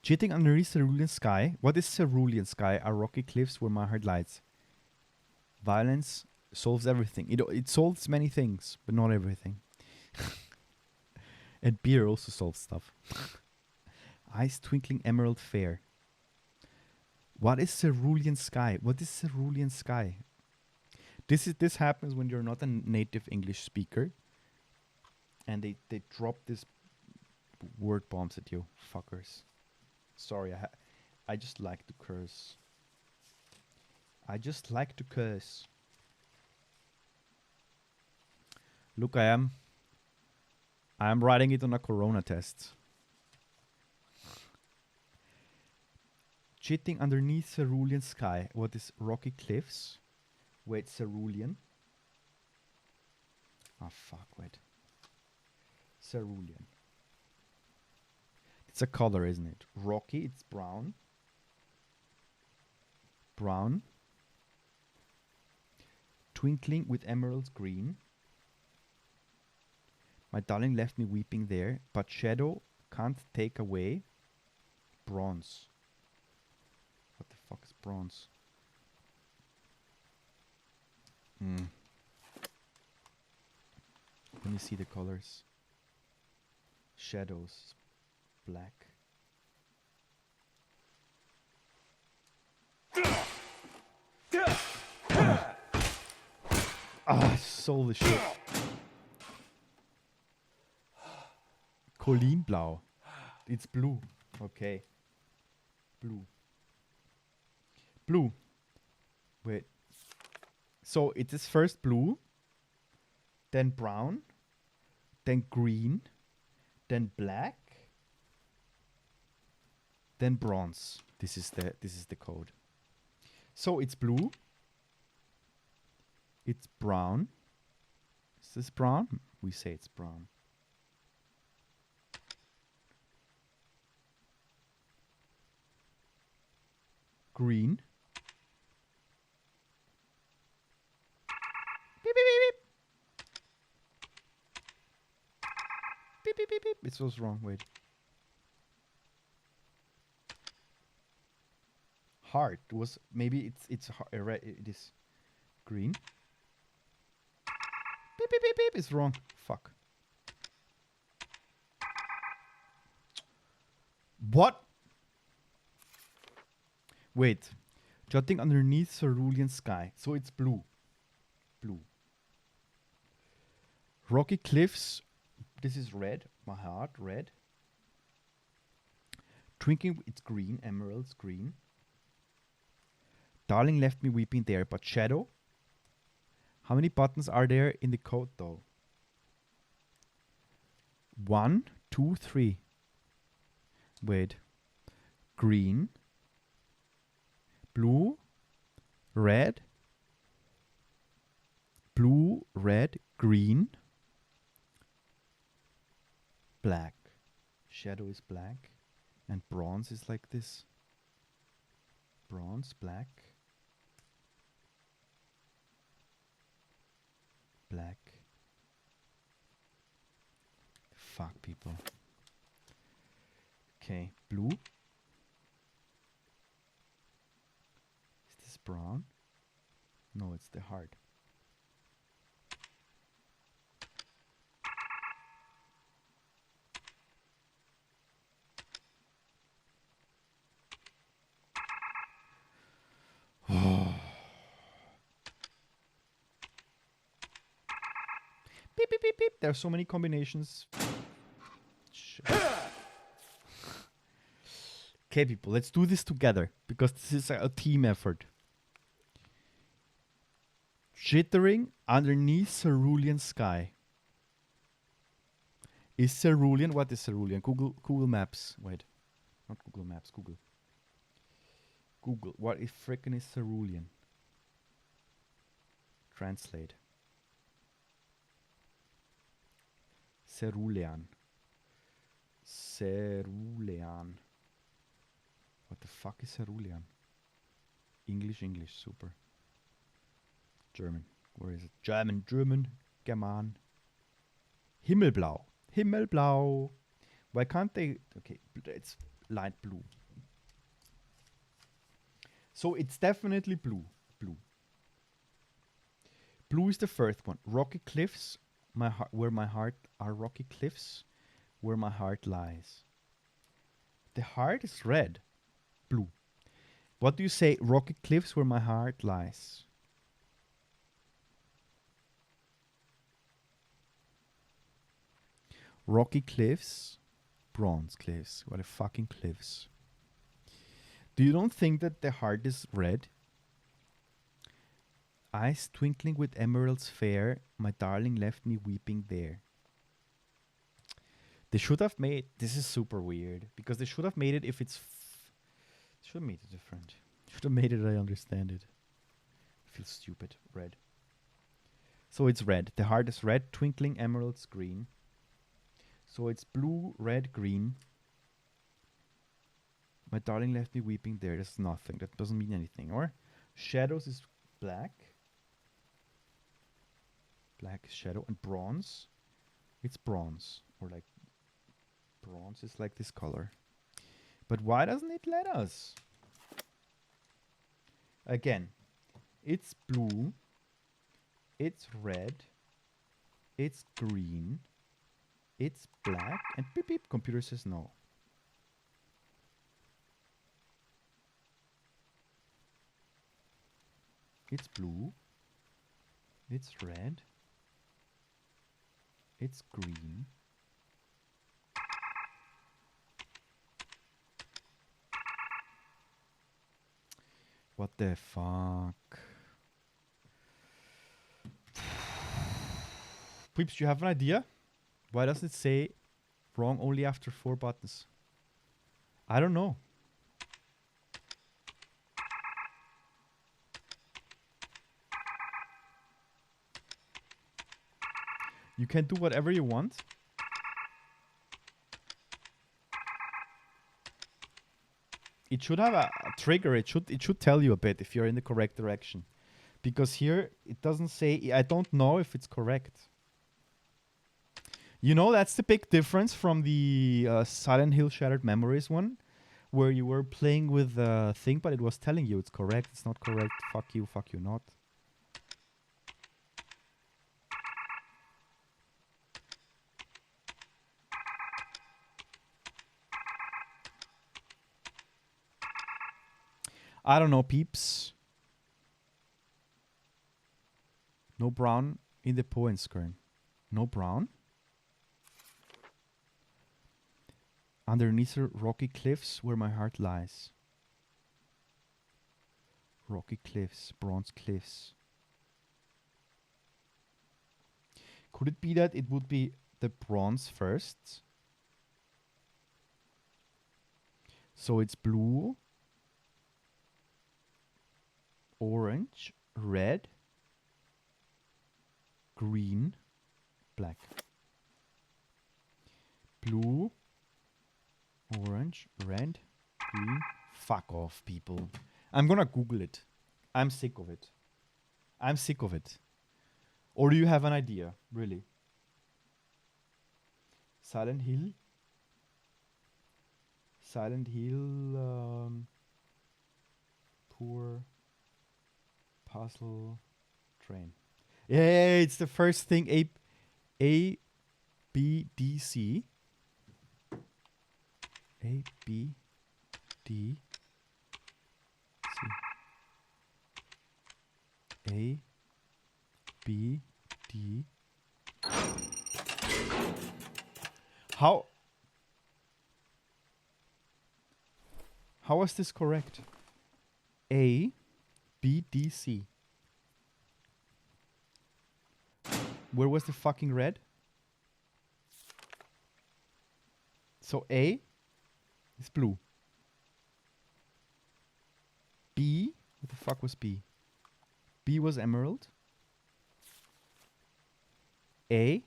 Cheating underneath cerulean sky. What is cerulean sky? Are rocky cliffs where my heart lies. Violence solves everything. It solves many things, but not everything. And beer also solves stuff. Eyes twinkling emerald fair. What is cerulean sky? What is cerulean sky? This happens when you're not a native English speaker, and they drop this word bombs at you, fuckers. Sorry, I just like to curse. I just like to curse. Look, I am writing it on a corona test. Chitting underneath cerulean sky. What is rocky cliffs? Wait, cerulean. Ah, fuck, wait. Cerulean. It's a color, isn't it? Rocky, it's brown. Brown. Twinkling with emerald green. My darling left me weeping there, but shadow can't take away. Bronze. What the fuck is bronze? Let me see the colors. Shadows. Black. Ah, sold the shit. Kolinblau. It's blue. Okay. Blue. Blue. Wait. So it is first blue, then brown, then green, then black, then bronze. This is the code. So it's blue. It's brown. Is this brown? We say it's brown. Green. Beep, beep, beep, beep. Beep, beep, beep, beep. It was wrong. Wait. Heart was maybe it's red. It is green. Beep, beep, beep, beep. It's wrong. Fuck. What? Wait. Jutting underneath cerulean sky. So it's blue. Blue. Rocky cliffs. This is red. My heart, red. Twinkling, it's green. Emeralds, green. Darling left me weeping there, but shadow. How many buttons are there in the code though? 1, 2, 3. Wait. Green. Blue. Red. Blue, red, green. Black. Shadow is black. And bronze is like this. Bronze, black. Black. Fuck, people. Okay, blue. Is this brown? No, it's the heart. Beep, beep, beep, beep. There are so many combinations. Okay, people, let's do this together because this is a team effort. Jittering underneath cerulean sky. Is cerulean? What is cerulean? Google Maps. Wait, not Google Maps. Google. What if frickin' is cerulean? Translate. Cerulean. Cerulean. What the fuck is cerulean? English, super. German. Where is it? German. German. Himmelblau. Himmelblau. Why can't they? Okay, it's light blue. So it's definitely blue. Blue is the first one. Rocky cliffs. where my heart are rocky cliffs, where my heart lies. The heart is red, blue. What do you say? Rocky cliffs where my heart lies. Rocky cliffs, bronze cliffs. What a fucking cliffs. Do you don't think that the heart is red? Eyes twinkling with emeralds fair, my darling left me weeping there. They should have made, this is super weird, because they should have made it if it's, should have made it different. Should have made it, I understand it. I feel stupid, red. So it's red, the heart is red, twinkling emeralds green. So it's blue, red, green. My darling left me weeping there, that's nothing, that doesn't mean anything. Or shadows is black. Black is shadow, and bronze, it's bronze, or like bronze is like this color. But why doesn't it let us? Again, it's blue, it's red, it's green, it's black, and beep beep, computer says no. It's blue, it's red, it's green. What the fuck? Peeps, do you have an idea? Why does it say wrong only after 4 buttons? I don't know. You can do whatever you want. It should have a trigger. It should tell you a bit if you're in the correct direction. Because here it doesn't say, I don't know if it's correct. You know, that's the big difference from the Silent Hill Shattered Memories one, where you were playing with the thing, but it was telling you it's correct, it's not correct, fuck you not. I don't know, peeps. No brown in the poem, Skern. No brown? Underneath the rocky cliffs where my heart lies. Rocky cliffs, bronze cliffs. Could it be that it would be the bronze first? So it's blue, orange, red, green, black. Blue, orange, red, green. Fuck off, people. I'm gonna Google it. I'm sick of it. I'm sick of it. Or do you have an idea, really? Silent Hill? Silent Hill, poor puzzle train. Yeah, it's the first thing. A, B, D, C. A, B, D, C. A, B, D. How is this correct? A, B, D, C. Where was the fucking red? So A is blue. B, what the fuck was B? B was emerald. A.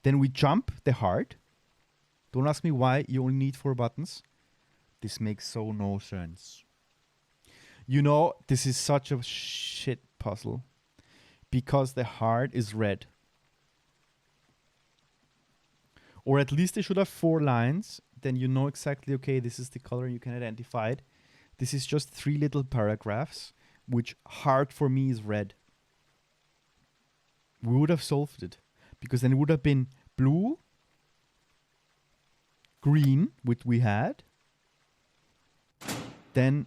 Then we jump the heart. Don't ask me why you only need 4 buttons. This makes so no sense. You know, this is such a shit puzzle. Because the heart is red. Or at least they should have 4 lines. Then you know exactly, okay, this is the color, you can identify it. This is just 3 little paragraphs, which heart for me is red. we would have solved it. Because then it would have been blue, green, which we had. Then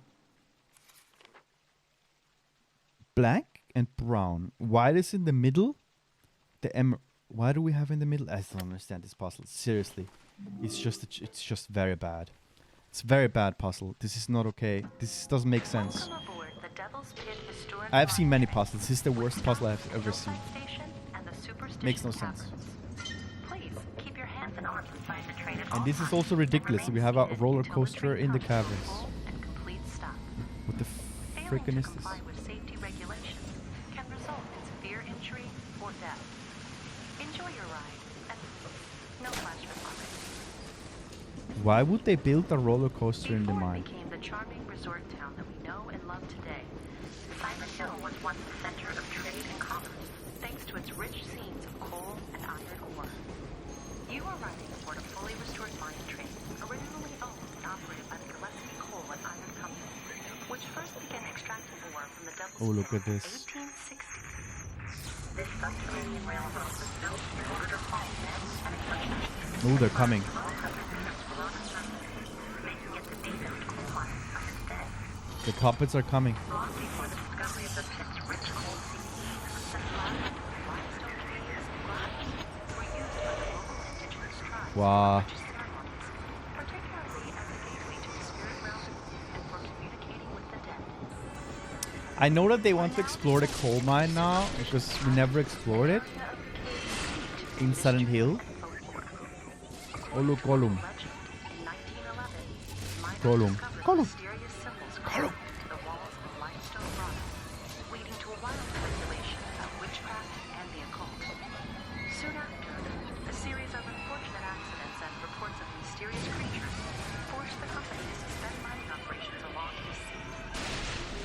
black and brown. White is in the middle. Why do we have in the middle? I don't understand this puzzle. Seriously. It's just very bad. It's very bad puzzle. This is not okay. This doesn't make sense. I've seen many puzzles. This is the worst puzzle I've ever seen. Makes no sense. And this is also ridiculous. We have a roller coaster in the caverns. What the frickin' is this? Why would they build a roller coaster in the mine? Became the charming resort town that we know and love today. Silent Hill was once the center of trade and commerce, thanks to its rich scenes of coal and iron ore. You are riding aboard a fully restored mine train, originally owned and operated by the Gillespie Coal and Iron Company, which first began extracting ore from the Devil's Oh, look Pit at this. in 1860. This subterranean railroad was built in order to haul men and equipment. Oh, they're coming. The puppets are coming. Wow. I know that they want to explore the coal mine now, because we never explored it in Silent Hill. Oh look, Gollum. Gollum. Gollum. Gollum. Soon after, a series of unfortunate accidents and reports of mysterious creatures forced the company to suspend mining operations along the sea.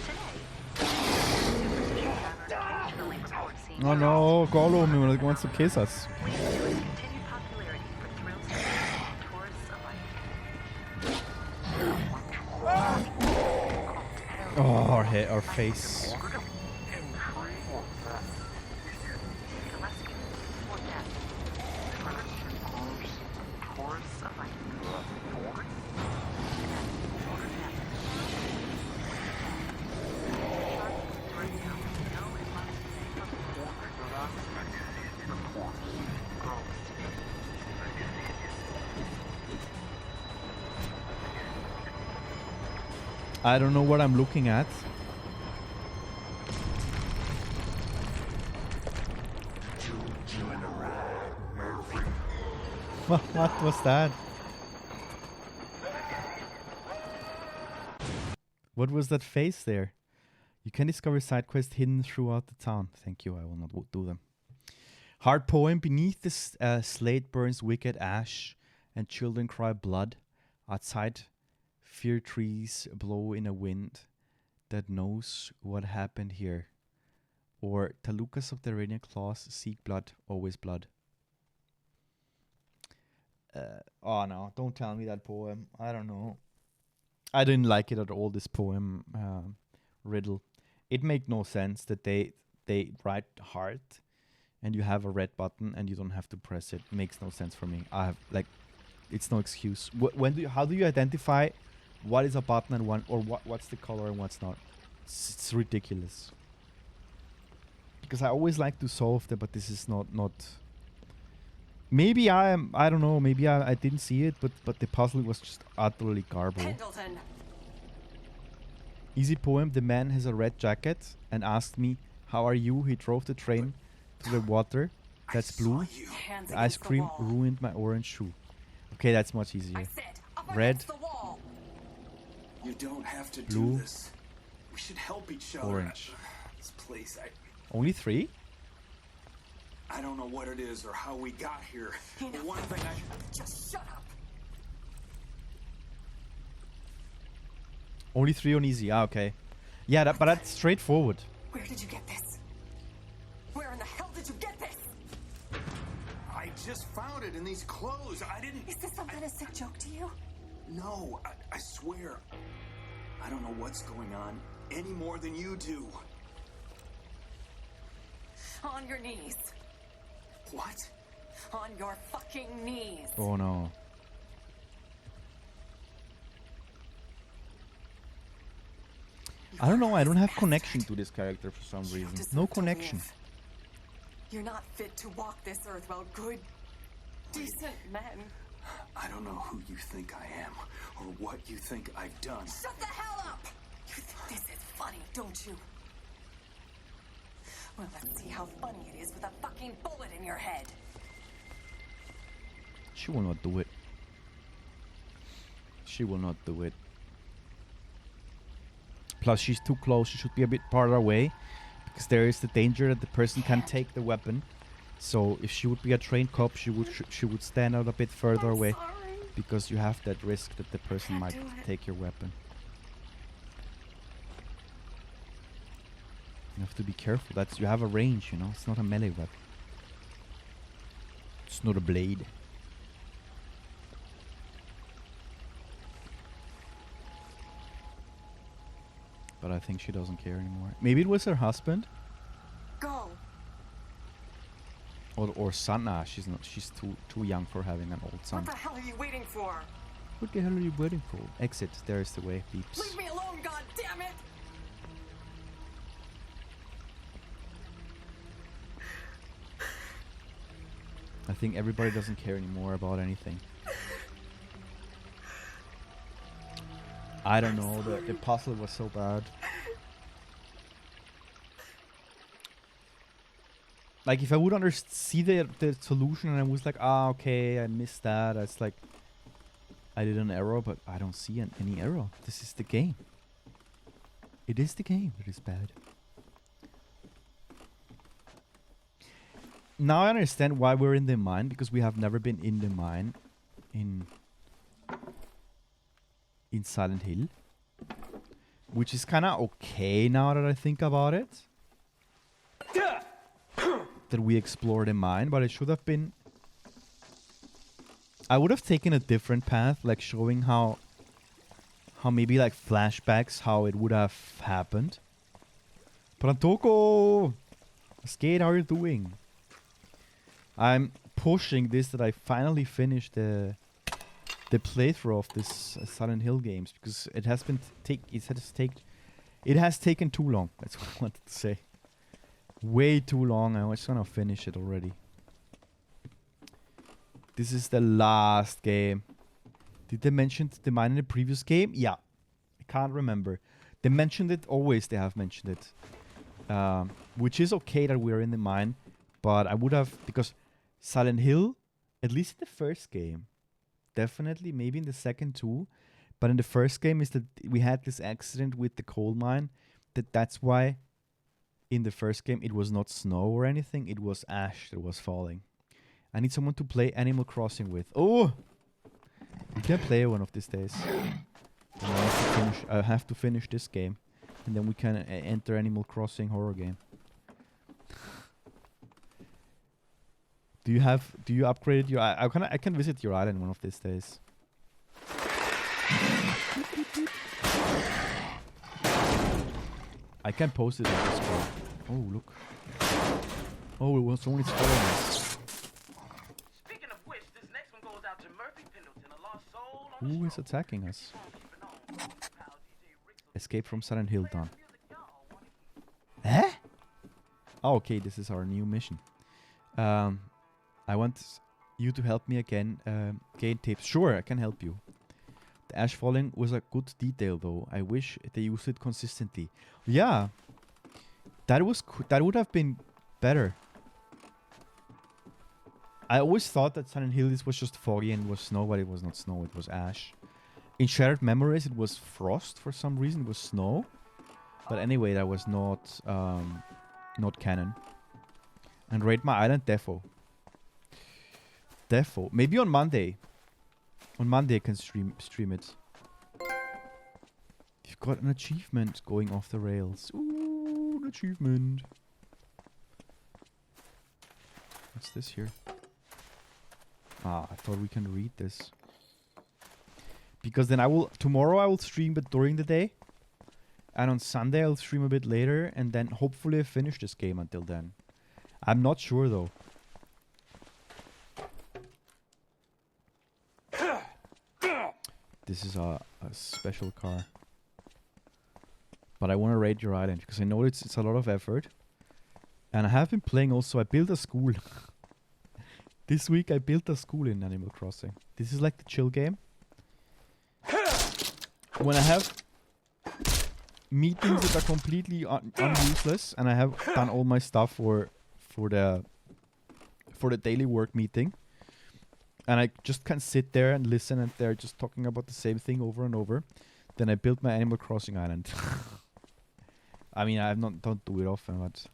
Today, Superstition Tavern occasionally reports seeing Oh no, Gollum wants to kiss us. continued popularity for thrill seekers and tourists alike. Oh, our face. I don't know what I'm looking at. What was that? What was that face there? You can discover side quests hidden throughout the town. Thank you, I will not do them. Hard poem. Beneath the slate burns wicked ash, and children cry blood. Outside, fear trees blow in a wind that knows what happened here. Or Taluka's subterranean claws seek blood, always blood. Oh no, don't tell me that poem. I don't know. I didn't like it at all, this poem riddle. It made no sense that they write heart and you have a red button and you don't have to press it. Makes no sense for me. I have it's no excuse. How do you identify what is a button and what's the color and what's not? It's ridiculous. Because I always like to solve them, but this is not. Maybe I don't know. Maybe I didn't see it, but the puzzle was just utterly garbled. Easy poem. The man has a red jacket and asked me, "How are you?" He drove the train to the water. That's blue. The ice cream ruined my orange shoe. Okay, that's much easier. Red. You don't have to Blue. do this. We should help each other. Orange. This place, Only 3? I don't know what it is or how we got here. But one thing Just shut up. Only 3 on easy. Okay. Yeah, but that's straightforward. Where did you get this? Where in the hell did you get this? I just found it in these clothes. I didn't. Is this some kind of sick joke to you? No, I swear. I don't know what's going on any more than you do. On your knees. What? On your fucking knees. Oh no. I don't know, I don't have connection to this character for some reason. No connection. You're not fit to walk this earth while good, decent men. I don't know who you think I am, or what you think I've done. Shut the hell up! You think this is funny, don't you? Well, let's see how funny it is with a fucking bullet in your head. She will not do it. She will not do it. Plus, she's too close. She should be a bit farther away, because there is the danger that the person can take the weapon. So, if she would be a trained cop, she would stand out a bit further away, because you have that risk that the person might take your weapon. You have to be careful. That's you have a range, you know. It's not a melee weapon. It's not a blade. But I think she doesn't care anymore. Maybe it was her husband. Go. Or son. Nah, she's not. She's too young for having an old son. What the hell are you waiting for? What the hell are you waiting for? Exit. There is the way. Beeps. Leave me alone, God damn it! I think everybody doesn't care anymore about anything. I don't know. The puzzle was so bad. Like, if I would see the solution and I was like, ah, okay, I missed that. It's like, I did an error, but I don't see any error. This is the game. It is the game that is bad. Now I understand why we're in the mine, because we have never been in the mine in Silent Hill. Which is kind of okay now that I think about it. That we explored the mine, but it should have been... I would have taken a different path, like showing how maybe like flashbacks, how it would have happened. Prantoko! Skate, how are you doing? I'm pushing this that I finally finished the playthrough of this Silent Hill games, because it has been it has taken too long. That's what I wanted to say. Way too long. I was gonna finish it already. This is the last game. Did they mention the mine in the previous game? Yeah. I can't remember. They mentioned it always. They have mentioned it. Which is okay that we're in the mine. But I would have... Because Silent Hill, at least in the first game, definitely, maybe in the second too, but in the first game is that we had this accident with the coal mine. That's why in the first game it was not snow or anything. It was ash that was falling. I need someone to play Animal Crossing with. Oh! We can play one of these days. I have to finish this game. And then we can enter Animal Crossing horror game. Do you upgrade your... I can visit your island one of these days. I can post it on Discord. Oh, look. Oh, it was someone following us. Speaking of which, this next one goes out to Murphy Pendleton, a lost soul. Who is attacking us? Escape from Silent Hill done. Eh? Oh, okay, this is our new mission. I want you to help me again gain tips. Sure, I can help you. The ash falling was a good detail, though. I wish they used it consistently. Yeah, that would have been better. I always thought that Silent Hill was just foggy and it was snow, but it was not snow. It was ash. In Shattered Memories, it was frost for some reason. It was snow, but anyway, that was not canon. And Raid My Island, defo. Maybe on Monday. On Monday I can stream it. You've got an achievement going off the rails. Ooh, an achievement. What's this here? Ah, I thought we can read this. Because then tomorrow I will stream it during the day. And on Sunday I'll stream a bit later. And then hopefully I finish this game until then. I'm not sure though. this is a special car. But I want to raid your island because I know it's a lot of effort. And I have been playing also. I built a school. This week I built a school in Animal Crossing. This is like the chill game. When I have meetings that are completely useless, and I have done all my stuff for the daily work meeting, and I just can sit there and listen, and they're just talking about the same thing over and over. Then I built my Animal Crossing island. I mean, don't do it often, but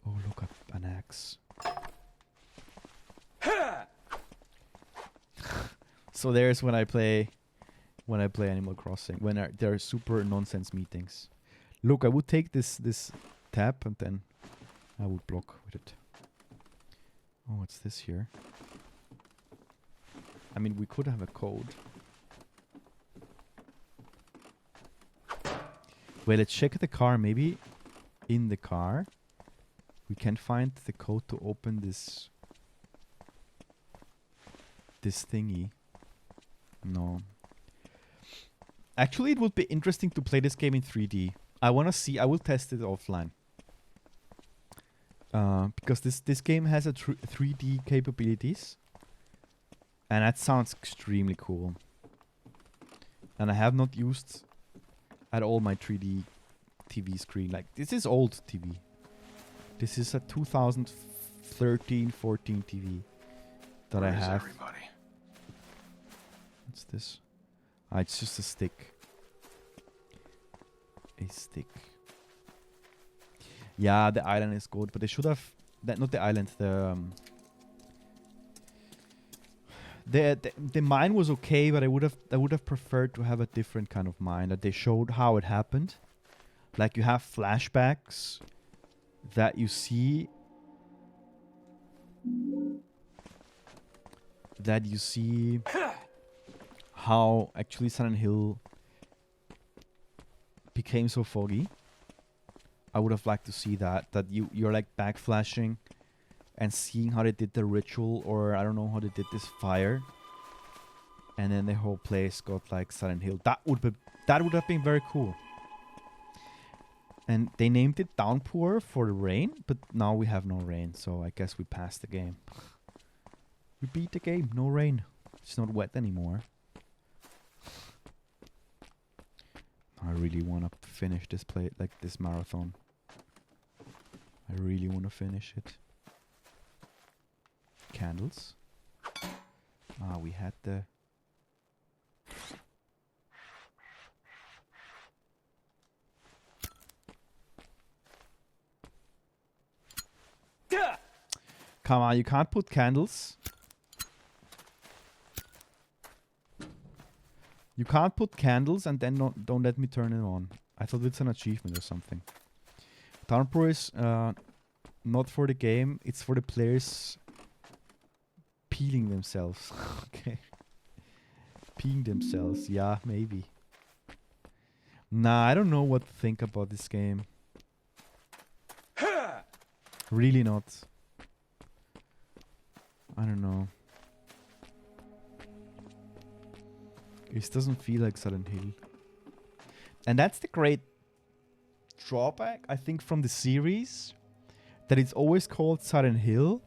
oh, look up an axe. So there's when I play Animal Crossing, when there are super nonsense meetings. Look, I would take this tab and then I would block with it. Oh, what's this here? I mean, we could have a code. Wait, let's check the car. Maybe in the car we can find the code to open this thingy. No. Actually, it would be interesting to play this game in 3D. I want to see. I will test it offline. Because this game has a 3D capabilities. And that sounds extremely cool. And I have not used at all my 3D TV screen. Like, this is old TV. This is a 2013-14 TV that I have. Everybody? What's this? Ah, it's just a stick. A stick. Yeah, the island is good, but they should have not the island. The mine was okay, but I would have preferred to have a different kind of mine. That they showed how it happened. Like, you have flashbacks that you see. How actually Silent Hill became so foggy. I would have liked to see that you're like backflashing and seeing how they did the ritual, or I don't know how they did this fire, and then the whole place got like Silent Hill. That would have been very cool. And they named it Downpour for the rain, but now we have no rain, so I guess we passed the game. We beat the game, no rain. It's not wet anymore. I really want to finish this this marathon. I really want to finish it. Candles. Ah, we had the... Come on, you can't put candles. You can't put candles and then don't let me turn it on. I thought it's an achievement or something. Downpour is not for the game, it's for the players peeling themselves. Okay. Peeing themselves, yeah, maybe. Nah, I don't know what to think about this game. Really not. I don't know. It doesn't feel like Silent Hill. And that's the great drawback, I think, from the series. That it's always called Silent Hill.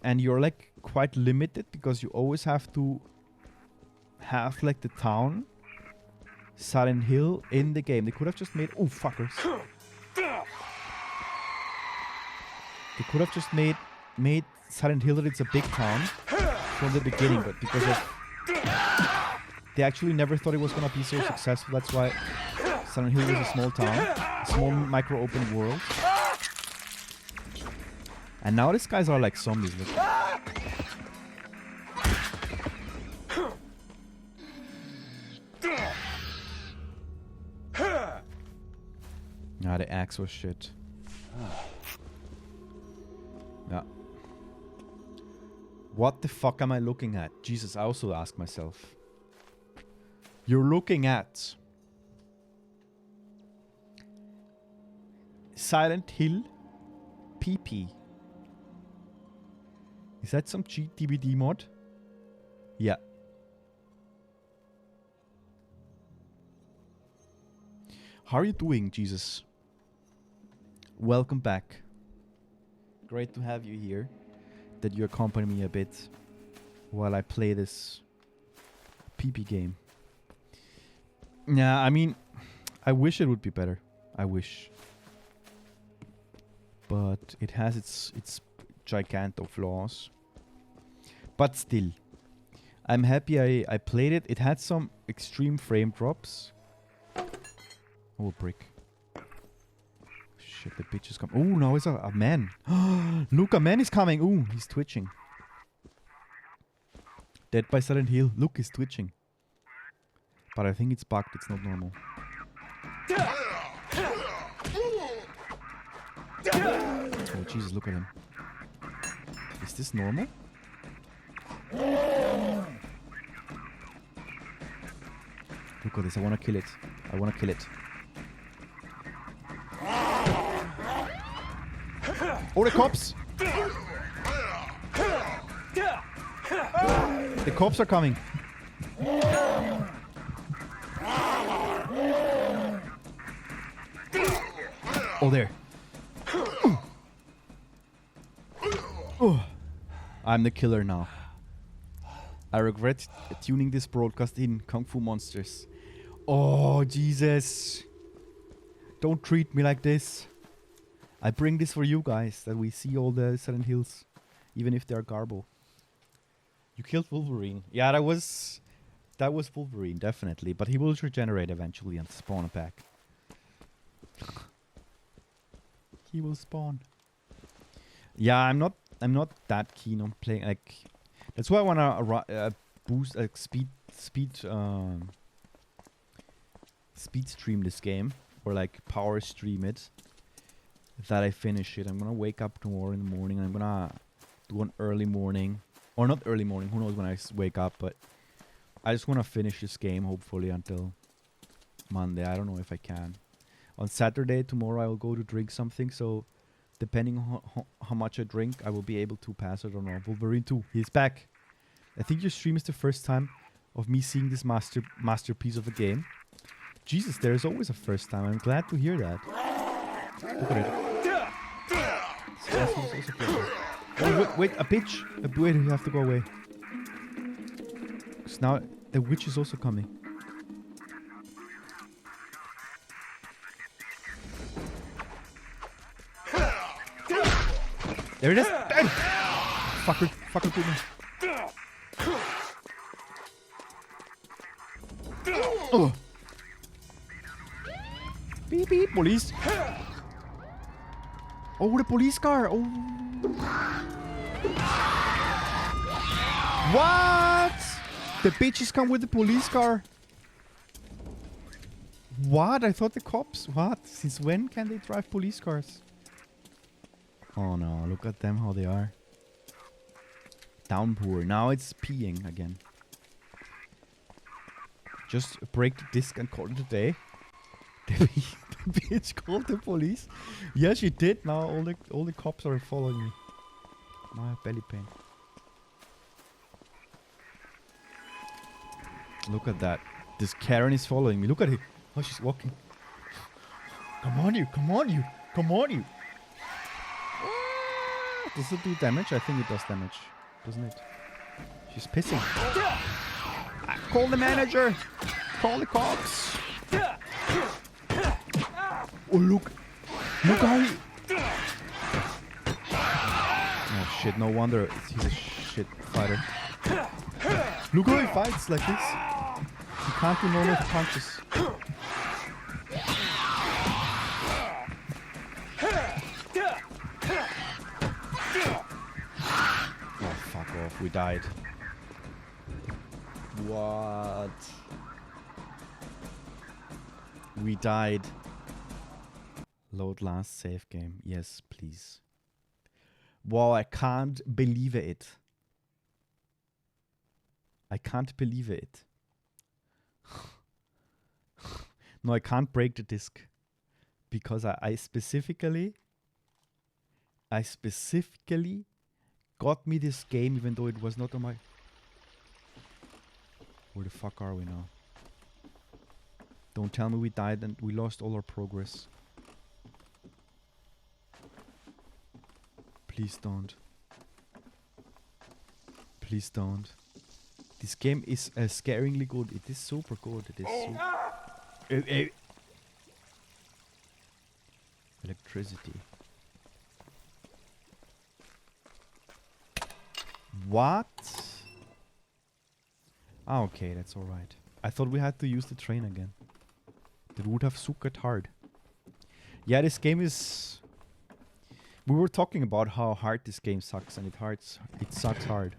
And you're like quite limited because you always have to have like the town Silent Hill in the game. They could have just made... Oh, fuckers. They could have just made Silent Hill that it's a big town from the beginning, but because of... They actually never thought it was gonna be so successful. That's why Silent Hill was a small town, a small micro-open world. And now these guys are like zombies. Look. Nah, the axe was shit. Yeah. What the fuck am I looking at? Jesus, I also ask myself. You're looking at Silent Hill PP. Is that some cheat DVD mod? Yeah. How are you doing, Jesus? Welcome back. Great to have you here. That you accompany me a bit while I play this PP game. Yeah, I mean, I wish it would be better. I wish. But it has its giganto flaws. But still, I'm happy I played it. It had some extreme frame drops. Oh, brick. Shit, the bitch is coming. Oh, now it's a man. Look, a man is coming. Ooh, he's twitching. Dead by Silent Hill. Look, he's twitching. But I think it's bugged. It's not normal. Oh, Jesus, look at him. Is this normal? Look at this. I want to kill it. I want to kill it. Oh, the cops! The cops are coming. Oh, there. Oh. I'm the killer now. I regret tuning this broadcast in Kung Fu Monsters. Oh, Jesus. Don't treat me like this. I bring this for you guys, that we see all the Silent Hills, even if they are garbo. You killed Wolverine. Yeah, that was Wolverine, definitely. But he will regenerate eventually and spawn back. He will spawn. Yeah, I'm not that keen on playing. Like, that's why I wanna boost speed stream this game, or like power stream it. That I finish it. I'm gonna wake up tomorrow in the morning and I'm gonna do an early morning. Or not early morning, who knows when I wake up, but I just wanna finish this game hopefully until Monday. I don't know if I can. On Saturday, tomorrow, I will go to drink something, so depending on how much I drink, I will be able to pass it or not. Wolverine 2, he's back. I think your stream is the first time of me seeing this masterpiece of a game. Jesus, there is always a first time. I'm glad to hear that. Look at it. Oh, wait, a bitch! Wait, you have to go away. Because now the witch is also coming. There it is! Fucker, fucker, me. Oh! Beep, beep, police! Oh, the police car! Oh! What? The bitches come with the police car. What? I thought the cops... What? Since when can they drive police cars? Oh no, look at them how they are. Downpour. Now it's peeing again. Just break the disc and call it a day. The bitch called the police. Yeah, she did. Now all the cops are following me. Now I have belly pain. Look at that. This Karen is following me. Look at it. Oh, she's walking. Come on, you. Come on, you. Come on, you. Does it do damage? I think it does damage. Doesn't it? She's pissing. Call the manager. Call the cops. Oh, look. Look how he... Oh, shit. No wonder he's a shit fighter. Look how he fights like this. He can't do normal punches. Oh, fuck off. We died. What? We died. Load last save game. Yes, please. Wow, I can't believe it. I can't believe it. No, I can't break the disc. Because I specifically got me this game even though it was not on my... Where the fuck are we now? Don't tell me we died and we lost all our progress. Please don't. Please don't. This game is scaringly good. It is super good. It is super... Electricity. What? Ah, okay, that's alright. I thought we had to use the train again. That would have sucked hard. Yeah, this game is... We were talking about how hard this game sucks, and it sucks hard.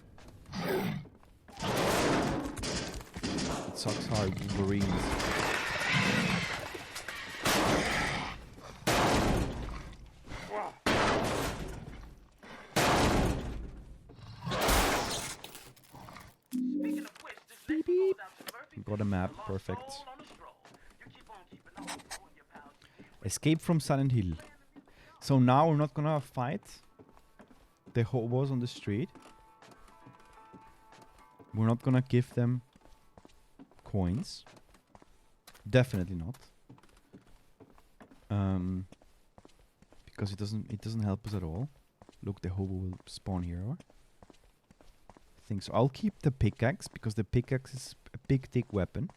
It sucks hard, Wolverines. Beep, beep. Got a map, perfect. Escape from Silent Hill. So now we're not gonna fight the hobos on the street. We're not gonna give them coins. Definitely not. Because it doesn't help us at all. Look, the hobo will spawn here. I think so. I'll keep the pickaxe because the pickaxe is a big dick weapon.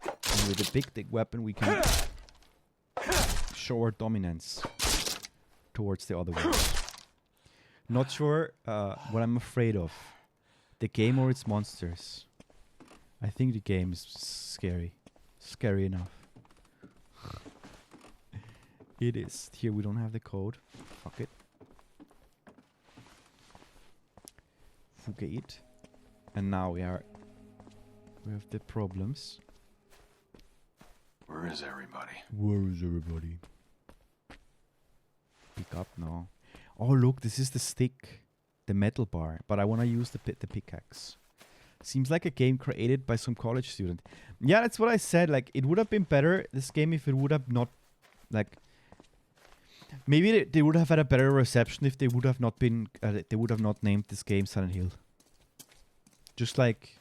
And with a big dick weapon we can show our dominance towards the other ones. Not sure what I'm afraid of. The game or its monsters. I think the game is scary. Scary enough. It is. Here we don't have the code. Fuck it. Fugate. And now we have the problems. Where is everybody? Where is everybody? Pick up now. Oh look, this is the stick. The metal bar. But I want to use the pickaxe. Seems like a game created by some college student. Yeah, that's what I said. Like, it would have been better, this game, if it would have not... Like... Maybe they would have had a better reception if they would have not been... they would have not named this game Silent Hill. Just like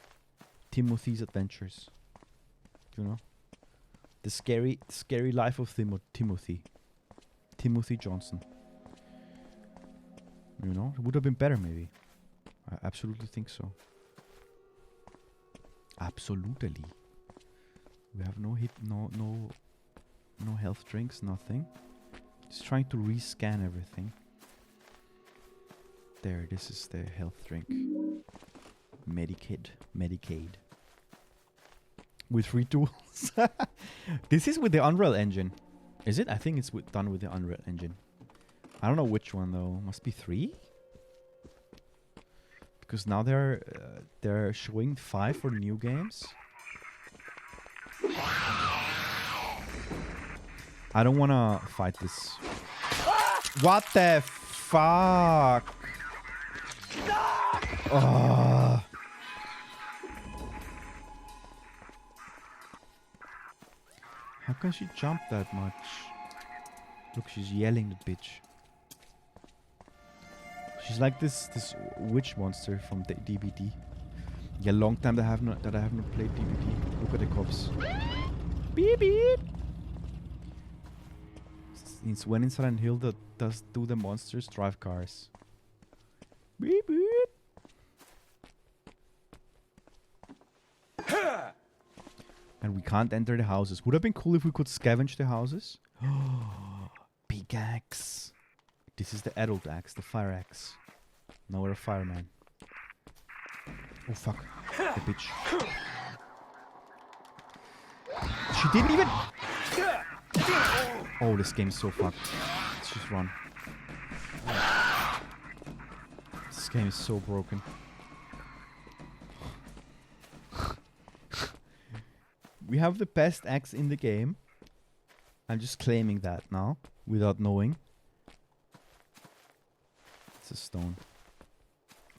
Timothy's Adventures. You know? The scary life of Timothy. Timothy Johnson. You know? It would have been better, maybe. I absolutely think so. Absolutely. We have no health drinks, nothing. Just trying to rescan everything. There, this is the health drink. Medicaid. With free tools. This is with the Unreal Engine. Is it? I think it's done with the Unreal Engine. I don't know which one though. Must be 3? Because now they're showing 5 for new games. I don't wanna fight this. What the fuck? Oh. How can she jump that much? Look, she's yelling, the bitch. She's like this witch monster from the DBD. Yeah, long time that I have not played DBD. Look at the cops. Beep beep. Since when in Silent Hill do the monsters drive cars? Beep beep. And we can't enter the houses. Would have been cool if we could scavenge the houses. Pickaxe. This is the adult axe, the fire axe. Now we're a fireman. Oh fuck. The bitch. She didn't even... Oh, this game's so fucked. Let's just run. This game is so broken. We have the best axe in the game. I'm just claiming that now, without knowing. It's a stone.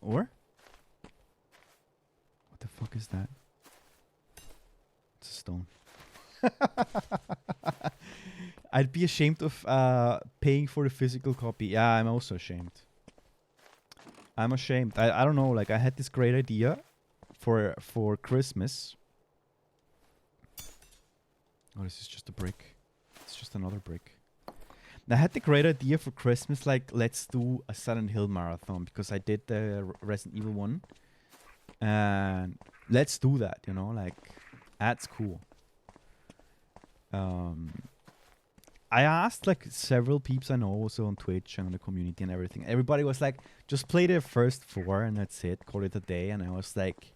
Or? What the fuck is that? It's a stone. I'd be ashamed of paying for the physical copy. Yeah, I'm also ashamed. I'm ashamed. I don't know, like I had this great idea for Christmas. Oh, this is just a brick. It's just another brick. I had the great idea for Christmas, like, let's do a Silent Hill marathon, because I did the Resident Evil one. And let's do that, you know, like, that's cool. I asked, like, several peeps I know also on Twitch and on the community and everything. Everybody was like, just play the first 4 and that's it, call it a day. And I was like,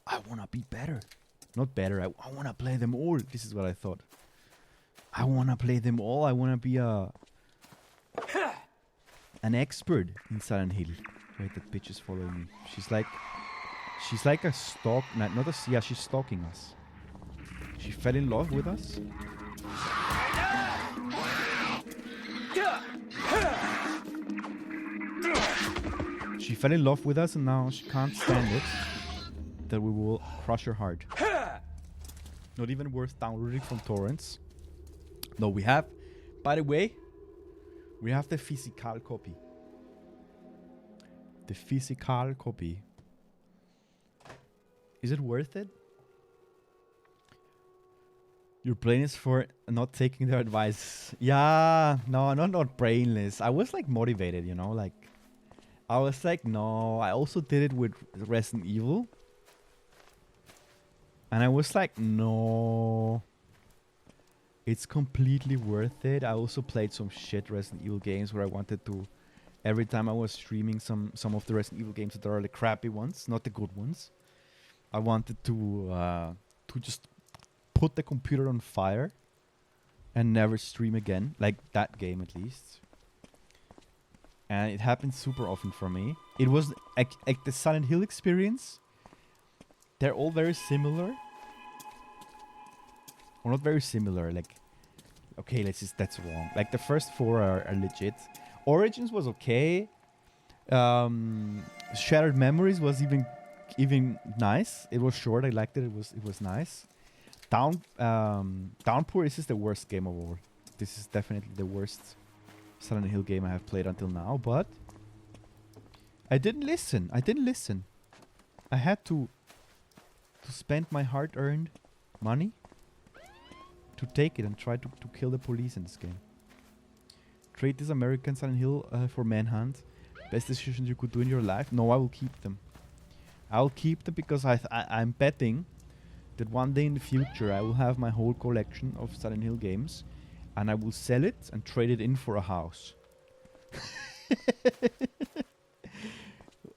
I want to be better. Not better, I want to play them all. This is what I thought. I want to play them all. I want to be an expert in Silent Hill. Wait, that bitch is following me. She's like a stalk. Not a. Yeah, she's stalking us. She fell in love with us. She fell in love with us, and now she can't stand it that we will crush her heart. Not even worth downloading from torrents. No, we have. By the way, we have the physical copy. The physical copy. Is it worth it? Your brain is for not taking their advice. Yeah, no, not brainless. I was like motivated, you know, like I was like, no. I also did it with Resident Evil, and I was like, no, it's completely worth it. I also played some shit Resident Evil games where I wanted to. Every time I was streaming some of the Resident Evil games that are the crappy ones, not the good ones, I wanted to just put the computer on fire and never stream again, like that game at least. And it happened super often for me. It was like the Silent Hill experience. They're all very similar. Or not very similar, like, okay, that's wrong. Like the first 4 are legit. Origins was okay. Shattered Memories was even nice. It was short. I liked it. It was nice. Downpour is the worst game of all. This is definitely the worst Silent Hill game I have played until now. But I didn't listen. I had to spend my hard-earned money to take it and try to kill the police in this game. Trade this American Silent Hill for Manhunt. Best decision you could do in your life. No, I will keep them. I'll keep them because I'm betting that one day in the future I will have my whole collection of Silent Hill games and I will sell it and trade it in for a house.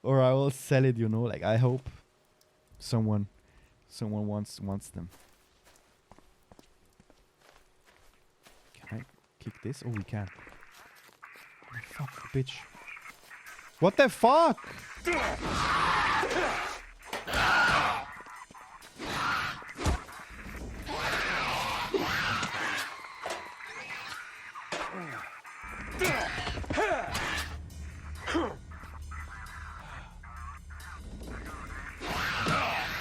Or I will sell it, you know, like I hope someone wants them. Can I kick this? Oh, we can. Oh, fuck, bitch. What the fuck?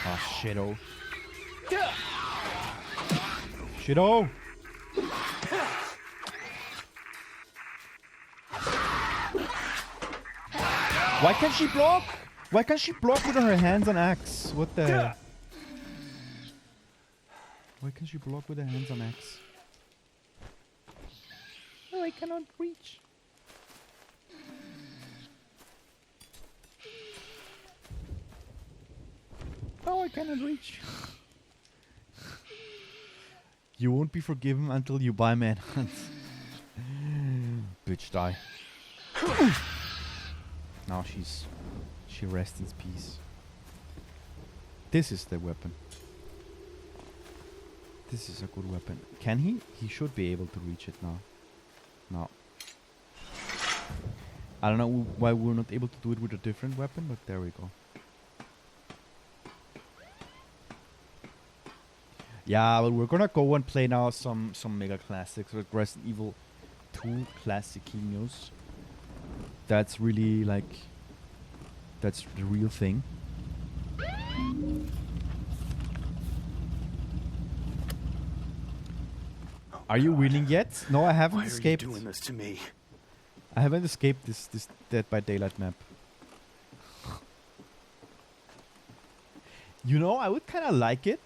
Oh, shit-o. Shit-o! Why can't she block? Why can't she block with her hands on axe? What the... Why can't she block with her hands on axe? Oh, I cannot reach. Oh, I cannot reach. You won't be forgiven until you buy Manhunt. Bitch, die. Now she rests in peace. This is the weapon. This is a good weapon. Can he? He should be able to reach it now. No. I don't know why we're not able to do it with a different weapon, but there we go. Yeah, but we're gonna go and play now some mega classics with Resident Evil 2 classic Kenios. That's really like, that's the real thing. Are you winning yet? No, I haven't escaped. Why are you doing this to me? I haven't escaped this Dead by Daylight map. You know, I would kind of like it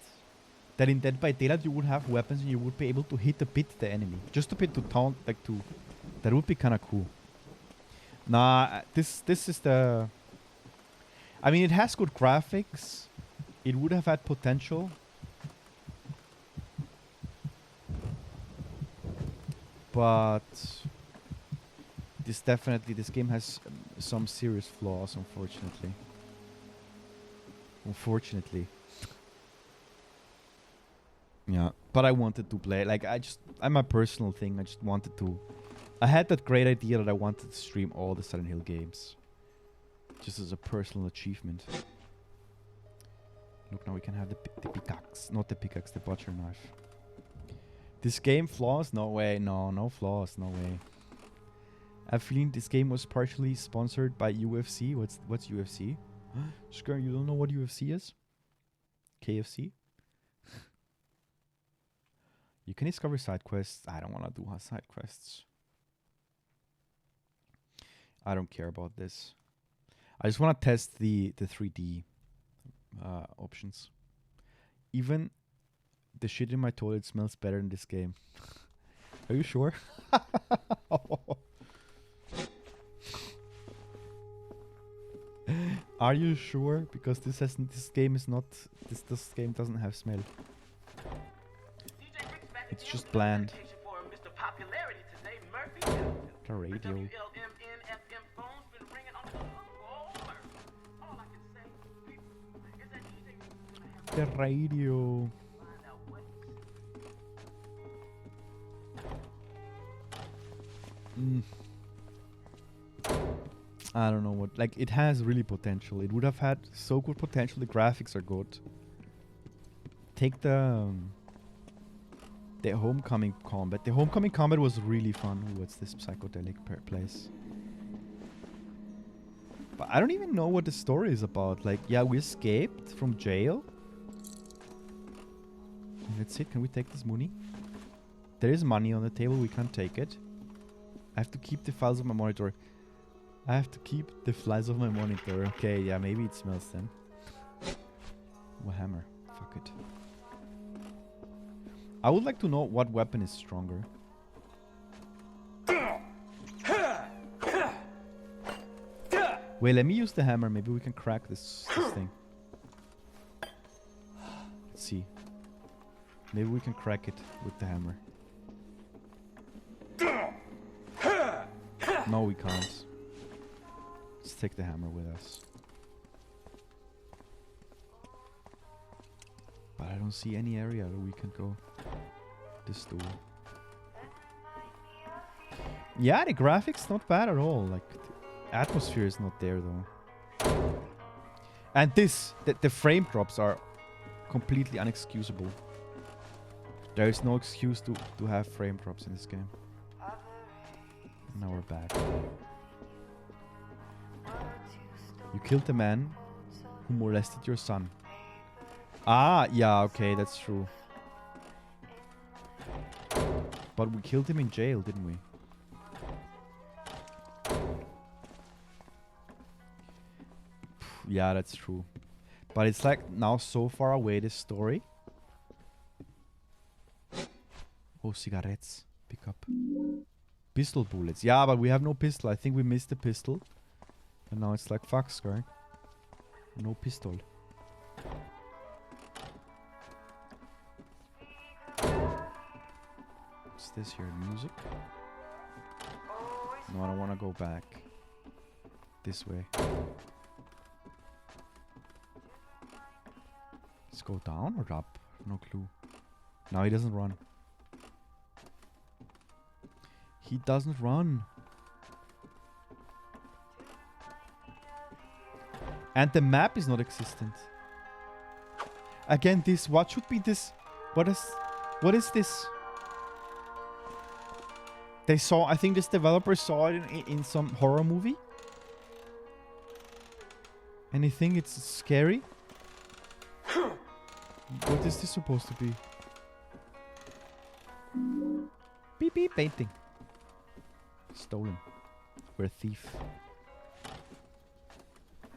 that in Dead by Daylight you would have weapons and you would be able to hit a bit the enemy. Just a bit to taunt, like to... That would be kind of cool. Nah, this is the... I mean, it has good graphics. It would have had potential. But... This game has some serious flaws, unfortunately. Unfortunately. Yeah, but I wanted to play. Like, I'm a personal thing. I just wanted to. I had that great idea that I wanted to stream all the Silent Hill games. Just as a personal achievement. Look, now we can have the pickaxe. Not the pickaxe, the butcher knife. This game flaws? No way. No flaws. No way. I have a feeling this game was partially sponsored by UFC. What's UFC? Skern, you don't know what UFC is? KFC? You can discover side quests. I don't want to do side quests. I don't care about this. I just want to test the 3D options. Even the shit in my toilet smells better in this game. Are you sure? Are you sure? Because this game doesn't have smell. It's just bland. The radio. The radio. I don't know what. Like, it has really potential. It would have had so good potential. The graphics are good. Take the homecoming combat. The homecoming combat was really fun. Ooh, what's this psychedelic place? But I don't even know what the story is about. Like, yeah, we escaped from jail. That's it. Can we take this money? There is money on the table. We can't take it. I have to keep the files of my monitor. I have to keep the flies of my monitor. Okay, yeah, maybe it smells then. Oh, hammer. Fuck it. I would like to know what weapon is stronger. Wait, let me use the hammer. Maybe we can crack this thing. Let's see. Maybe we can crack it with the hammer. No, we can't. Let's take the hammer with us. But I don't see any area where we can go. This door. Yeah, the graphics not bad at all. Like, the atmosphere is not there though. And the frame drops are completely unexcusable. There is no excuse to have frame drops in this game. Now we're back. You killed the man who molested your son. Ah, yeah, okay, that's true. But we killed him in jail, didn't we? Yeah, that's true. But it's like now so far away, this story. Oh, cigarettes. Pick up. Pistol bullets. Yeah, but we have no pistol. I think we missed the pistol. And now it's like, fuck, Skern. No pistol. What's this here? Music? No, I don't want to go back. This way. Let's go down or up? No clue. No, he doesn't run. He doesn't run. And the map is not existent. Again, what should be this? What is this? I think this developer saw it in some horror movie. And they think it's scary. What is this supposed to be? Beep beep painting. Stolen. We're a thief.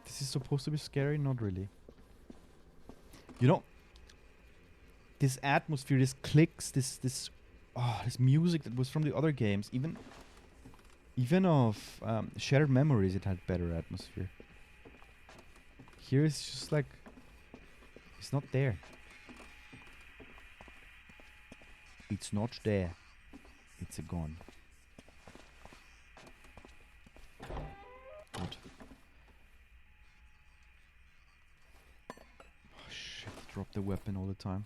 This is supposed to be scary? Not really. You know, this atmosphere, this clicks, this music that was from the other games, even of Shattered Memories, it had better atmosphere. Here it's just like it's not there. It's not there. It's a gone. Good. Oh shit, drop the weapon all the time.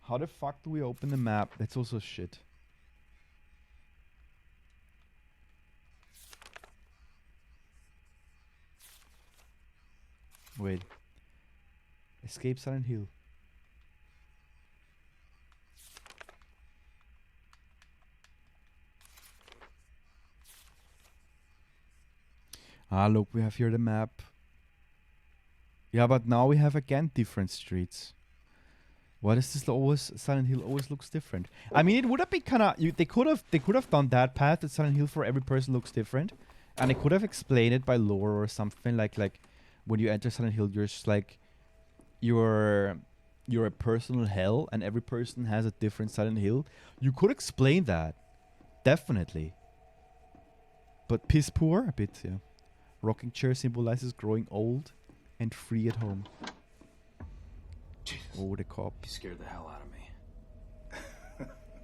How the fuck do we open the map? That's also shit. Wait. Escape Silent Hill. Ah, look, we have here the map. Yeah, but now we have again different streets. Why does this always Silent Hill always looks different? I mean, it would have been kind of they could have done that path that Silent Hill for every person looks different, and they could have explained it by lore or something like when you enter Silent Hill, you're just like you're a personal hell, and every person has a different Silent Hill. You could explain that, definitely. But piss poor a bit, yeah. Rocking chair symbolizes growing old and free at home. Jesus. Oh, the cop. You scared the hell out of me.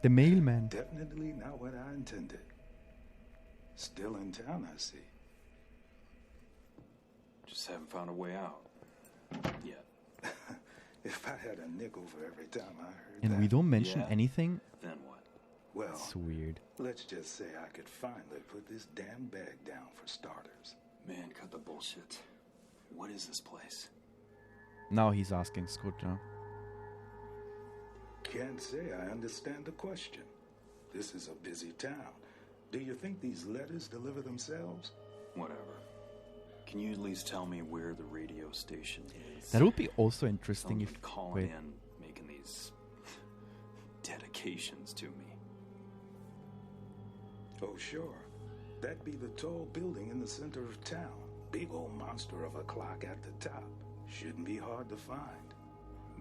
The mailman. Definitely not what I intended. Still in town, I see. Just haven't found a way out. Yet. If I had a nickel for every time I heard And that. we don't mention anything? Then what? Well, it's weird. Let's just say I could finally put this damn bag down for starters. Man, cut the bullshit. What is this place? Now he's asking Scott now. Can't say I understand the question. This is a busy town. Do you think these letters deliver themselves? Whatever. Can you at least tell me where the radio station is? That would be also interesting if calling in, making these dedications to me. Oh, sure. That'd be the tall building in the center of town. Big old monster of a clock at the top. Shouldn't be hard to find.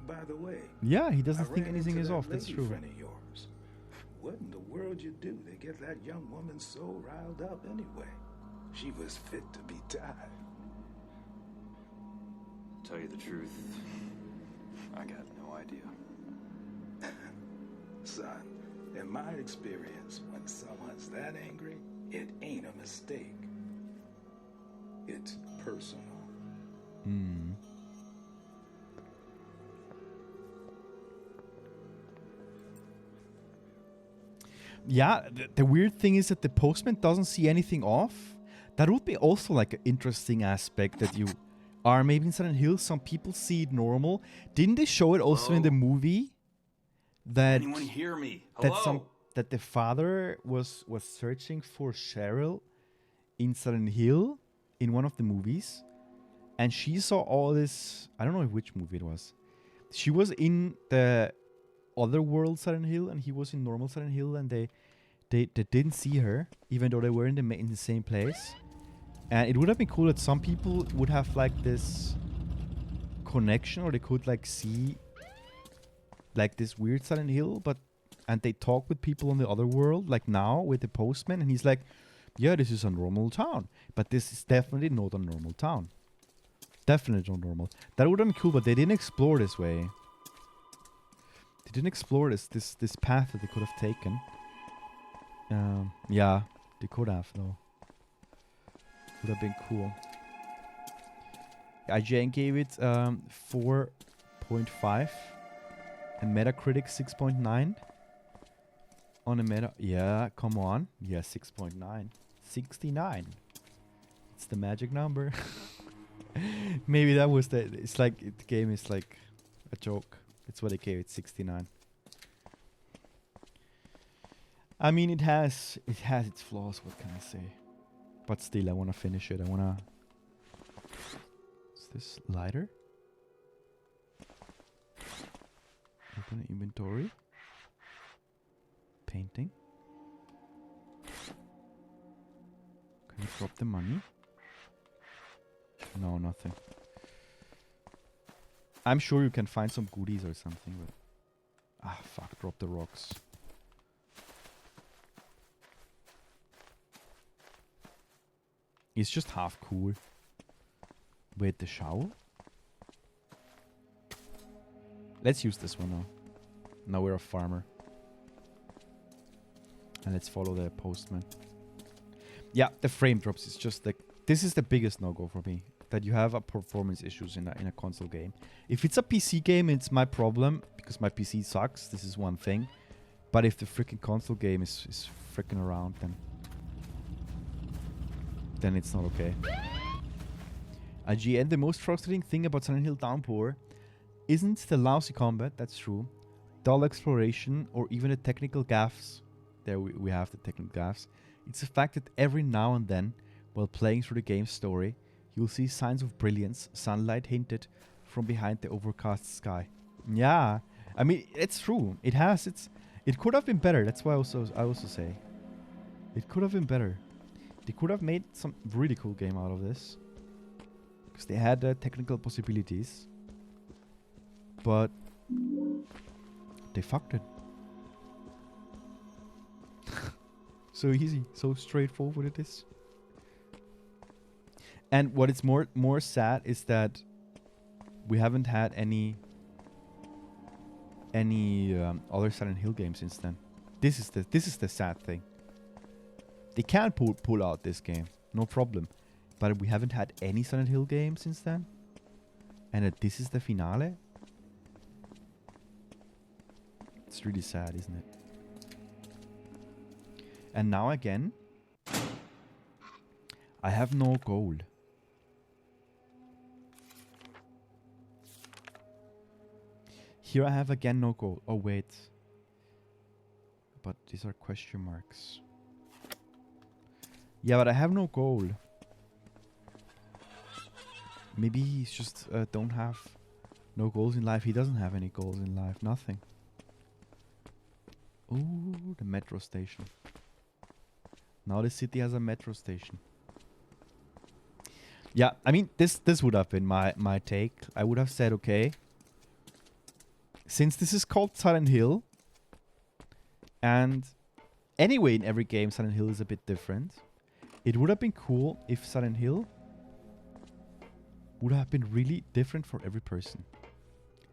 By the way, yeah, he doesn't I think ran anything into is that off. That's lady true. Friend of yours. What in the world you do to get that young woman so riled up anyway? She was fit to be tied. Tell you the truth, I got no idea. Son, in my experience, when someone's that angry, it ain't a mistake. It's personal. Hmm. Yeah, the weird thing is that the postman doesn't see anything off. That would be also like an interesting aspect that you are maybe in Silent Hill. Some people see it normal. Didn't they show it also in the movie? That Anyone hear me? Hello? that the father was searching for Cheryl in Silent Hill in one of the movies, and she saw all this. I don't know which movie it was. She was in the other world Silent Hill, and he was in normal Silent Hill, and they didn't see her, even though they were in the same place. And it would have been cool that some people would have like this connection, or they could like see like this weird Silent Hill, and they talk with people on the other world, like now with the postman, and he's like, yeah, this is a normal town, but this is definitely not a normal town. Definitely not normal. That would have been cool, but they didn't explore this way. They didn't explore this path that they could have taken. Yeah, they could have though. Would have been cool. IGN gave it 4.5 and Metacritic 6.9 on a meta. Yeah, come on. Yeah, 6.9. 69. It's the magic number. Maybe that was it's like the game is like a joke. That's why they gave it 69. I mean, it has its flaws. What can I say? But still, I want to finish it. I want to. Is this lighter? Open inventory. Painting. Can we drop the money? No, nothing. I'm sure you can find some goodies or something, but... Ah, fuck, drop the rocks. It's just half cool. Wait, the shower? Let's use this one now. Now we're a farmer. And let's follow the postman. Yeah, the frame drops is just like... This is the biggest no-go for me. That you have a performance issues in a console game. If it's a PC game, it's my problem. Because my PC sucks. This is one thing. But if the freaking console game is freaking around, then it's not okay. IGN, the most frustrating thing about Silent Hill Downpour isn't the lousy combat, that's true, dull exploration, or even the technical gaffes. There we have the technical gaffes. It's the fact that every now and then, while playing through the game's story, you'll see signs of brilliance, sunlight hinted from behind the overcast sky. Yeah, I mean, it's true. It could have been better. That's why I also say. It could have been better. They could have made some really cool game out of this. Because they had technical possibilities. But they fucked it. So easy. So straightforward it is. And what is more sad is that we haven't had any other Silent Hill games since then. This is the sad thing. They can pull out this game, no problem. But we haven't had any Silent Hill game since then. And that this is the finale. It's really sad, isn't it? And now again, I have no gold. Here I have again no gold. Oh wait. But these are question marks. Yeah, but I have no gold. Maybe he's just don't have no goals in life. He doesn't have any goals in life. Nothing. Ooh, the metro station. Now the city has a metro station. Yeah, I mean, this would have been my take. I would have said, okay, since this is called Silent Hill, and anyway in every game Silent Hill is a bit different, it would have been cool if Silent Hill would have been really different for every person.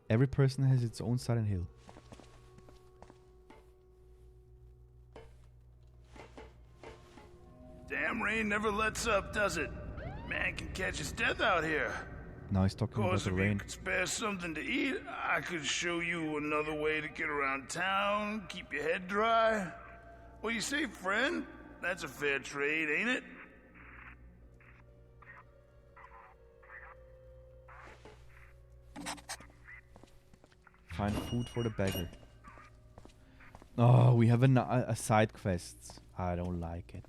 Every person has its own Silent Hill. Damn rain never lets up, does it? Man can catch his death out here. Now he's talking about the If you rain. could spare something to eat, I could show you another way to get around town, keep your head dry. What do you say, friend? That's a fair trade, ain't it? Find food for the beggar. Oh, we have a side quest. I don't like it.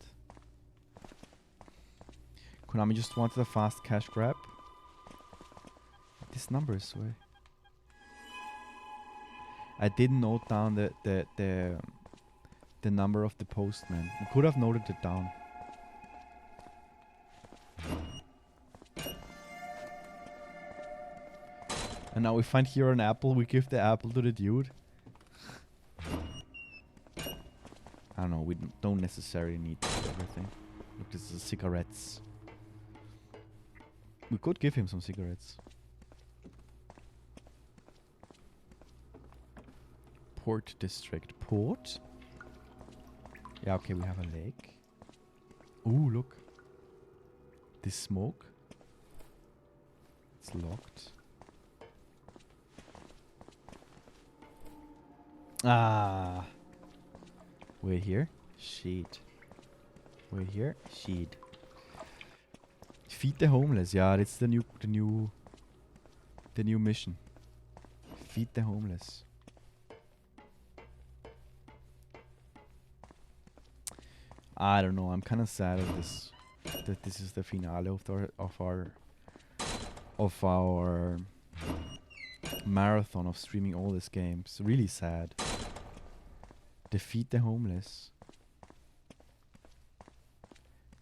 Konami just wanted a fast cash grab. This number is way. I didn't note down the number of the postman. I could have noted it down. And now we find here an apple. We give the apple to the dude. I don't know. We don't necessarily need everything. Look, this is cigarettes. We could give him some cigarettes. Port district. Port? Yeah, okay, we have a lake. Ooh, look. This smoke. It's locked. Ah. Wait here. Shit. Wait here. Shit. Feed the homeless. Yeah, that's the new mission. Feed the homeless. I don't know. I'm kind of sad of this. That this is the finale of our marathon of streaming all these games. Really sad. Defeat the homeless.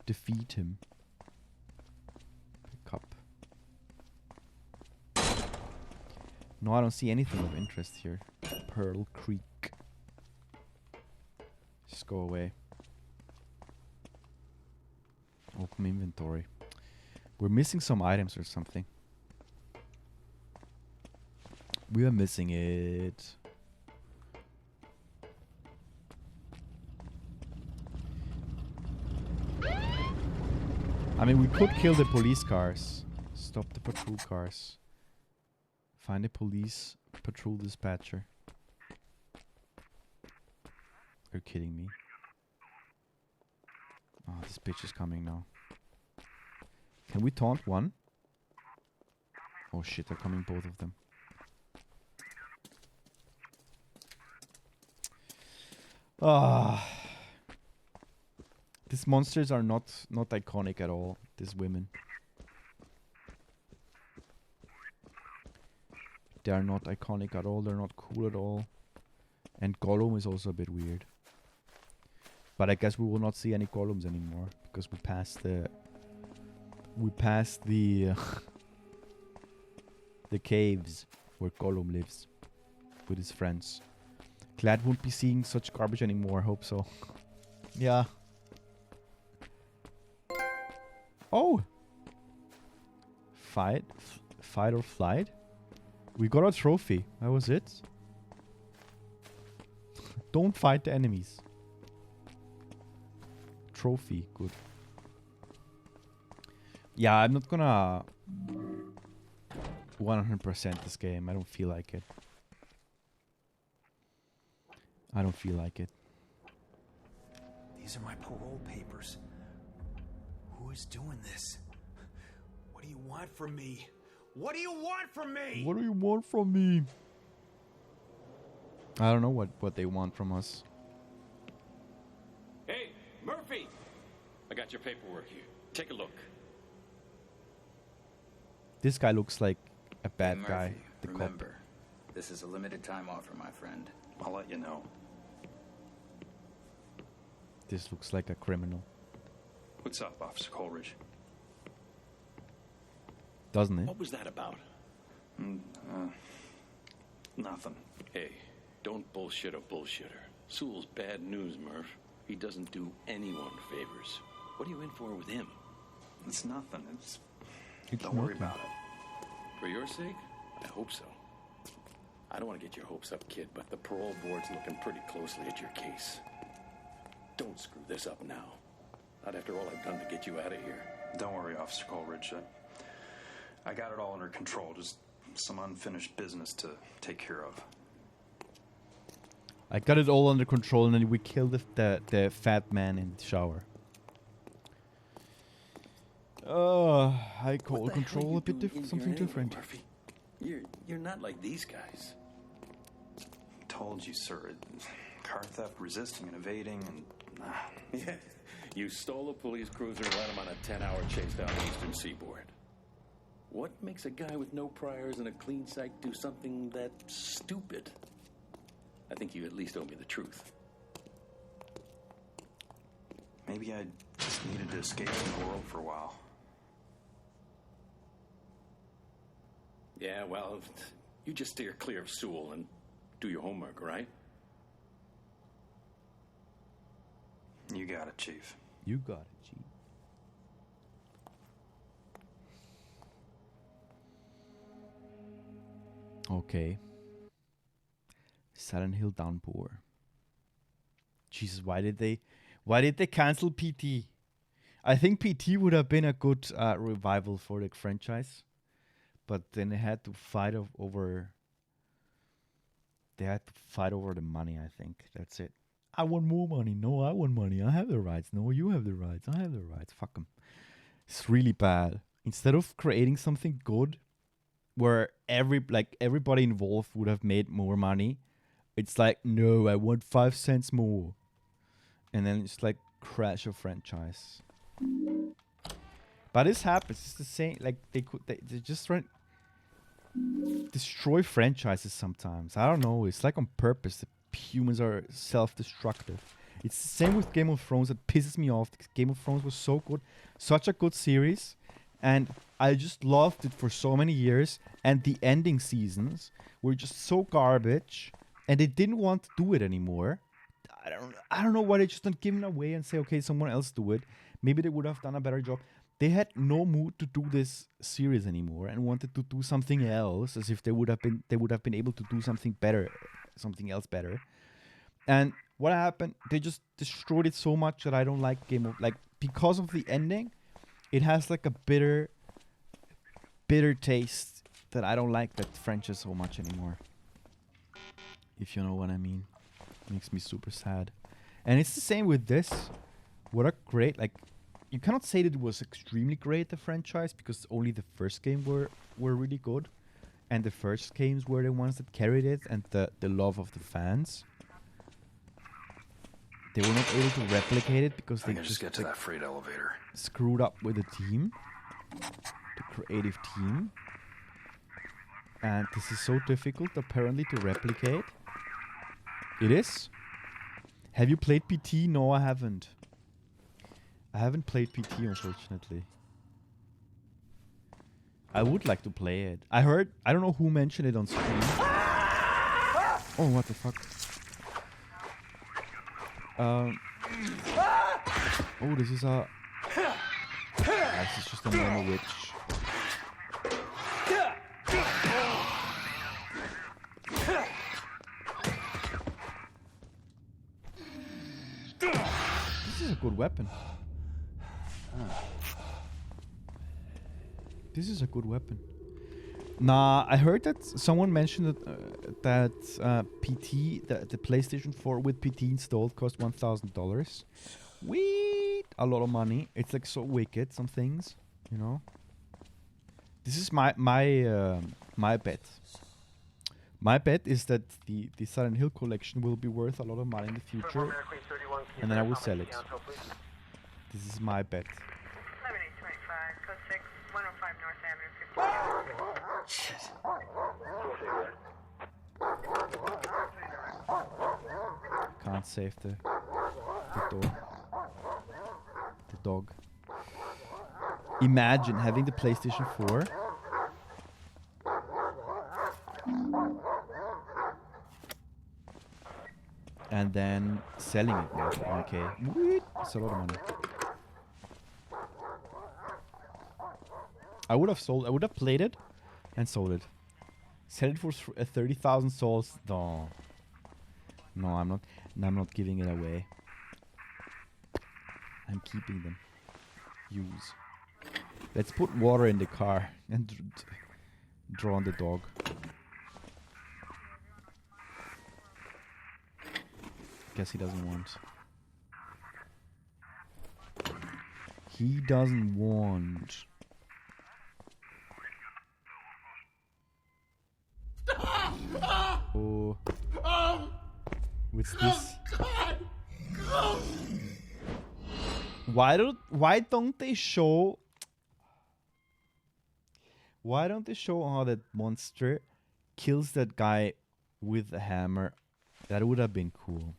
Defeat him. Pick up. No, I don't see anything of interest here. Pearl Creek. Just go away. Open inventory. We're missing some items or something. We are missing it. I mean, we could kill the police cars. Stop the patrol cars. Find a police patrol dispatcher. You're kidding me. Oh, this bitch is coming now. Can we taunt one? Oh shit, they're coming, both of them. Ah. These monsters are not iconic at all. These women. They are not iconic at all. They're not cool at all. And Gollum is also a bit weird. But I guess we will not see any Gollums anymore because we passed the the caves where Gollum lives with his friends. Glad won't be seeing such garbage anymore. Hope so. Yeah. Oh. Fight or flight. We got a trophy. That was it. Don't fight the enemies. Trophy. Good. Yeah, I'm not gonna 100% this game. I don't feel like it. I don't feel like it. These are my parole papers. Who is doing this? What do you want from me? What do you want from me? What do you want from me? I don't know what they want from us. Hey, Murphy! I got your paperwork here. Take a look. This guy looks like a bad Hey, guy. Murphy, The remember, cop. this is a limited time offer, my friend. I'll let you know. This looks like a criminal. What's up, Officer Coleridge? Doesn't it? What was that about? Nothing. Hey, don't bullshit a bullshitter. Sewell's bad news, Murph. He doesn't do anyone favors. What are you in for with him? It's nothing. It's It's don't worry nothing. about it. For your sake? I hope so. I don't want to get your hopes up, kid, but the parole board's looking pretty closely at your case. Don't screw this up now. Not after all I've done to get you out of here. Don't worry, Officer Coleridge. I got it all under control. Just some unfinished business to take care of. I got it all under control, and then we killed the fat man in the shower. I call What the hell control you a bit doing in something here anyway, different. Murphy? You're not like these guys. Told you, sir. Car theft, resisting and evading, and... Yeah, you stole a police cruiser and led him on a 10-hour chase down the eastern seaboard. What makes a guy with no priors and a clean sight do something that stupid? I think you at least owe me the truth. Maybe I just needed to escape from the world for a while. Yeah, well, you just steer clear of Sewell and do your homework, right? You got it, Chief. You got it, Chief. Okay. Silent Hill Downpour. Jesus, why did they cancel PT? I think PT would have been a good revival for the franchise, but then they had to fight over. They had to fight over the money. I think that's it. I want more money. No, I want money. I have the rights. No, you have the rights. I have the rights. Fuck them. It's really bad. Instead of creating something good, where everybody involved would have made more money, it's like, no, I want 5 cents more, and then it's like crash a franchise. But this happens. It's the same. Like they just destroy franchises sometimes. I don't know. It's like on purpose. The humans are self-destructive. It's the same with Game of Thrones. That pisses me off. Game of Thrones was so good, such a good series, and I just loved it for so many years, and the ending seasons were just so garbage, and they didn't want to do it anymore. I don't know why they just don't give it away and say, okay, someone else do it. Maybe they would have done a better job. They had no mood to do this series anymore and wanted to do something else, as if they would have been able to do something better, something else better. And what happened? They just destroyed it so much that I don't like Game of, like, because of the ending. It has like a bitter taste that I don't like that franchise so much anymore. If you know what I mean. Makes me super sad. And it's the same with this. What a great, like, you cannot say that it was extremely great, the franchise, because only the first game were really good. And the first games were the ones that carried it, and the love of the fans. They were not able to replicate it because they just get to that freight elevator. Screwed up with the team. The creative team. And this is so difficult, apparently, to replicate. It is. Have you played PT? No, I haven't. I haven't played PT, unfortunately. I would like to play it. I heard, I don't know who mentioned it on stream. Oh, what the fuck? Oh, this is a... This is just a normal witch. This is a good weapon. This is a good weapon. Nah, I heard that someone mentioned that PT, the PlayStation 4 with PT installed cost $1,000. Wait, a lot of money. It's like so wicked, some things, you know. This is my bet. My bet is that the Silent Hill collection will be worth a lot of money in the future, and then I will sell it. This is my bet. 7825, code 6, 105 North Avenue, 52. Shit. Can't save the dog. The dog. Imagine having the PlayStation 4. And then selling it now for 1K. That's a lot of money. I would have played it and sold it. Sell it for 30,000 souls. No. No, I'm not giving it away. I'm keeping them. Use. Let's put water in the car and draw on the dog. Guess he doesn't want. He doesn't want. Oh. What's this? Why don't they show how that monster kills that guy with a hammer? That would have been cool.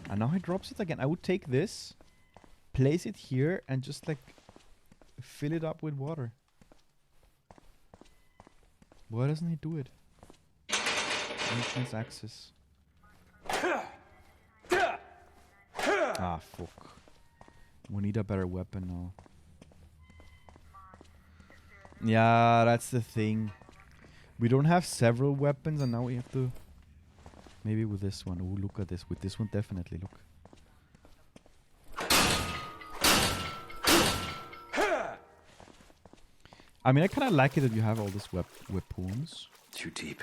And now he drops it again. I would take this, place it here, and just like fill it up with water. Why doesn't he do it? Entrance access. Ah, fuck. We need a better weapon now. Yeah, that's the thing. We don't have several weapons, and now we have to... Maybe with this one. Oh, look at this. With this one, definitely. Look. I mean, I kind of like it that you have all these weapons. Too deep.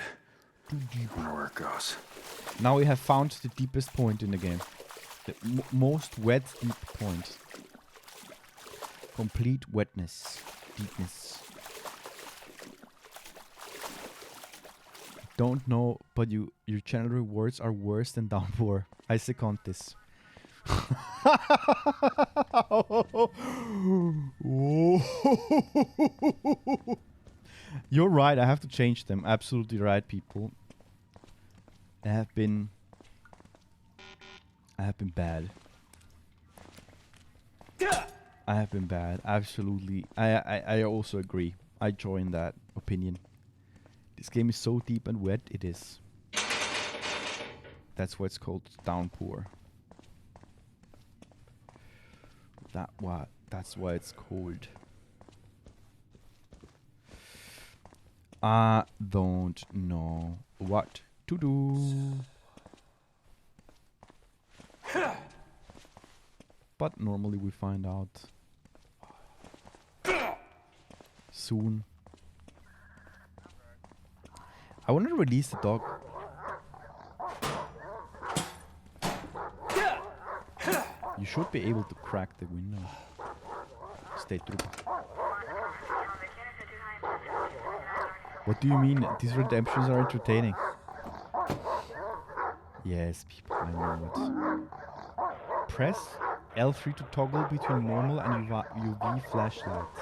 Too deep. I wonder where it goes. Now we have found the deepest point in the game. The most wet deep point. Complete wetness. Deepness. Don't know, but your channel rewards are worse than Downpour. I second this. You're right, I have to change them. Absolutely right, people. I have been I have been bad. I have been bad. Absolutely. I also agree. I join that opinion. This game is so deep and wet. It is. That's why it's called Downpour. That's why it's called. I don't know what to do. But normally we find out soon. I want to release the dog. You should be able to crack the window. Stay true. What do you mean? These redemptions are entertaining. Yes, people, I know it. Press L3 to toggle between normal and UV flashlights.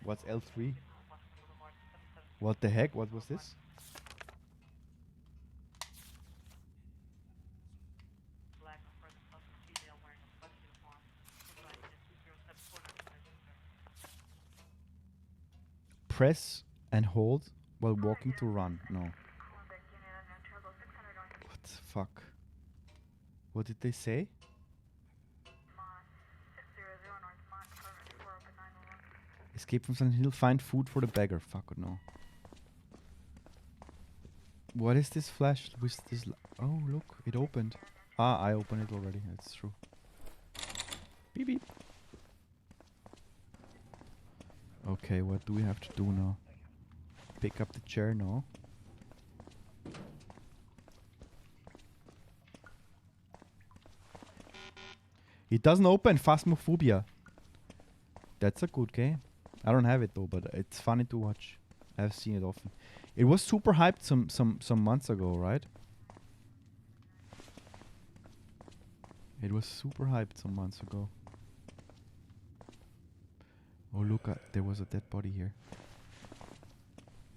What's L3? What the heck? What was this? Press and hold while walking to run. No. What the fuck? What did they say? Escape from Silent Hill, find food for the beggar. Fuck or no. What is this flash? With this? Oh, look, it opened. Ah, I opened it already. That's true. Beep beep. Okay, what do we have to do now? Pick up the chair now. It doesn't open. Phasmophobia. That's a good game. I don't have it though, but it's funny to watch. I've seen it often. It was super hyped some months ago, right? It was super hyped some months ago. Oh look, there was a dead body here.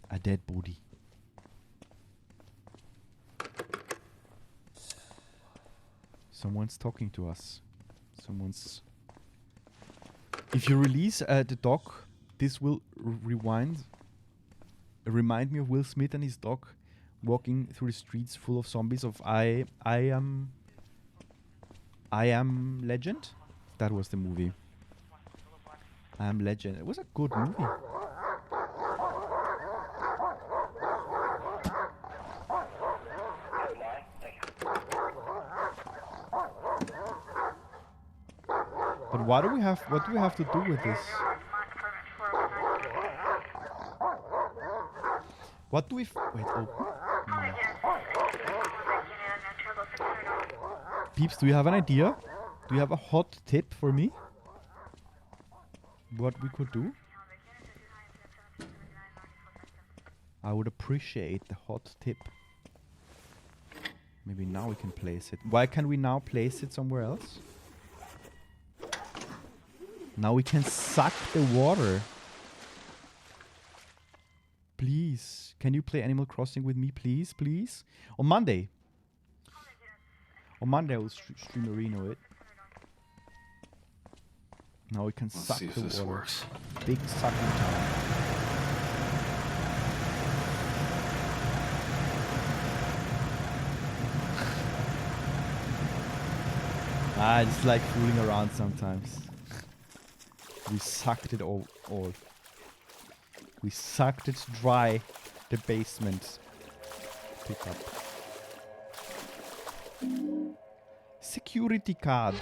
A dead body. Someone's talking to us. Someone's... If you release the dog, this will remind me of Will Smith and his dog walking through the streets full of zombies of I Am Legend? That was the movie. I Am Legend. It was a good movie. But what do we have to do with this? What do we wait, open? No. Peeps, do you have an idea? Do you have a hot tip for me? What we could do? I would appreciate the hot tip. Maybe now we can place it. Why can we now place it somewhere else? Now we can suck the water. Please, can you play Animal Crossing with me, please, please? On Monday. On Monday I will stream Arena it. Now we can suck the water. Works. Big sucking time. I just like fooling around sometimes. We sucked it all. We sucked it dry. The basement. Pick up. Security card.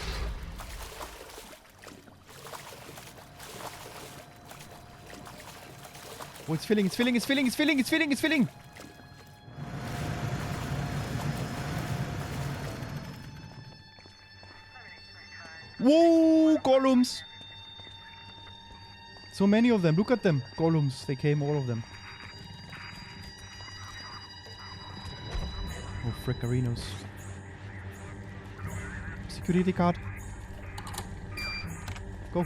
Oh, it's filling, it's filling, it's filling, it's filling, it's filling, it's filling! Whoa, golems! So many of them, look at them. Golems, they came, all of them. Oh, frickarinos. Security card. Go.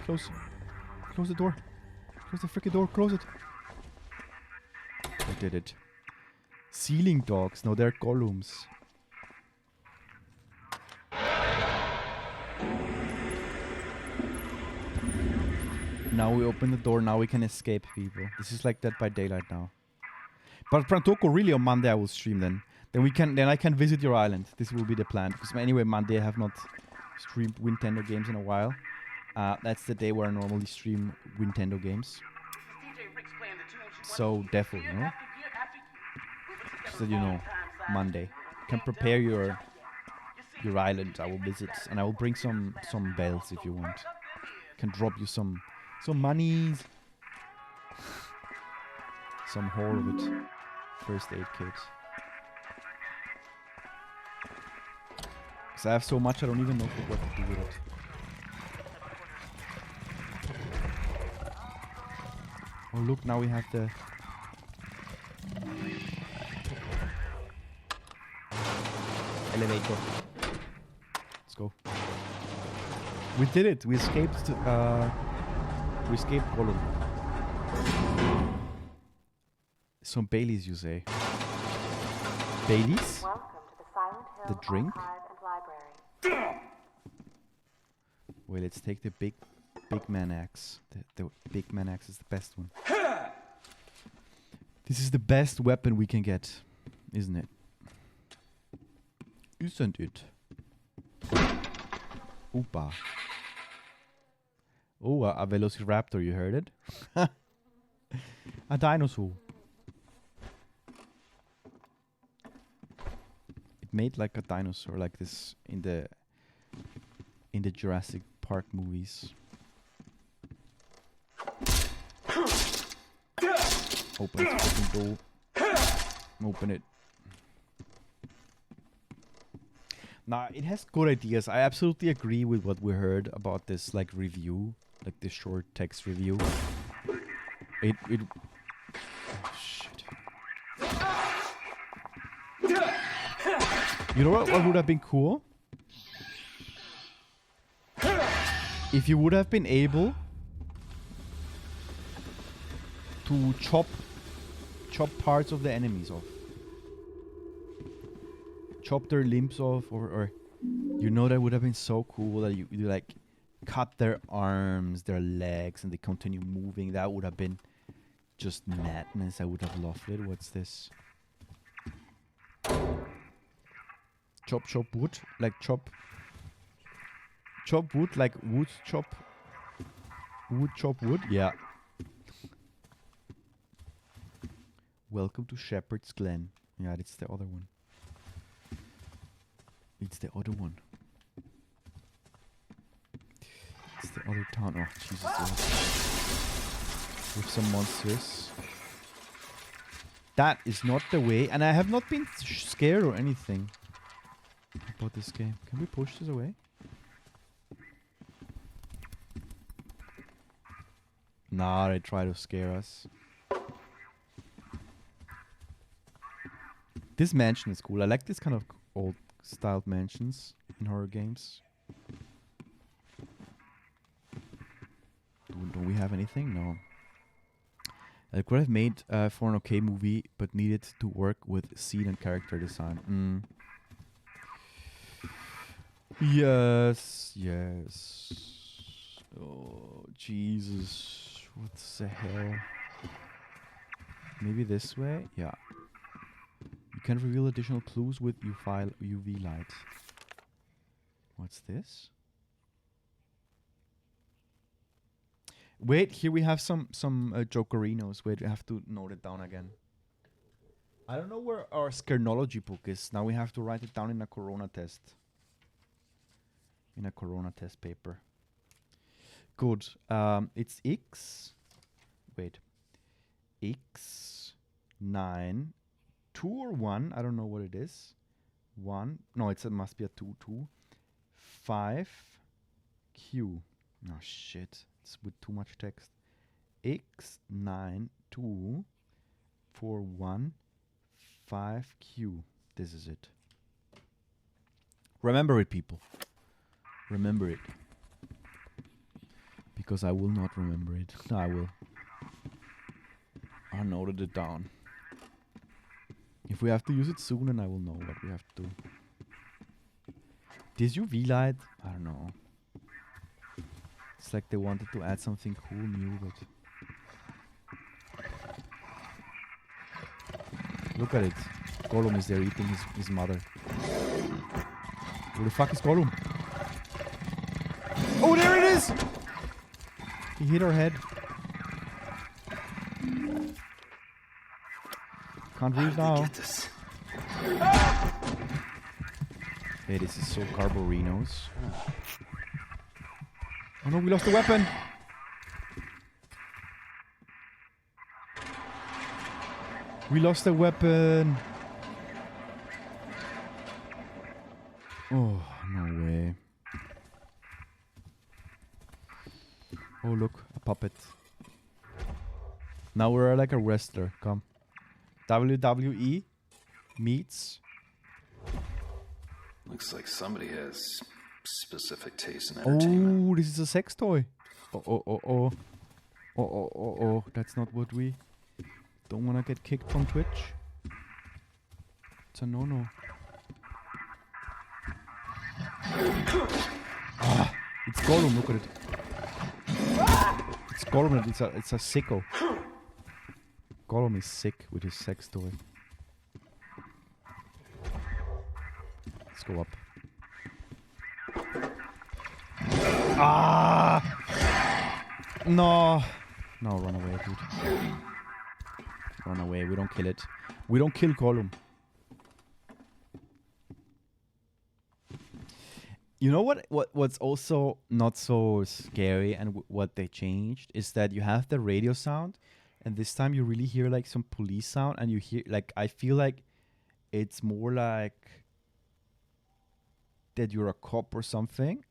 Close. Close the door. Close the freaking door, close it. did it. Ceiling dogs. No, they're golems. Now we open the door. Now we can escape people. This is like Dead by Daylight now. But Prantoko, really on Monday I will stream then. Then I can visit your island. This will be the plan. Because anyway, Monday I have not streamed Nintendo games in a while. That's the day where I normally stream Nintendo games. So definitely, you know? So you know, Monday. You can prepare your island. I will visit, and I will bring some bells if you want. Can drop you some monies. Some whole of it. First aid kit. Because I have so much I don't even know what to do with it. Oh look, now we have the... elevator. Let's go. We did it! We escaped Gollum. Some Baileys, you say? Baileys? The drink? Wait, let's take the big man axe. The big man axe is the best one. This is the best weapon we can get, isn't it? Isn't it? Oopa. Oh, a velociraptor, you heard it? A dinosaur. It made like a dinosaur, like this in the Jurassic Park movies. Open it, fucking door. Open it. Nah, it has good ideas. I absolutely agree with what we heard about this, like, review. Like, this short text review. It... Oh, shit. You know what would have been cool? If you would have been able to chop parts of the enemies off. Chop their limbs off, or you know, that would have been so cool that you like cut their arms, their legs, and they continue moving. That would have been just madness. I would have loved it. What's this? Chop wood, like chop wood, like wood chop wood. Yeah. Welcome to Shepherd's Glen. Yeah, it's the other one. It's the other one. It's the other town. Oh, Jesus. With some monsters. That is not the way. And I have not been scared or anything about this game. Can we push this away? Nah, they try to scare us. This mansion is cool. I like this kind of old styled mansions in horror games. Don't we have anything? No. I could have made for an okay movie, but needed to work with scene and character design. Yes. Oh, Jesus. What the hell? Maybe this way? Yeah. You can reveal additional clues with UV light. What's this? Wait, here we have some Jokerinos. Wait, we have to note it down again. I don't know where our Skernology book is. Now we have to write it down in a Corona test. In a Corona test paper. Good. It's X. Wait. X9. 2 or 1, I don't know what it is. 1, no, it must be a 2, 5, Q. Oh shit, it's with too much text. X9 2 4 1 5 Q. This is it. Remember it, people. Remember it. Because I will not remember it. No, I will. I noted it down. If we have to use it soon, then I will know what we have to do. This UV light, I don't know. It's like they wanted to add something cool new, but look at it. Gollum is there eating his mother. Where the fuck is Gollum? Oh, there it is! He hit our head. Can't read now. Hey, this is so Carborinos. Oh no, we lost the weapon! We lost the weapon! Oh, no way. Oh look, a puppet. Now we're like a wrestler, come. WWE meets. Looks like somebody has specific taste in entertainment. Oh, this is a sex toy. Oh, oh, oh, oh. Oh, oh, oh, oh. That's not what we... Don't wanna get kicked from Twitch. It's a no-no. Ah, it's Gollum, look at it. It's Gollum, it's a sicko. Gollum is sick with his sex toy. Let's go up. Ah! No! No, run away, dude. Run away, we don't kill it. We don't kill Gollum. You know what's also not so scary and what they changed is that you have the radio sound, and this time you really hear like some police sound, and you hear like, I feel like it's more like that you're a cop or something,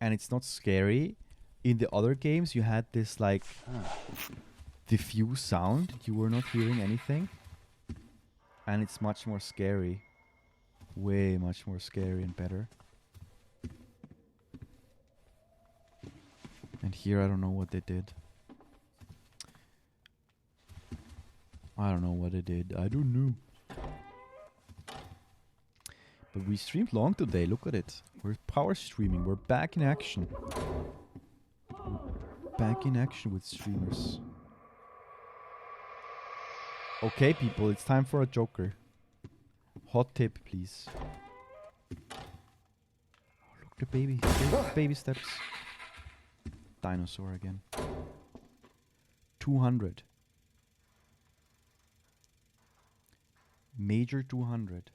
and it's not scary. In the other games you had this like diffuse sound, you were not hearing anything, and it's much more scary. Way much more scary and better. And here I don't know what they did. I don't know what they did. I don't know. But we streamed long today. Look at it. We're power streaming. We're back in action. Back in action with streamers. Okay, people. It's time for a joker. Hot tip, please. Oh, look, the baby. Baby steps. Dinosaur again. 200. Major 200.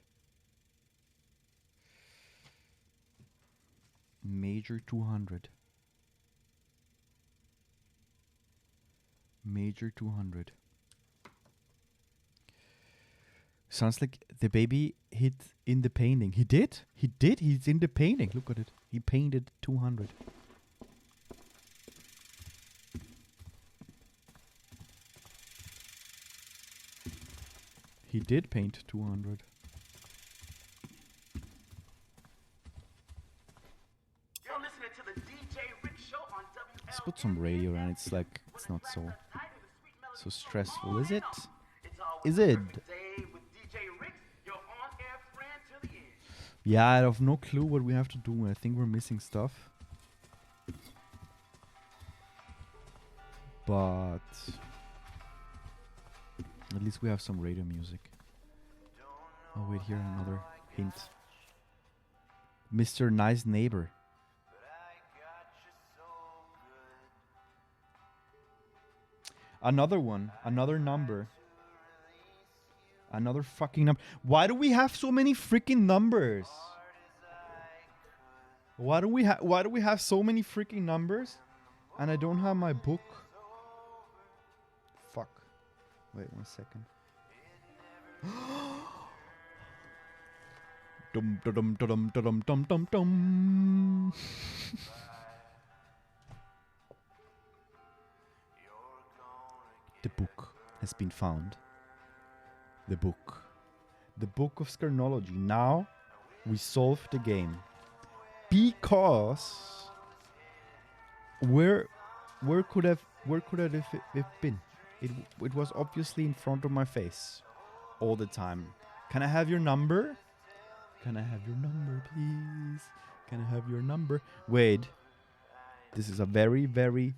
Major 200. Major 200. Sounds like the baby hit in the painting. He did? He did? He's in the painting. Look at it. He painted 200. He did paint 200. You're listening to the DJ Rick Show on WL. Let's put some radio and it's like, it's not so stressful, is it? Is it? Yeah, I have no clue what we have to do. I think we're missing stuff. But at least we have some radio music. Oh wait, here another hint. Mr. Nice Neighbor. Another one, another number. Another fucking number. Why do we have so many freaking numbers? Why do we have so many freaking numbers? And I don't have my book. Fuck. Wait 1 second. Dum dum dum dum dum dum dum. The book has been found. The book. The book of Skernology. Now we solved the game. Because where could it have been? It was obviously in front of my face. all the time. Can I have your number? Can I have your number, please? Can I have your number? Wait. This is a very, very,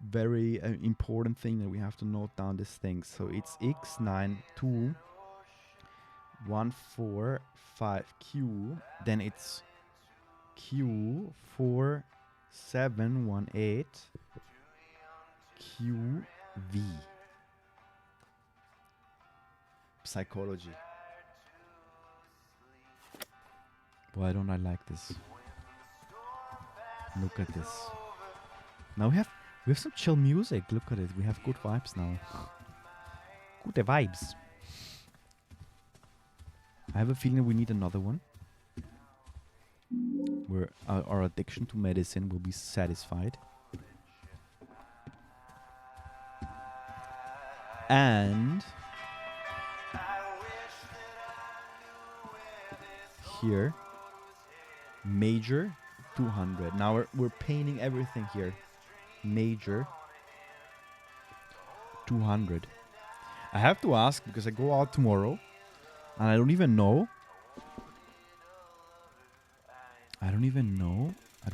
very important thing that we have to note down this thing. So it's X92145Q. Then it's Q4718 QV. Psychology. Why don't I like this? Look at this. Now we have some chill music. Look at it. We have good vibes now. Gute vibes. I have a feeling we need another one. Where our addiction to medicine will be satisfied. And here, major 200. Now we're painting everything here. Major 200. I have to ask because I go out tomorrow and I don't even know at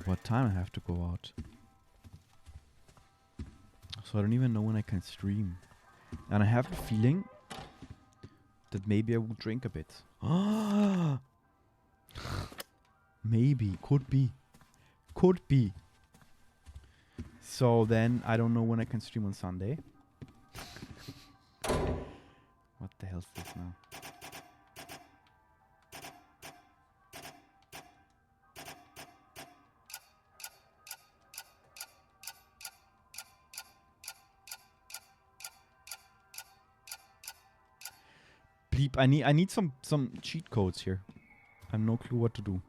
what time I have to go out. So I don't even know when I can stream. And I have the feeling that maybe I will drink a bit. Maybe. Could be. Could be. So then I don't know when I can stream on Sunday. What the hell is this now? Bleep. I need some cheat codes here. I have no clue what to do.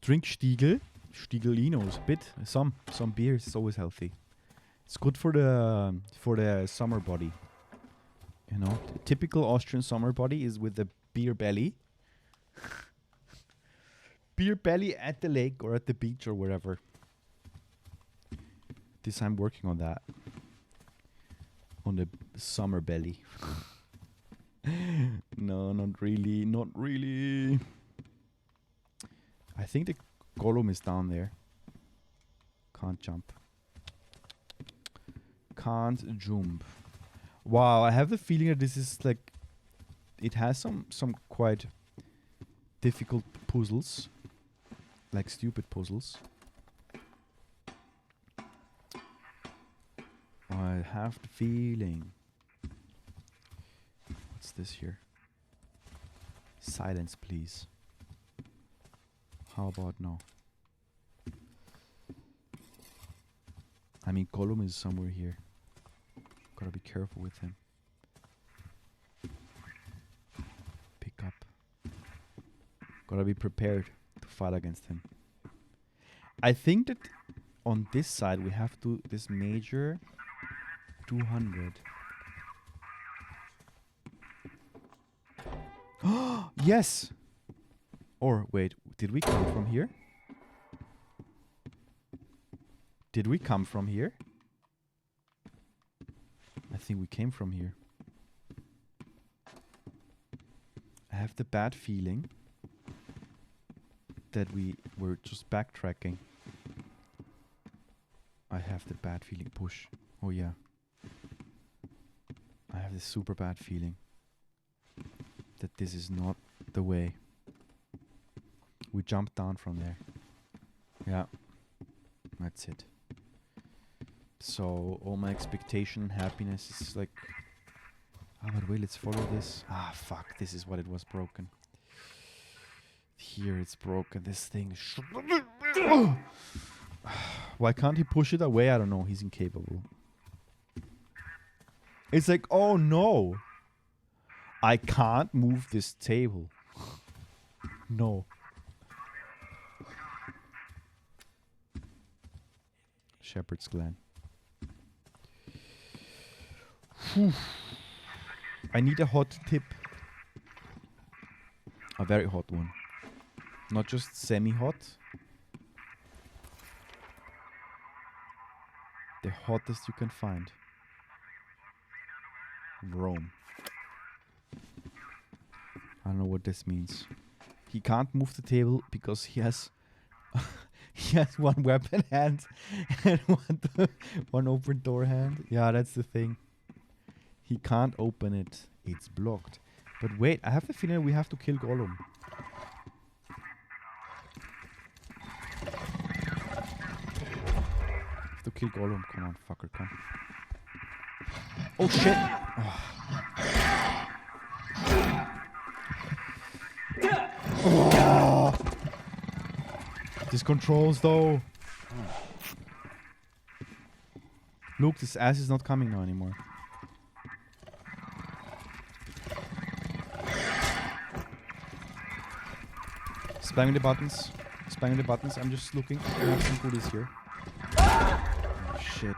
Drink Stiegel. Stiegelinos. Bit. Some beer is always healthy. It's good for the summer body. You know, the typical Austrian summer body is with the beer belly. Beer belly at the lake or at the beach or wherever. This I'm working on that. On the summer belly. No, not really. Not really. I think the golem is down there. Can't jump. Can't jump. Wow, I have the feeling that this is like... It has some quite difficult puzzles. Like stupid puzzles. I have the feeling. What's this here? Silence, please. How about now? I mean, Gollum is somewhere here. Gotta be careful with him. Pick up. Gotta be prepared to fight against him. I think that on this side we have to this major 200. Yes! Or wait, did we come from here? Did we come from here? I think we came from here. I have the bad feeling that we were just backtracking. I have the bad feeling. Push. Oh yeah. I have this super bad feeling that this is not the way. We jumped down from there. Yeah. That's it. So all my expectation and happiness is like... Ah, but wait, let's follow this. Ah, fuck. This is what it was broken. Here it's broken. This thing. Why can't he push it away? I don't know. He's incapable. It's like, oh no. I can't move this table. No. Shepherd's Glen. I need a hot tip. A very hot one. Not just semi-hot. The hottest you can find. Rome. I don't know what this means. He can't move the table because he has he has one weapon hand and one open door hand. Yeah, that's the thing. He can't open it. It's blocked. But wait, I have the feeling we have to kill Gollum. Have to kill Gollum. Come on, fucker, come. Oh shit! Oh. These controls though. Look, this ass is not coming now anymore. Spamming the buttons. Spamming the buttons. I'm just looking. I have some goodies here. Oh, shit.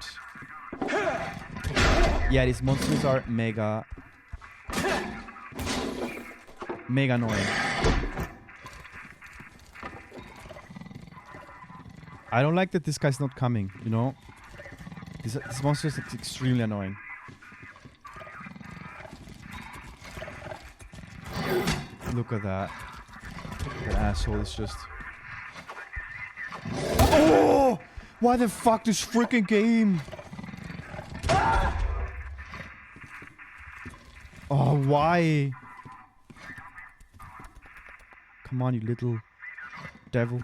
Yeah, these monsters are mega annoying. I don't like that this guy's not coming, you know? This monster is extremely annoying. Look at that. That asshole is just... Oh! Why the fuck this freaking game? Oh, why? Come on, you little devil.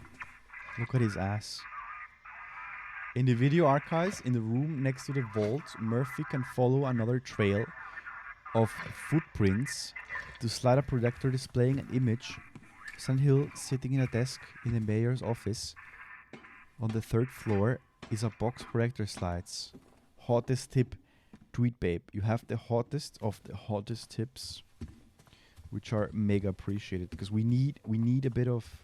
Look at his ass. In the video archives, in the room next to the vault, Murphy can follow another trail of footprints to slide a projector displaying an image. Silent Hill sitting in a desk in the mayor's office. On the 3rd floor is a box projector slides. Hottest tip, tweet babe. You have the hottest of the hottest tips, which are mega appreciated because we need a bit of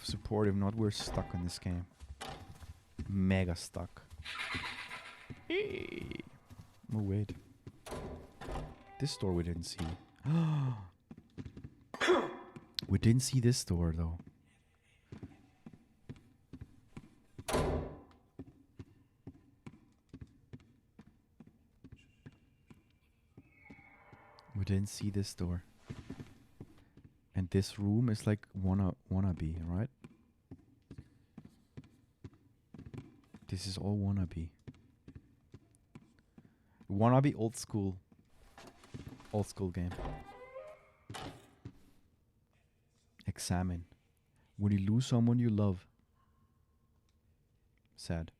support. If not, we're stuck in this game. Mega stuck. Hey. Oh wait, this door we didn't see. We didn't see this door though. We didn't see this door. And this room is like wannabe, right? This is all wannabe. Wannabe old school. Old school game. Examine. When you lose someone you love. Sad.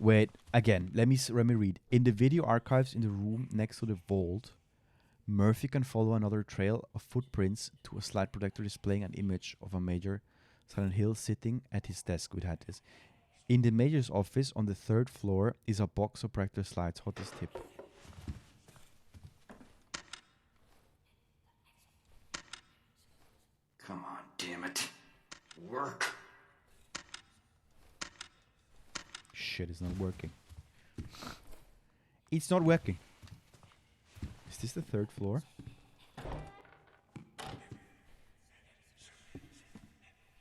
Wait, again, let me read. In the video archives in the room next to the vault, Murphy can follow another trail of footprints to a slide projector displaying an image of a Major Silent Hill sitting at his desk. We had this. In the Major's office on the 3rd floor is a box of projector slides. Hottest tip. Come on, damn it. Work. Shit, it's not working. It's not working. Is this the 3rd floor?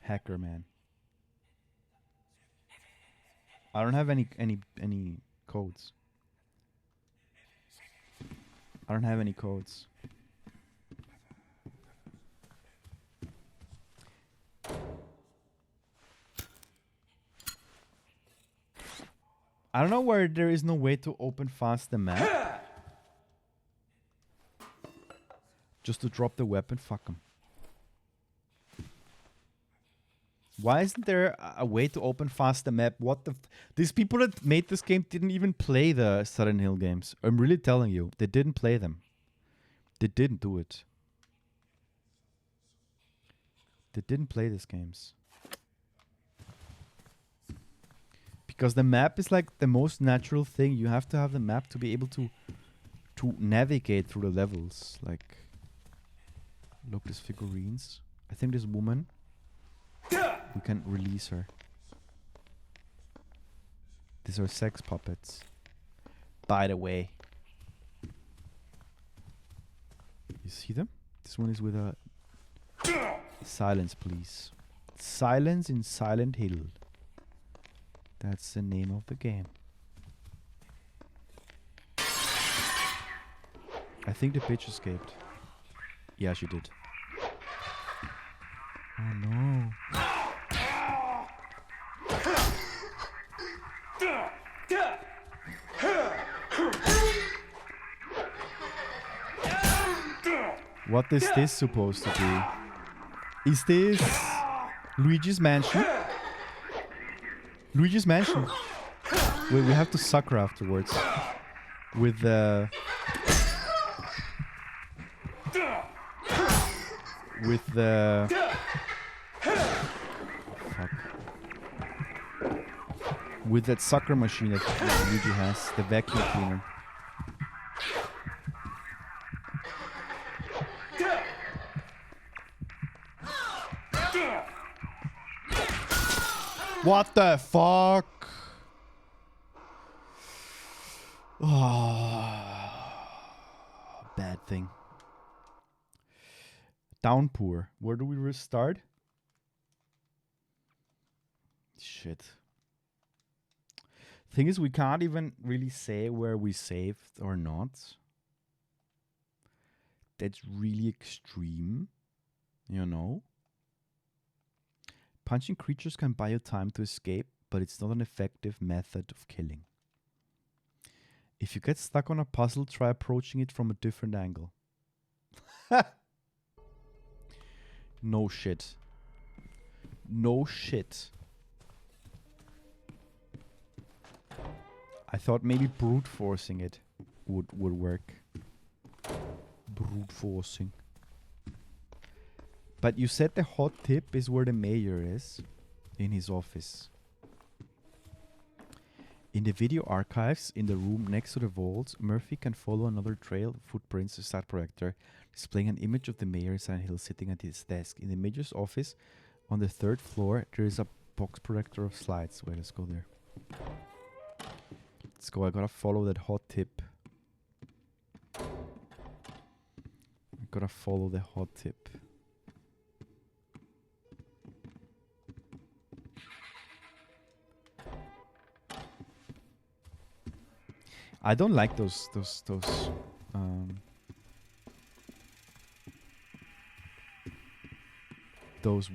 Hacker man. I don't have any codes. I don't have any codes. I don't know where there is no way to open fast the map. Just to drop the weapon, fuck him. Why isn't there a way to open fast the map? What the these people that made this game didn't even play the Silent Hill games. I'm really telling you, they didn't play them. They didn't do it. They didn't play these games. Because the map is like the most natural thing. You have to have the map to be able to navigate through the levels. Like, look, there's figurines. I think this woman, we can release her. These are sex puppets. By the way. You see them? This one is with a... Silence, please. Silence in Silent Hill. That's the name of the game. I think the bitch escaped. Yeah, she did. Oh no. What is this supposed to be? Is this Luigi's Mansion? Luigi's Mansion. We have to sucker afterwards. With the... With the... Fuck. With that sucker machine that Luigi has. The vacuum cleaner. What the fuck? Oh, bad thing. Downpour. Where do we restart? Shit. Thing is, we can't even really say where we saved or not. That's really extreme. You know? Punching creatures can buy you time to escape, but it's not an effective method of killing. If you get stuck on a puzzle, try approaching it from a different angle. No shit. No shit. I thought maybe brute forcing it would work. Brute forcing. But you said the hot tip is where the mayor is. In his office. In the video archives, in the room next to the vaults, Murphy can follow another trail of footprints to side projector, displaying an image of the mayor Silent Hill sitting at his desk. In the mayor's office, on the 3rd floor, there is a box projector of slides. Wait, let's go there. Let's go, I gotta follow that hot tip. I gotta follow the hot tip. I don't like those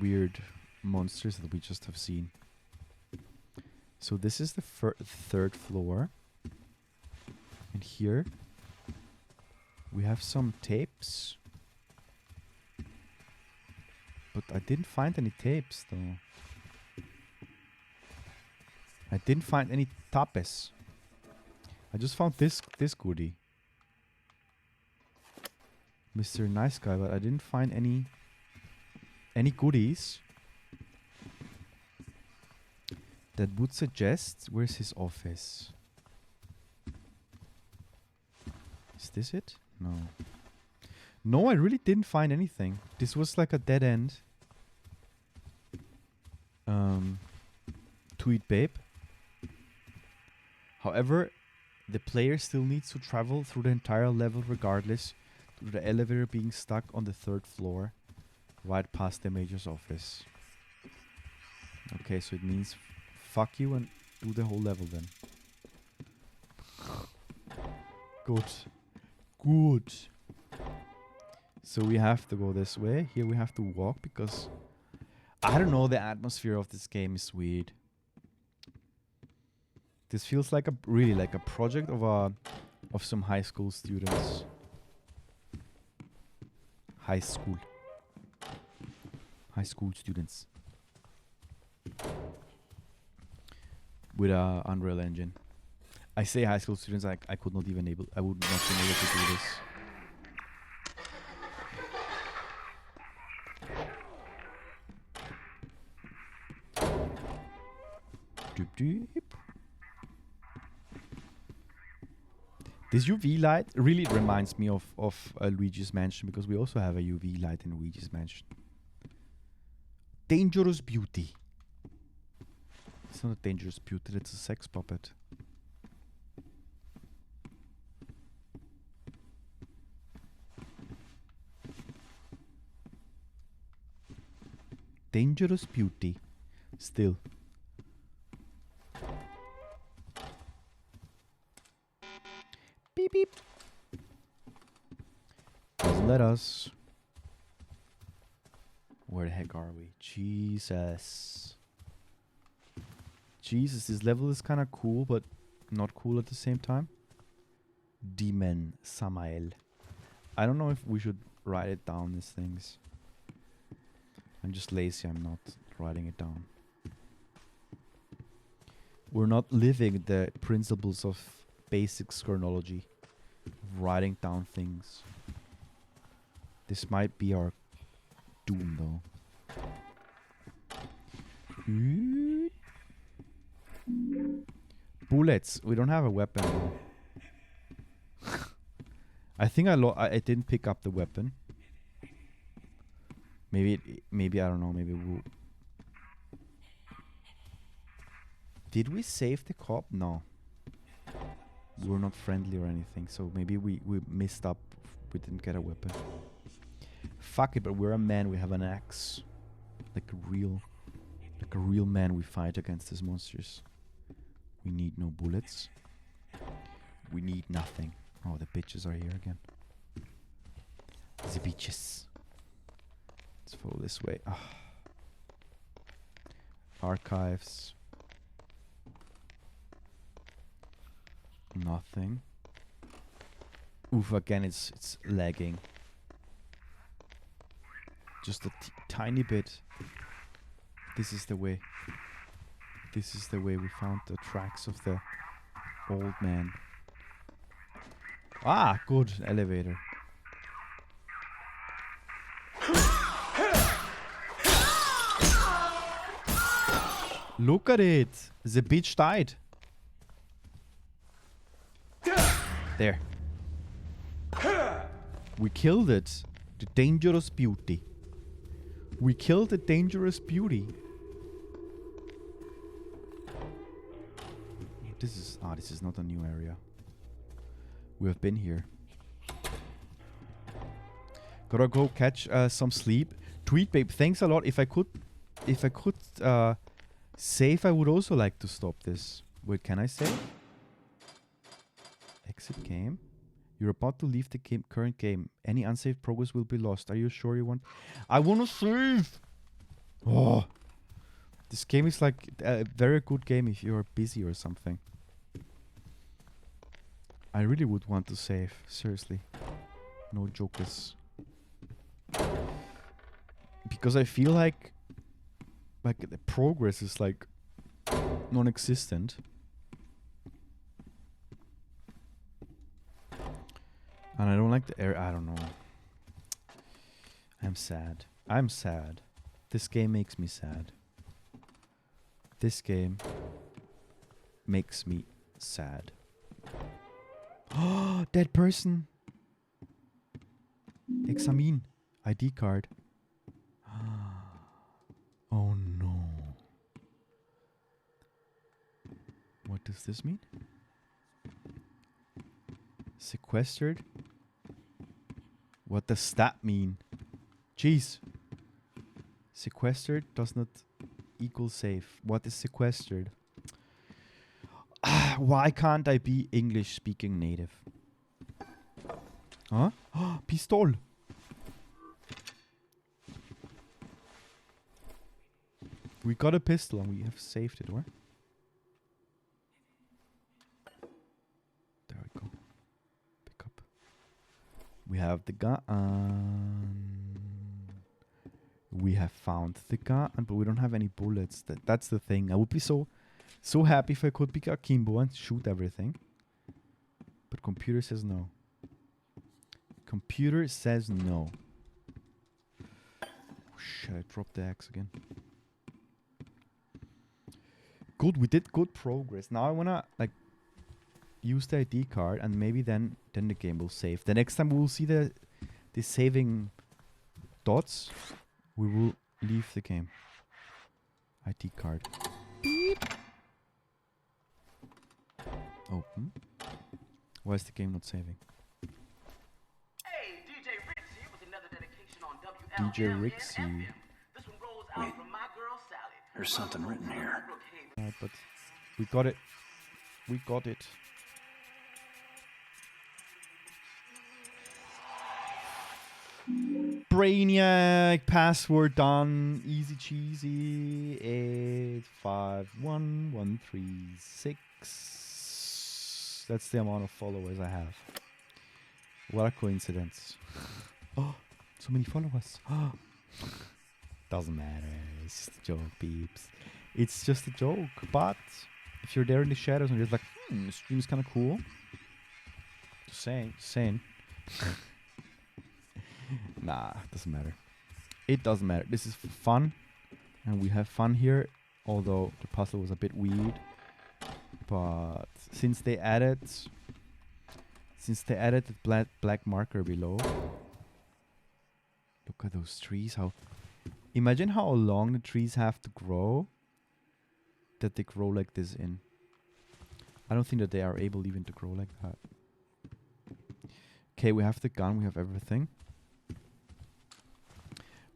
weird monsters that we just have seen. So this is the 3rd floor. And here we have some tapes. But I didn't find any tapes though. I didn't find any tapes. I just found this goodie. Mr. Nice Guy, but I didn't find any goodies that would suggest where's his office. Is this it? No. No, I really didn't find anything. This was like a dead end. Tweet babe. However, the player still needs to travel through the entire level regardless, due to the elevator being stuck on the 3rd floor, right past the mayor's office. Okay, so it means fuck you and do the whole level then. Good. Good. So we have to go this way. Here we have to walk because I don't know, the atmosphere of this game is weird. This feels like really like a project of some high school students. High school students with a Unreal Engine. I say high school students. I would not been able to do this. Doop doop. This UV light really reminds me of Luigi's Mansion, because we also have a UV light in Luigi's Mansion. Dangerous beauty. It's not a dangerous beauty, it's a sex puppet. Dangerous beauty. Still. Beep beep. Doesn't let us. Where the heck are we? Jesus. Jesus, this level is kind of cool, but not cool at the same time. Demon Samael. I don't know if we should write it down, these things. I'm just lazy, I'm not writing it down. We're not living the principles of basic Skernology. Writing down things. This might be our doom, though. Bullets. We don't have a weapon. I think I didn't pick up the weapon. Maybe I don't know. Maybe we'll. Did we save the cop? No. We're not friendly or anything, so maybe we messed up. We didn't get a weapon. Fuck it, but we're a man. We have an axe, like a real man. We fight against these monsters. We need no bullets. We need nothing. Oh, the bitches are here again. The bitches. Let's follow this way. Ah. Archives. Nothing. Oof, again it's lagging. Just a tiny bit. This is the way. This is the way we found the tracks of the old man. Ah, good. Elevator. Look at it. The bitch died. There. We killed it. The dangerous beauty. We killed the dangerous beauty. This is not a new area. We have been here. Gotta go catch some sleep. Tweet babe, thanks a lot. If I could save, I would also like to stop this. Wait, can I save? Exit game. You're about to leave the current game. Any unsaved progress will be lost. Are you sure you want? I wanna save! Oh! This game is like a very good game if you're busy or something. I really would want to save. Seriously. No jokers. Because I feel like the progress is like non-existent. And I don't like the air. I don't know. I'm sad. I'm sad. This game makes me sad. This game makes me sad. Oh, dead person. Examine. ID card. Oh no. What does this mean? Sequestered? What does that mean? Jeez. Sequestered does not equal safe. What is sequestered? Why can't I be English speaking native? Huh? Pistol! We got a pistol and we have saved it, where? There we go. Pick up. We have the gun. We have found the gun, but we don't have any bullets. That's the thing. I would be so happy if I could pick a Kimbo and shoot everything. But computer says no. Computer says no. Oh, shit, I dropped the axe again. Good, we did good progress. Now I wanna like use the ID card and maybe then the game will save. The next time we will see the saving dots, we will leave the game. ID card. Beep. Open. Why is the game not saving? Hey, DJ Rixie with another dedication on WLM DJ Rixie. This one rolls Wait, there's something written here. But we got it. We got it. Brainiac, password done, easy cheesy. 851136. That's the amount of followers I have. What a coincidence. Oh, so many followers. Oh. Doesn't matter. It's just a joke, peeps. It's just a joke. But if you're there in the shadows and you're just like, the stream is kind of cool. Just saying. Nah, doesn't matter. It doesn't matter. This is fun, and we have fun here. Although the puzzle was a bit weird, but since they added the black marker below, look at those trees. Imagine how long the trees have to grow. That they grow like this in. I don't think that they are able even to grow like that. Okay, we have the gun. We have everything.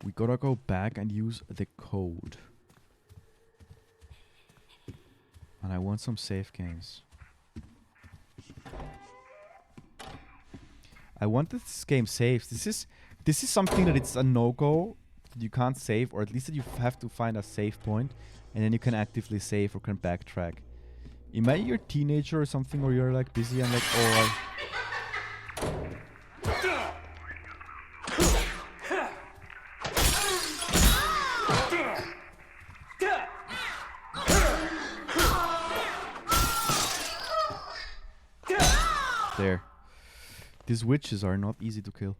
We gotta go back and use the code. And I want some save games. I want this game saved. This is something that it's a no-go. You can't save, or at least that you have to find a save point, and then you can actively save or can backtrack. Imagine you're a teenager or something, or you're like busy and like, oh, there. These witches are not easy to kill.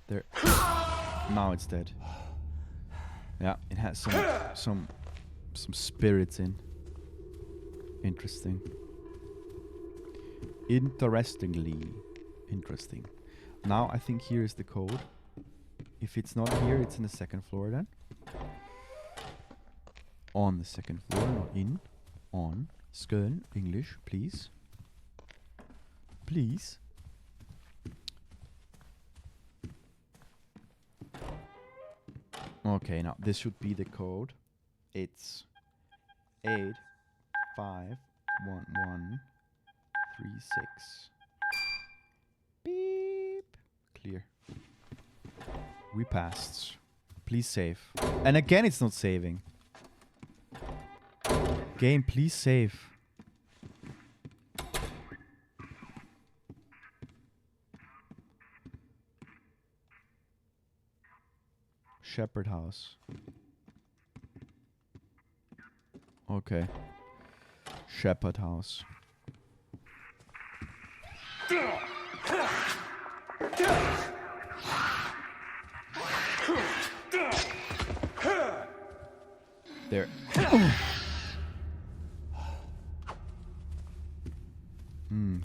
There. Now it's dead. Yeah, it has some spirits in. Interesting. Interesting. Now I think here is the code. If it's not here, it's in the second floor then. On the second floor, not in. On. Skern, English, please. Please. Okay, now this should be the code. It's 851136. Beep. Clear. We passed. Please save. And again, it's not saving. Game, please save. Shepherd House. Okay. Shepherd House. There.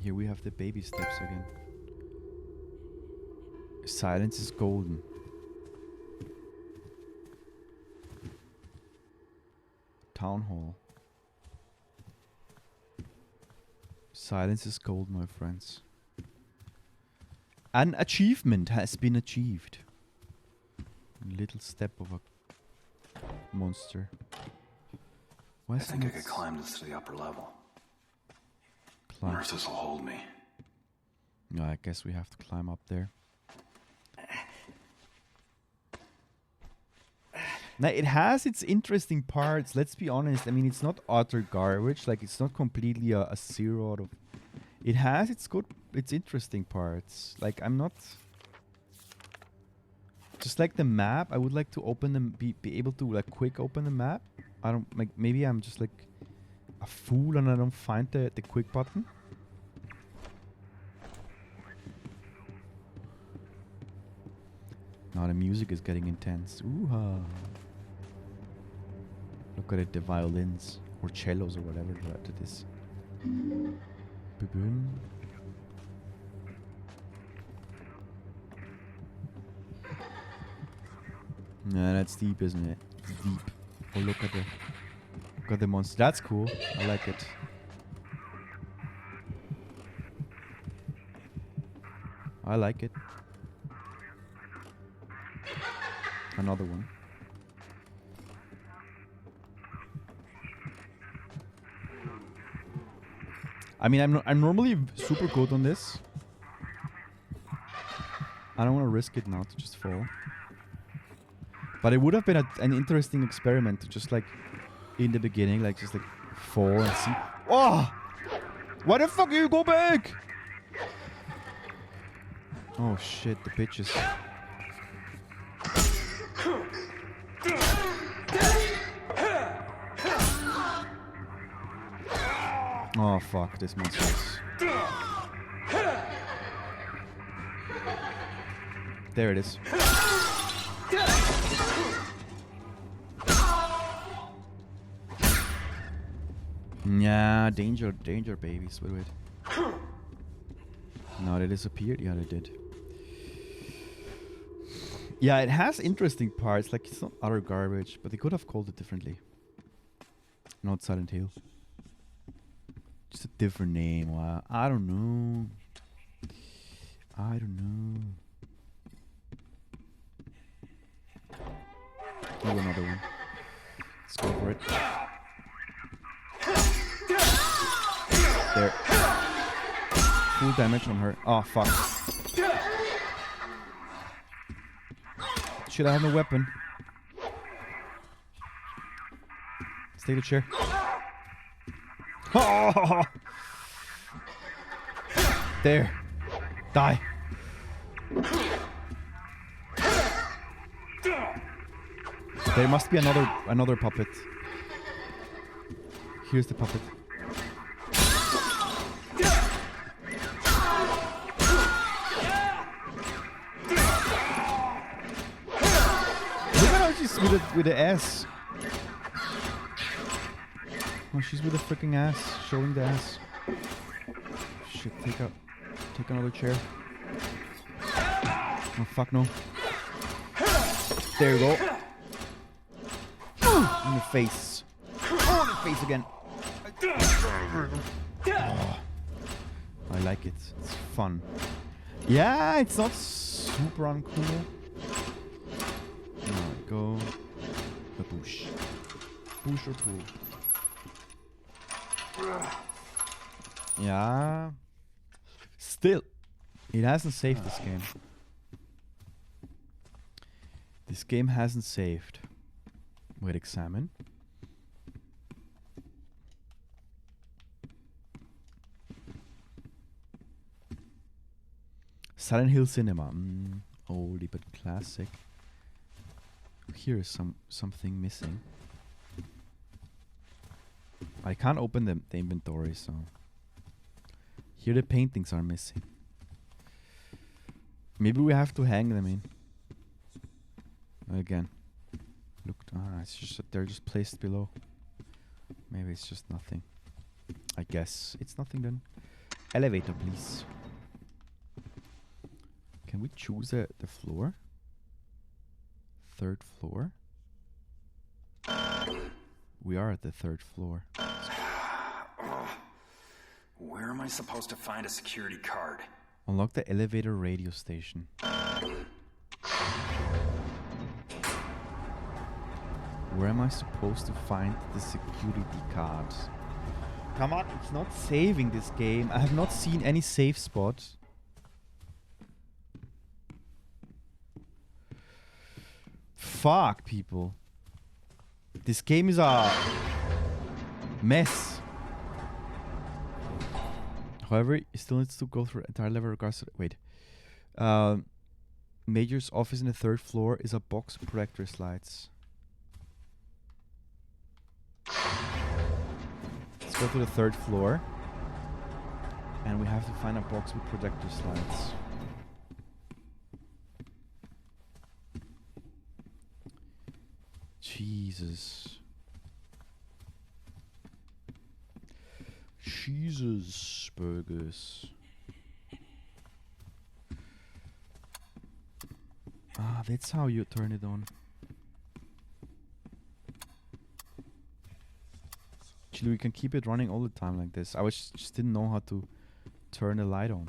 Here we have the baby steps again. Silence is golden. Town hall. Silence is gold, my friends. An achievement has been achieved. Little step of a monster. I think I could climb this to the upper level. Nurses will hold me. No, I guess we have to climb up there. Now, it has its interesting parts, let's be honest. I mean, it's not utter garbage. Like, it's not completely a zero out of... It has its interesting parts. Like, I'm not... Just like the map, I would like to open them, be able to, like, quick open the map. I don't, like, maybe I'm just, like, a fool and I don't find the quick button. Now the music is getting intense. Ooh-ha. Look at it, the violins or cellos or whatever that is. Boom. Yeah, that's deep, isn't it? It's deep. Oh, look at the monster. That's cool. I like it. I like it. I mean, I'm normally super good on this. I don't want to risk it now to just fall. But it would have been an interesting experiment to just like, in the beginning, like just like fall and see. Oh! Why the fuck you go back? Oh shit, the bitches. Oh fuck, this monster is... There it is. Yeah, danger, danger, babies. Wait, wait. No, they disappeared. Yeah, they did. Yeah, it has interesting parts. Like, it's not utter garbage, but they could have called it differently. Not Silent Hill. Just a different name. I don't know. I don't know. Oh, another one. Let's go for it. There. Full damage on her. Oh, fuck. Should I have no weapon? Let's take the chair. Oh! There. Die. There must be another puppet. Here's the puppet. Look at how she's with the ass. Oh, she's with the freaking ass, showing the ass. Shit, take another chair. Oh fuck no. There you go. In the face. Oh, in the face again. Oh, I like it. It's fun. Yeah, it's not super uncool. There we go. A push. Push or pull. Yeah. Still, it hasn't saved this game. This game hasn't saved. Wait, examine. Silent Hill Cinema. Oldie but classic. Here is something missing. I can't open the inventory, so... Here the paintings are missing. Maybe we have to hang them in. Again. Look, it's just that they're just placed below. Maybe it's just nothing. I guess it's nothing then. Elevator, please. Can we choose the floor? Third floor? We are at the third floor. Where am I supposed to find a security card? Unlock the elevator radio station. Where am I supposed to find the security card? Come on, it's not saving this game. I have not seen any safe spot. Fuck, people. This game is a mess. However, it still needs to go through entire level regards to... Wait. Major's office in the third floor is a box of projector slides. Let's go to the third floor. And we have to find a box with projector slides. Jesus. Jesus burgers. Ah, that's how you turn it on. Actually, we can keep it running all the time like this. I just didn't know how to turn the light on.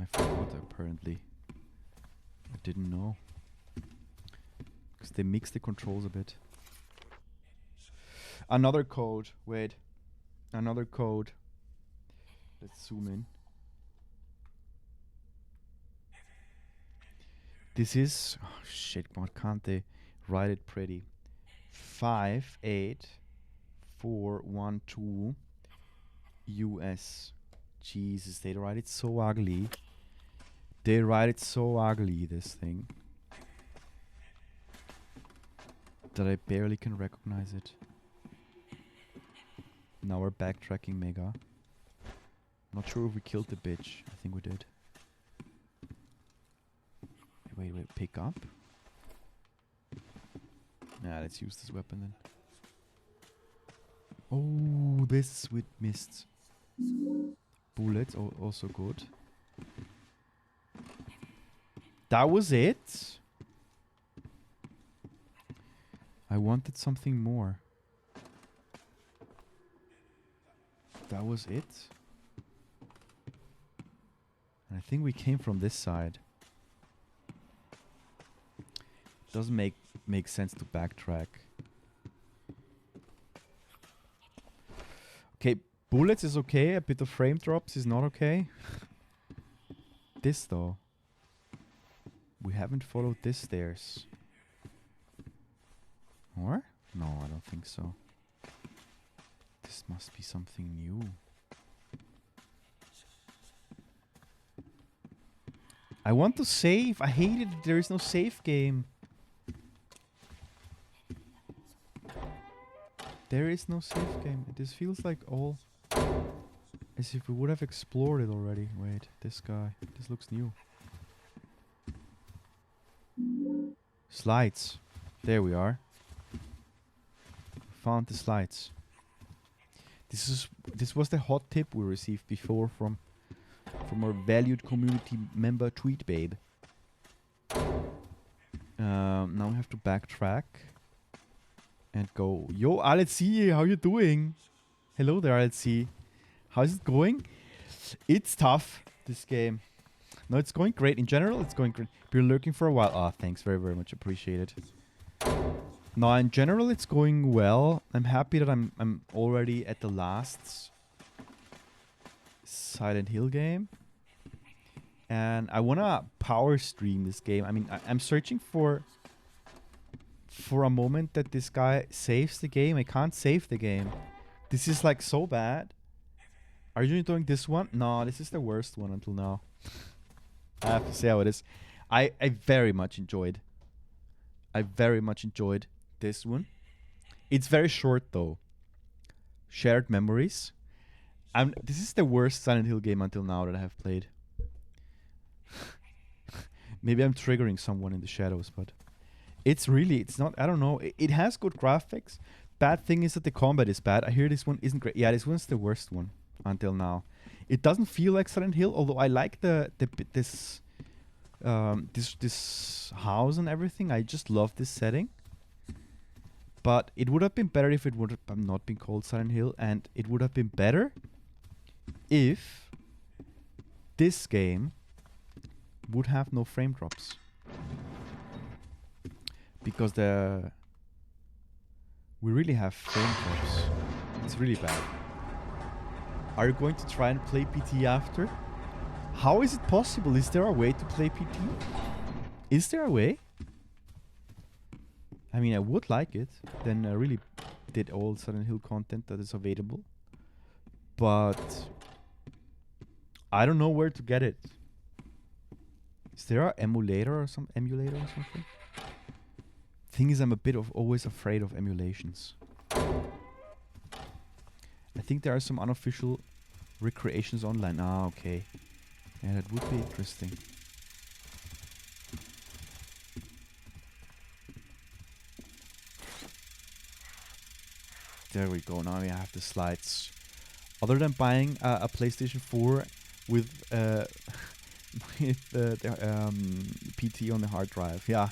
I forgot, apparently. I didn't know. Because they mix the controls a bit. Another code. Wait. Another code. Let's zoom in. This is... Oh shit, why can't they write it pretty? 58412 US. Jesus, they write it so ugly. They write it so ugly, this thing, that I barely can recognize it. Now we're backtracking mega. Not sure if we killed the bitch. I think we did. Wait, pick up? Nah, let's use this weapon then. Oh, this with mists. Bullets, also good. That was it? I wanted something more. That was it? And I think we came from this side. Doesn't make sense to backtrack. Okay, bullets is okay. A bit of frame drops is not okay. This though. We haven't followed this stairs. Or? No, I don't think so. This must be something new. I want to save. I hate it. There is no save game. There is no save game. This feels like all as if we would have explored it already. Wait, this guy. This looks new. Slides. There we are. Found the slides. This was the hot tip we received before from our valued community member Tweet Babe. Now we have to backtrack and go. Yo, Alexi, how you doing? Hello there, Alexi. How's it going? It's tough, this game. No, it's going great. In general, it's going great. Been lurking for a while. Ah, thanks. Very, very much appreciated. No, in general, it's going well. I'm happy that I'm already at the last Silent Hill game. And I want to power stream this game. I mean, I'm searching for a moment that this guy saves the game. I can't save the game. This is like so bad. Are you doing this one? No, this is the worst one until now. I have to say how it is. I very much enjoyed this one. It's very short though. Shared memories. This is the worst Silent Hill game until now that I have played. Maybe I'm triggering someone in the shadows, but it's not, I don't know. It has good graphics. Bad thing is that the combat is bad. I hear this one isn't great. Yeah, this one's the worst one until now. It doesn't feel like Silent Hill, although I like this house and everything. I just love this setting. But it would have been better if it would have not been called Silent Hill, and it would have been better if this game would have no frame drops. Because we really have frame drops. It's really bad. Are you going to try and play PT after? How is it possible? Is there a way to play PT? Is there a way? I mean, I would like it. Then I really did all Silent Hill content that is available. But I don't know where to get it. Is there an emulator or something? Thing is, I'm a bit always afraid of emulations. I think there are some unofficial recreations online. Ah, okay. Yeah, that would be interesting. There we go. Now we have the slides. Other than buying a PlayStation 4 with the PT on the hard drive, yeah,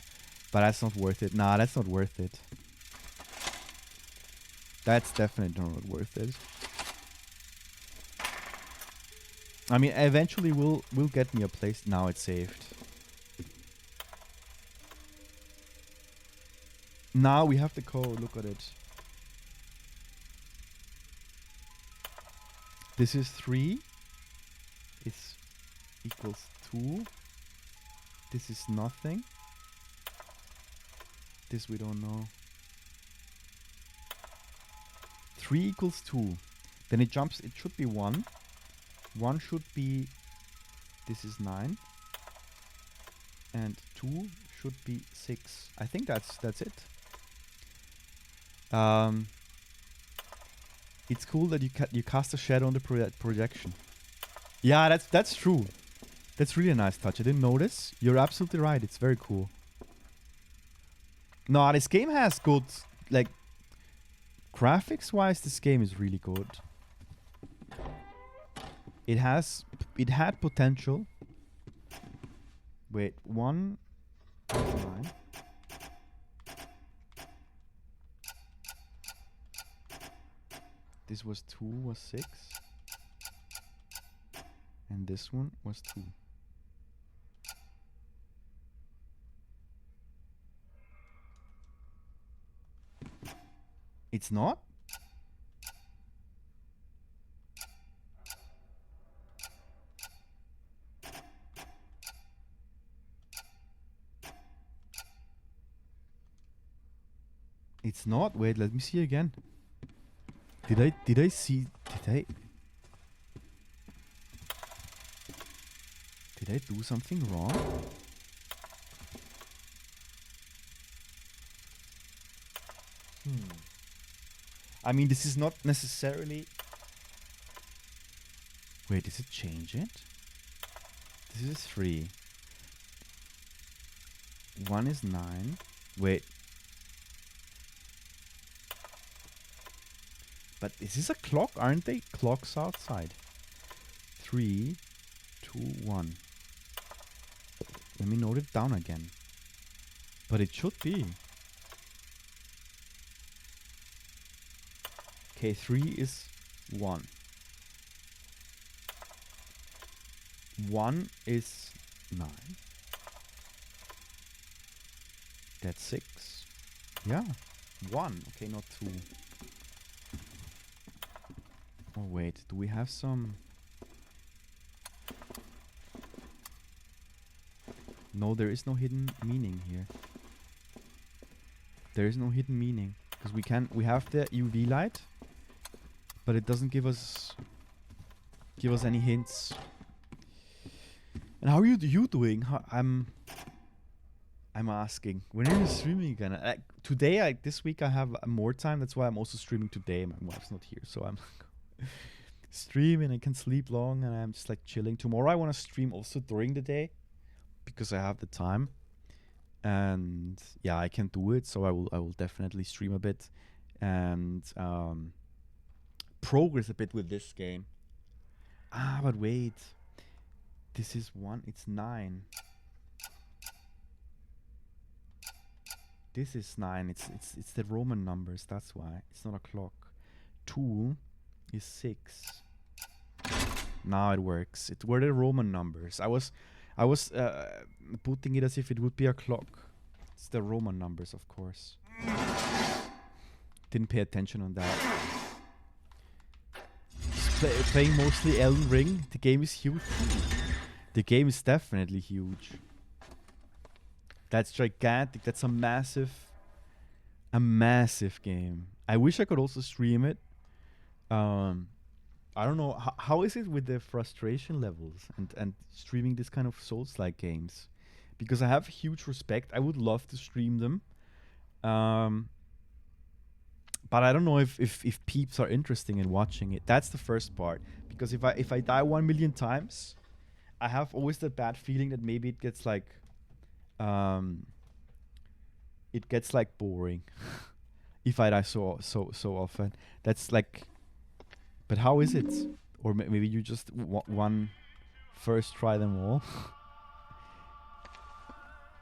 but that's not worth it. Nah, that's not worth it. That's definitely not worth it. I mean, eventually we'll get me a place. Now it's saved. Now we have the code. Look at it. This is 3. It's equals 2. This is nothing. This we don't know. 3 equals 2. Then it jumps, it should be 1. 1 should be, this is 9. And 2 should be 6. I think that's it. It's cool that you cast a shadow on the projection. Yeah, that's true. That's really a nice touch. I didn't notice. You're absolutely right. It's very cool. No, this game has good, like, graphics-wise, this game is really good. It had potential. Wait, 1, 9. This was 2, was 6. And this one was 2. It's not? It's not. Wait, let me see again. Did I see? Did I do something wrong? I mean, this is not necessarily... Wait, does it change it? This is 3. 1 is 9. Wait. But is this a clock? Aren't they clocks outside? 3, 2, 1. Let me note it down again. But it should be. Okay, 3 is 1. 1 is 9. That's 6. Yeah. 1. Okay, not 2. Oh, wait. Do we have some... No, there is no hidden meaning here. There is no hidden meaning. Because we have the UV light. But it doesn't give us any hints. And how are you doing? I'm asking. When are you streaming again? Today, this week I have more time. That's why I'm also streaming today. My wife's not here, so I'm streaming. I can sleep long, and I'm just like chilling. Tomorrow I want to stream also during the day because I have the time. And yeah, I can do it. So I will definitely stream a bit and progress a bit with this game. But wait. This is 1. It's 9. This is 9. It's the Roman numbers. That's why it's not a clock. 2 is 6. Now it works. It were the Roman numbers. I was putting it as if it would be a clock. It's the Roman numbers, of course. Didn't pay attention on that. Playing mostly Elden Ring. The game is huge. The game is definitely huge. That's gigantic. That's a massive game. I wish I could also stream it. I don't know. How is it with the frustration levels and streaming this kind of Souls-like games? Because I have huge respect. I would love to stream them. But I don't know if peeps are interested in watching it. That's the first part. Because if I die 1 million times, I have always that bad feeling that maybe it gets like boring if I die so often. That's like, but how is it? Or maybe you just one first try them all.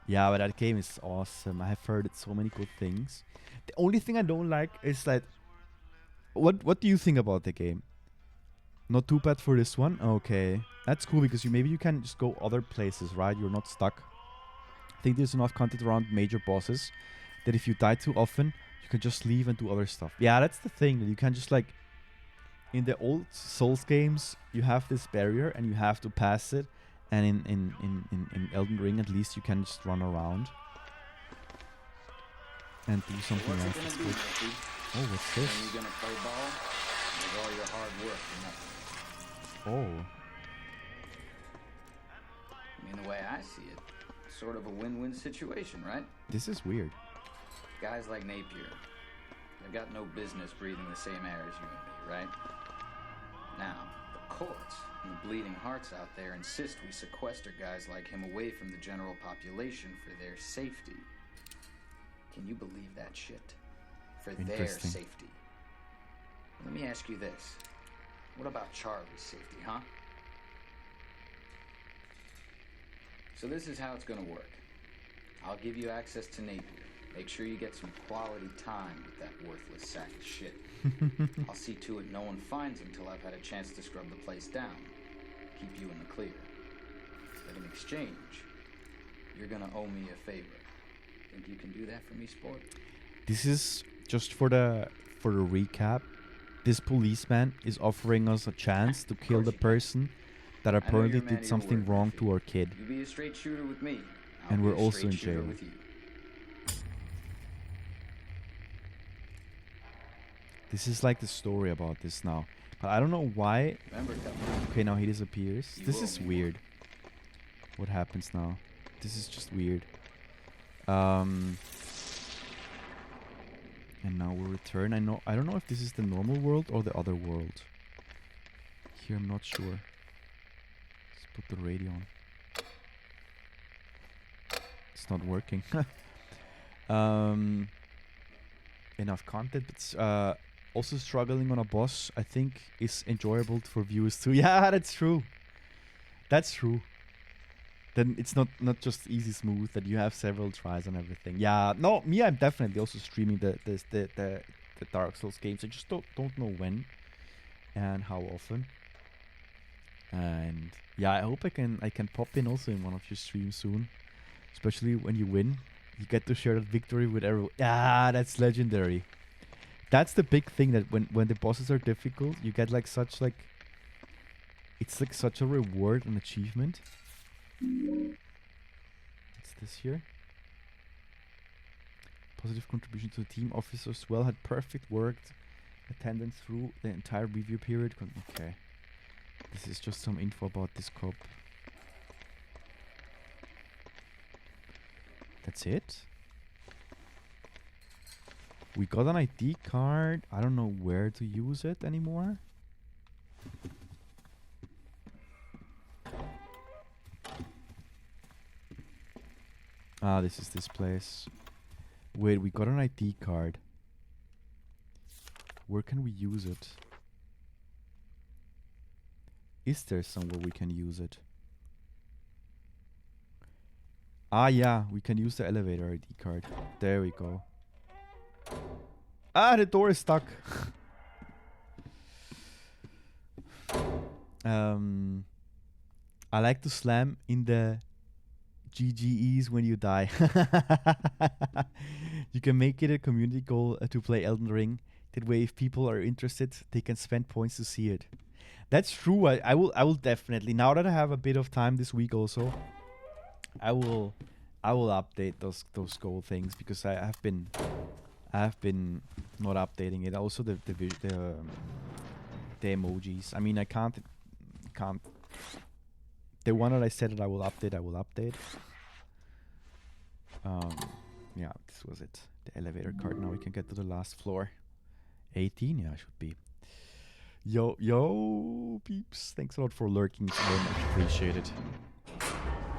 Yeah, but that game is awesome. I have heard it so many good things. The only thing I don't like is that what do you think about the game? Not too bad for this one? Okay. That's cool because maybe you can just go other places, right? You're not stuck. I think there's enough content around major bosses that if you die too often, you can just leave and do other stuff. Yeah, that's the thing. That you can just like in the old Souls games, you have this barrier and you have to pass it. And in Elden Ring, at least you can just run around and do something else. That's good. Oh, what's this? Are you gonna play ball? With all your hard work and nothing. Oh. I mean, the way I see it, sort of a win-win situation, right? This is weird. Guys like Napier, they've got no business breathing the same air as you and me, right? Now, the courts and the bleeding hearts out there insist we sequester guys like him away from the general population for their safety. Can you believe that shit? For their safety. Let me ask you this. What about Charlie's safety, huh? So this is how it's gonna work. I'll give you access to Napier. Make sure you get some quality time with that worthless sack of shit. I'll see to it no one finds him till I've had a chance to scrub the place down. Keep you in the clear. But in exchange, you're gonna owe me a favor. Think you can do that for me, sport? This is just for the recap. This policeman is offering us a chance to kill the person that apparently did something wrong to our kid. You be a straight shooter with me. And we're also in jail. This is like the story about this now. But I don't know why. Okay, now he disappears. This is weird. What happens now? This is just weird. And now we'll return. I don't know if this is the normal world or the other world. Here I'm not sure. Let's put the radio on. It's not working. Enough content, but also struggling on a boss, I think, is enjoyable for viewers too. Yeah, that's true. That's true. Then it's not just easy smooth, that you have several tries on everything. Yeah, no, me, I'm definitely also streaming the Dark Souls games. I just don't know when and how often. And yeah, I hope I can pop in also in one of your streams soon. Especially when you win, you get to share that victory with everyone. Yeah, that's legendary. That's the big thing, that when the bosses are difficult, you get like such like, it's like such a reward and achievement. What's this here? Positive contribution to the team. Officers well had perfect work attendance through the entire review period. Okay. This is just some info about this cop. That's it. We got an ID card. I don't know where to use it anymore. Ah, this is this place. Wait, we got an ID card. Where can we use it? Is there somewhere we can use it? Ah, yeah, we can use the elevator ID card. There we go. Ah, the door is stuck. I like to slam in the GGEs when you die. You can make it a community goal to play Elden Ring. That way, if people are interested, they can spend points to see it. That's true. I will definitely, now that I have a bit of time this week also, I will update those goal things, because I have been not updating it. Also the emojis. I mean, I can't. The one that I said that I will update. Yeah, this was it. The elevator card. Now we can get to the last floor. 18, yeah, should be. Yo, peeps. Thanks a lot for lurking. It's very much appreciated.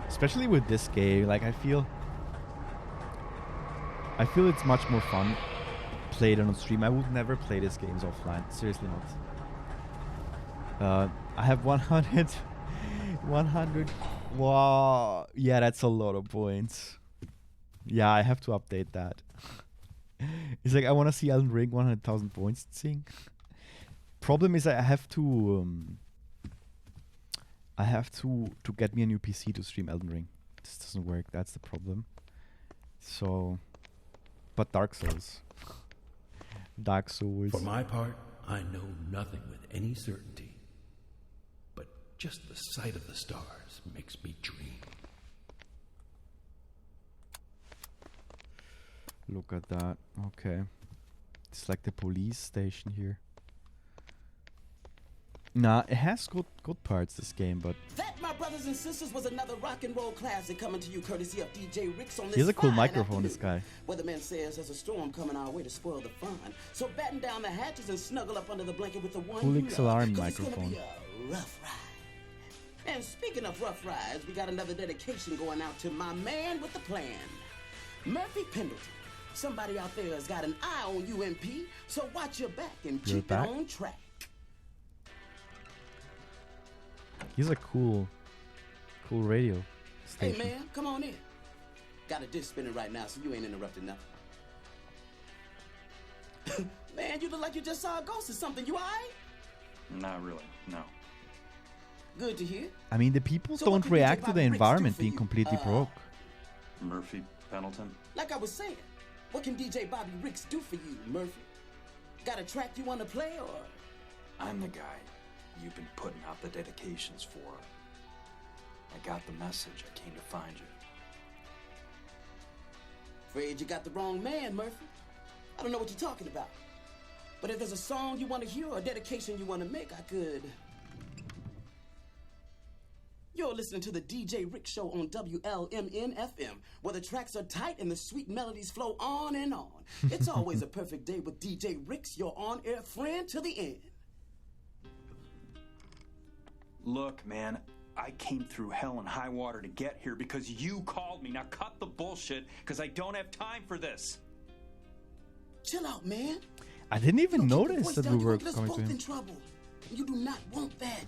Especially with this game, like I feel it's much more fun played on stream. I would never play these games offline. Seriously not. I have 100. Wow. Yeah, that's a lot of points. Yeah, I have to update that. It's like I want to see Elden Ring 100,000 points thing. Problem is I have to get me a new PC to stream Elden Ring. This doesn't work. That's the problem. So, but Dark Souls. For my part, I know nothing with any certainty, but just the sight of the stars makes me dream. Look at that. Okay. It's like the police station here. Nah, it has good parts, this game, but... That, my brothers and sisters, was another rock and roll classic coming to you courtesy of DJ Ricks on this. He has a cool fine microphone, afternoon. this guy. Weatherman says there's a storm coming our way to spoil the fun. So batten down the hatches and snuggle up under the blanket with the one Cool you love, alarm 'cause it's gonna microphone. be a rough ride. And speaking of rough rides, we got another dedication going out to my man with the plan, Murphy Pendleton. Somebody out there has got an eye on you, MP, so watch your back and Your keep back? it on track. He's a cool radio Hey, station. man, come on in. Got a disc spinning right now, so you ain't interrupting nothing. Man, you look like you just saw a ghost or something. You all right? Not really, no. Good to hear. I mean, the people So what don't can react DJ to the Bobby Ricks environment do for being you? completely broke. Murphy Pendleton? Like I was saying, what can DJ Bobby Ricks do for you, Murphy? Got a track you want to play, or? I'm the guy you've been putting out the dedications for. I got the message. I came to find you. Afraid you got the wrong man, Murphy. I don't know what you're talking about. But if there's a song you want to hear or a dedication you want to make, I could. You're listening to the DJ Rick Show on WLMN FM, where the tracks are tight and the sweet melodies flow on and on. It's always a perfect day with DJ Ricks, your on-air friend to the end. Look, man, I came through hell and high water to get here because you called me. Now cut the bullshit, because I don't have time for this. Chill out, man. I didn't even notice Voice that down, we you were might get us coming both to in him. trouble. You do not want that.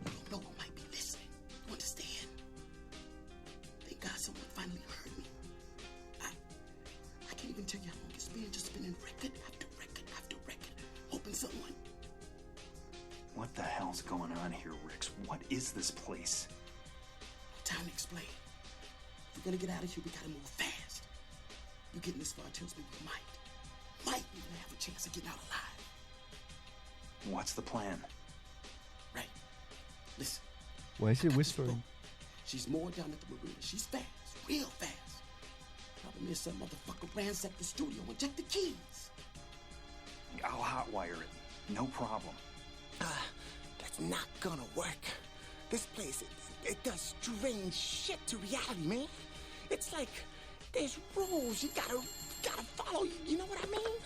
You don't know who might be listening. You understand? Thank God someone finally heard me. I can't even tell you how long it's been just spinning record after record after record, hoping someone. What the hell's going on here, Ricks? What is this place? Time to explain. If we're gonna get out of here, we gotta move fast. You getting this far tells me we might even have a chance of getting out alive. What's the plan? Right. Listen. Why is he whispering? She's moored down at the marina. She's fast, real fast. Problem is, some motherfucker ransacked the studio and checked the keys. I'll hotwire it. No problem. That's not gonna work. This place, it does strange shit to reality, man. It's like there's rules you gotta follow. You know what I mean?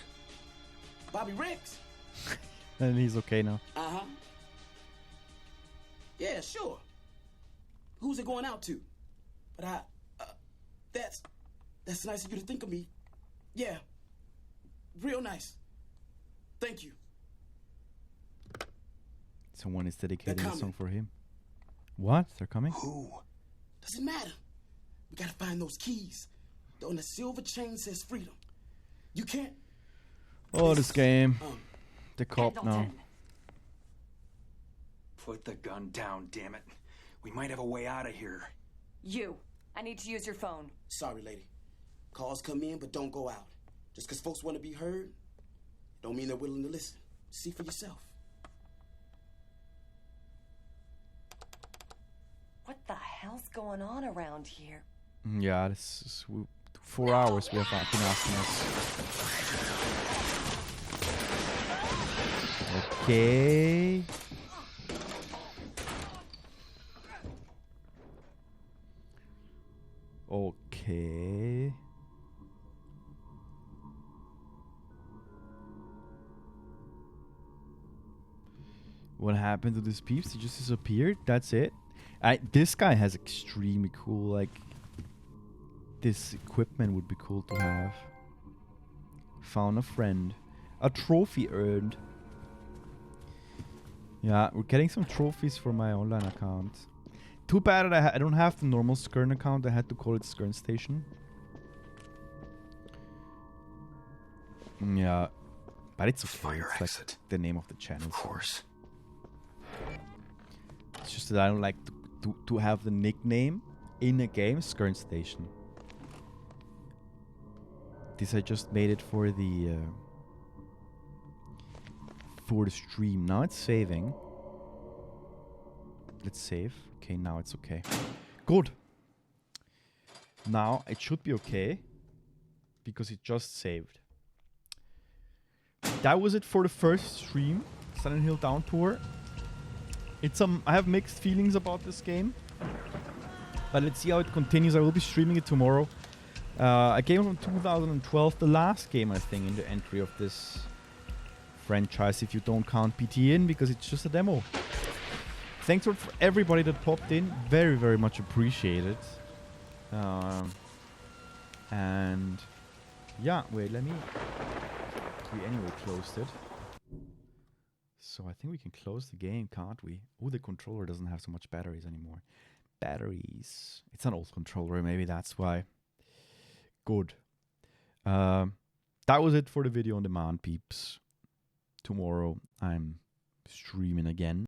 Bobby Ricks. And he's okay now. Uh-huh. Yeah, sure. Who's it going out to? But that's nice of you to think of me. Yeah. Real nice. Thank you. Someone is dedicating a coming. song for him. What? They're coming? Who? Doesn't matter. We gotta find those keys. On the silver chain says freedom. You can't. Oh, this game. The cop now. Pendleton. Put the gun down, damn it. We might have a way out of here. You. I need to use your phone. Sorry, lady. Calls come in, but don't go out. Just because folks want to be heard, don't mean they're willing to listen. See for yourself. What the hell's going on around here? Yeah, this is 4 hours we have been asking us. Okay. Okay. What happened to this peeps? He just disappeared? That's it? This guy has extremely cool, like, this equipment would be cool to have. Found a friend. A trophy earned. Yeah, we're getting some trophies for my online account. Too bad that I don't have the normal Skern account. I had to call it Skern Station. Yeah, but it's okay. Fire It's exit. like the name of the channel. Of course. It's just that I don't like to have the nickname in a game, Skern Station. This I just made it for the for the stream. Now it's saving. Let's save. Okay, now it's okay. Good. Now it should be okay because it just saved. That was it for the first stream, Silent Hill Downpour. It's I have mixed feelings about this game, but let's see how it continues. I will be streaming it tomorrow. A game from 2012, the last game I think in the entry of this franchise, if you don't count PTN, because it's just a demo. Thanks for everybody that popped in. Very, very much appreciated. And yeah, wait, let me. We anyway closed it. So I think we can close the game, can't we? Oh, the controller doesn't have so much batteries anymore. Batteries. It's an old controller, maybe that's why. Good. That was it for the video on demand, peeps. Tomorrow I'm streaming again.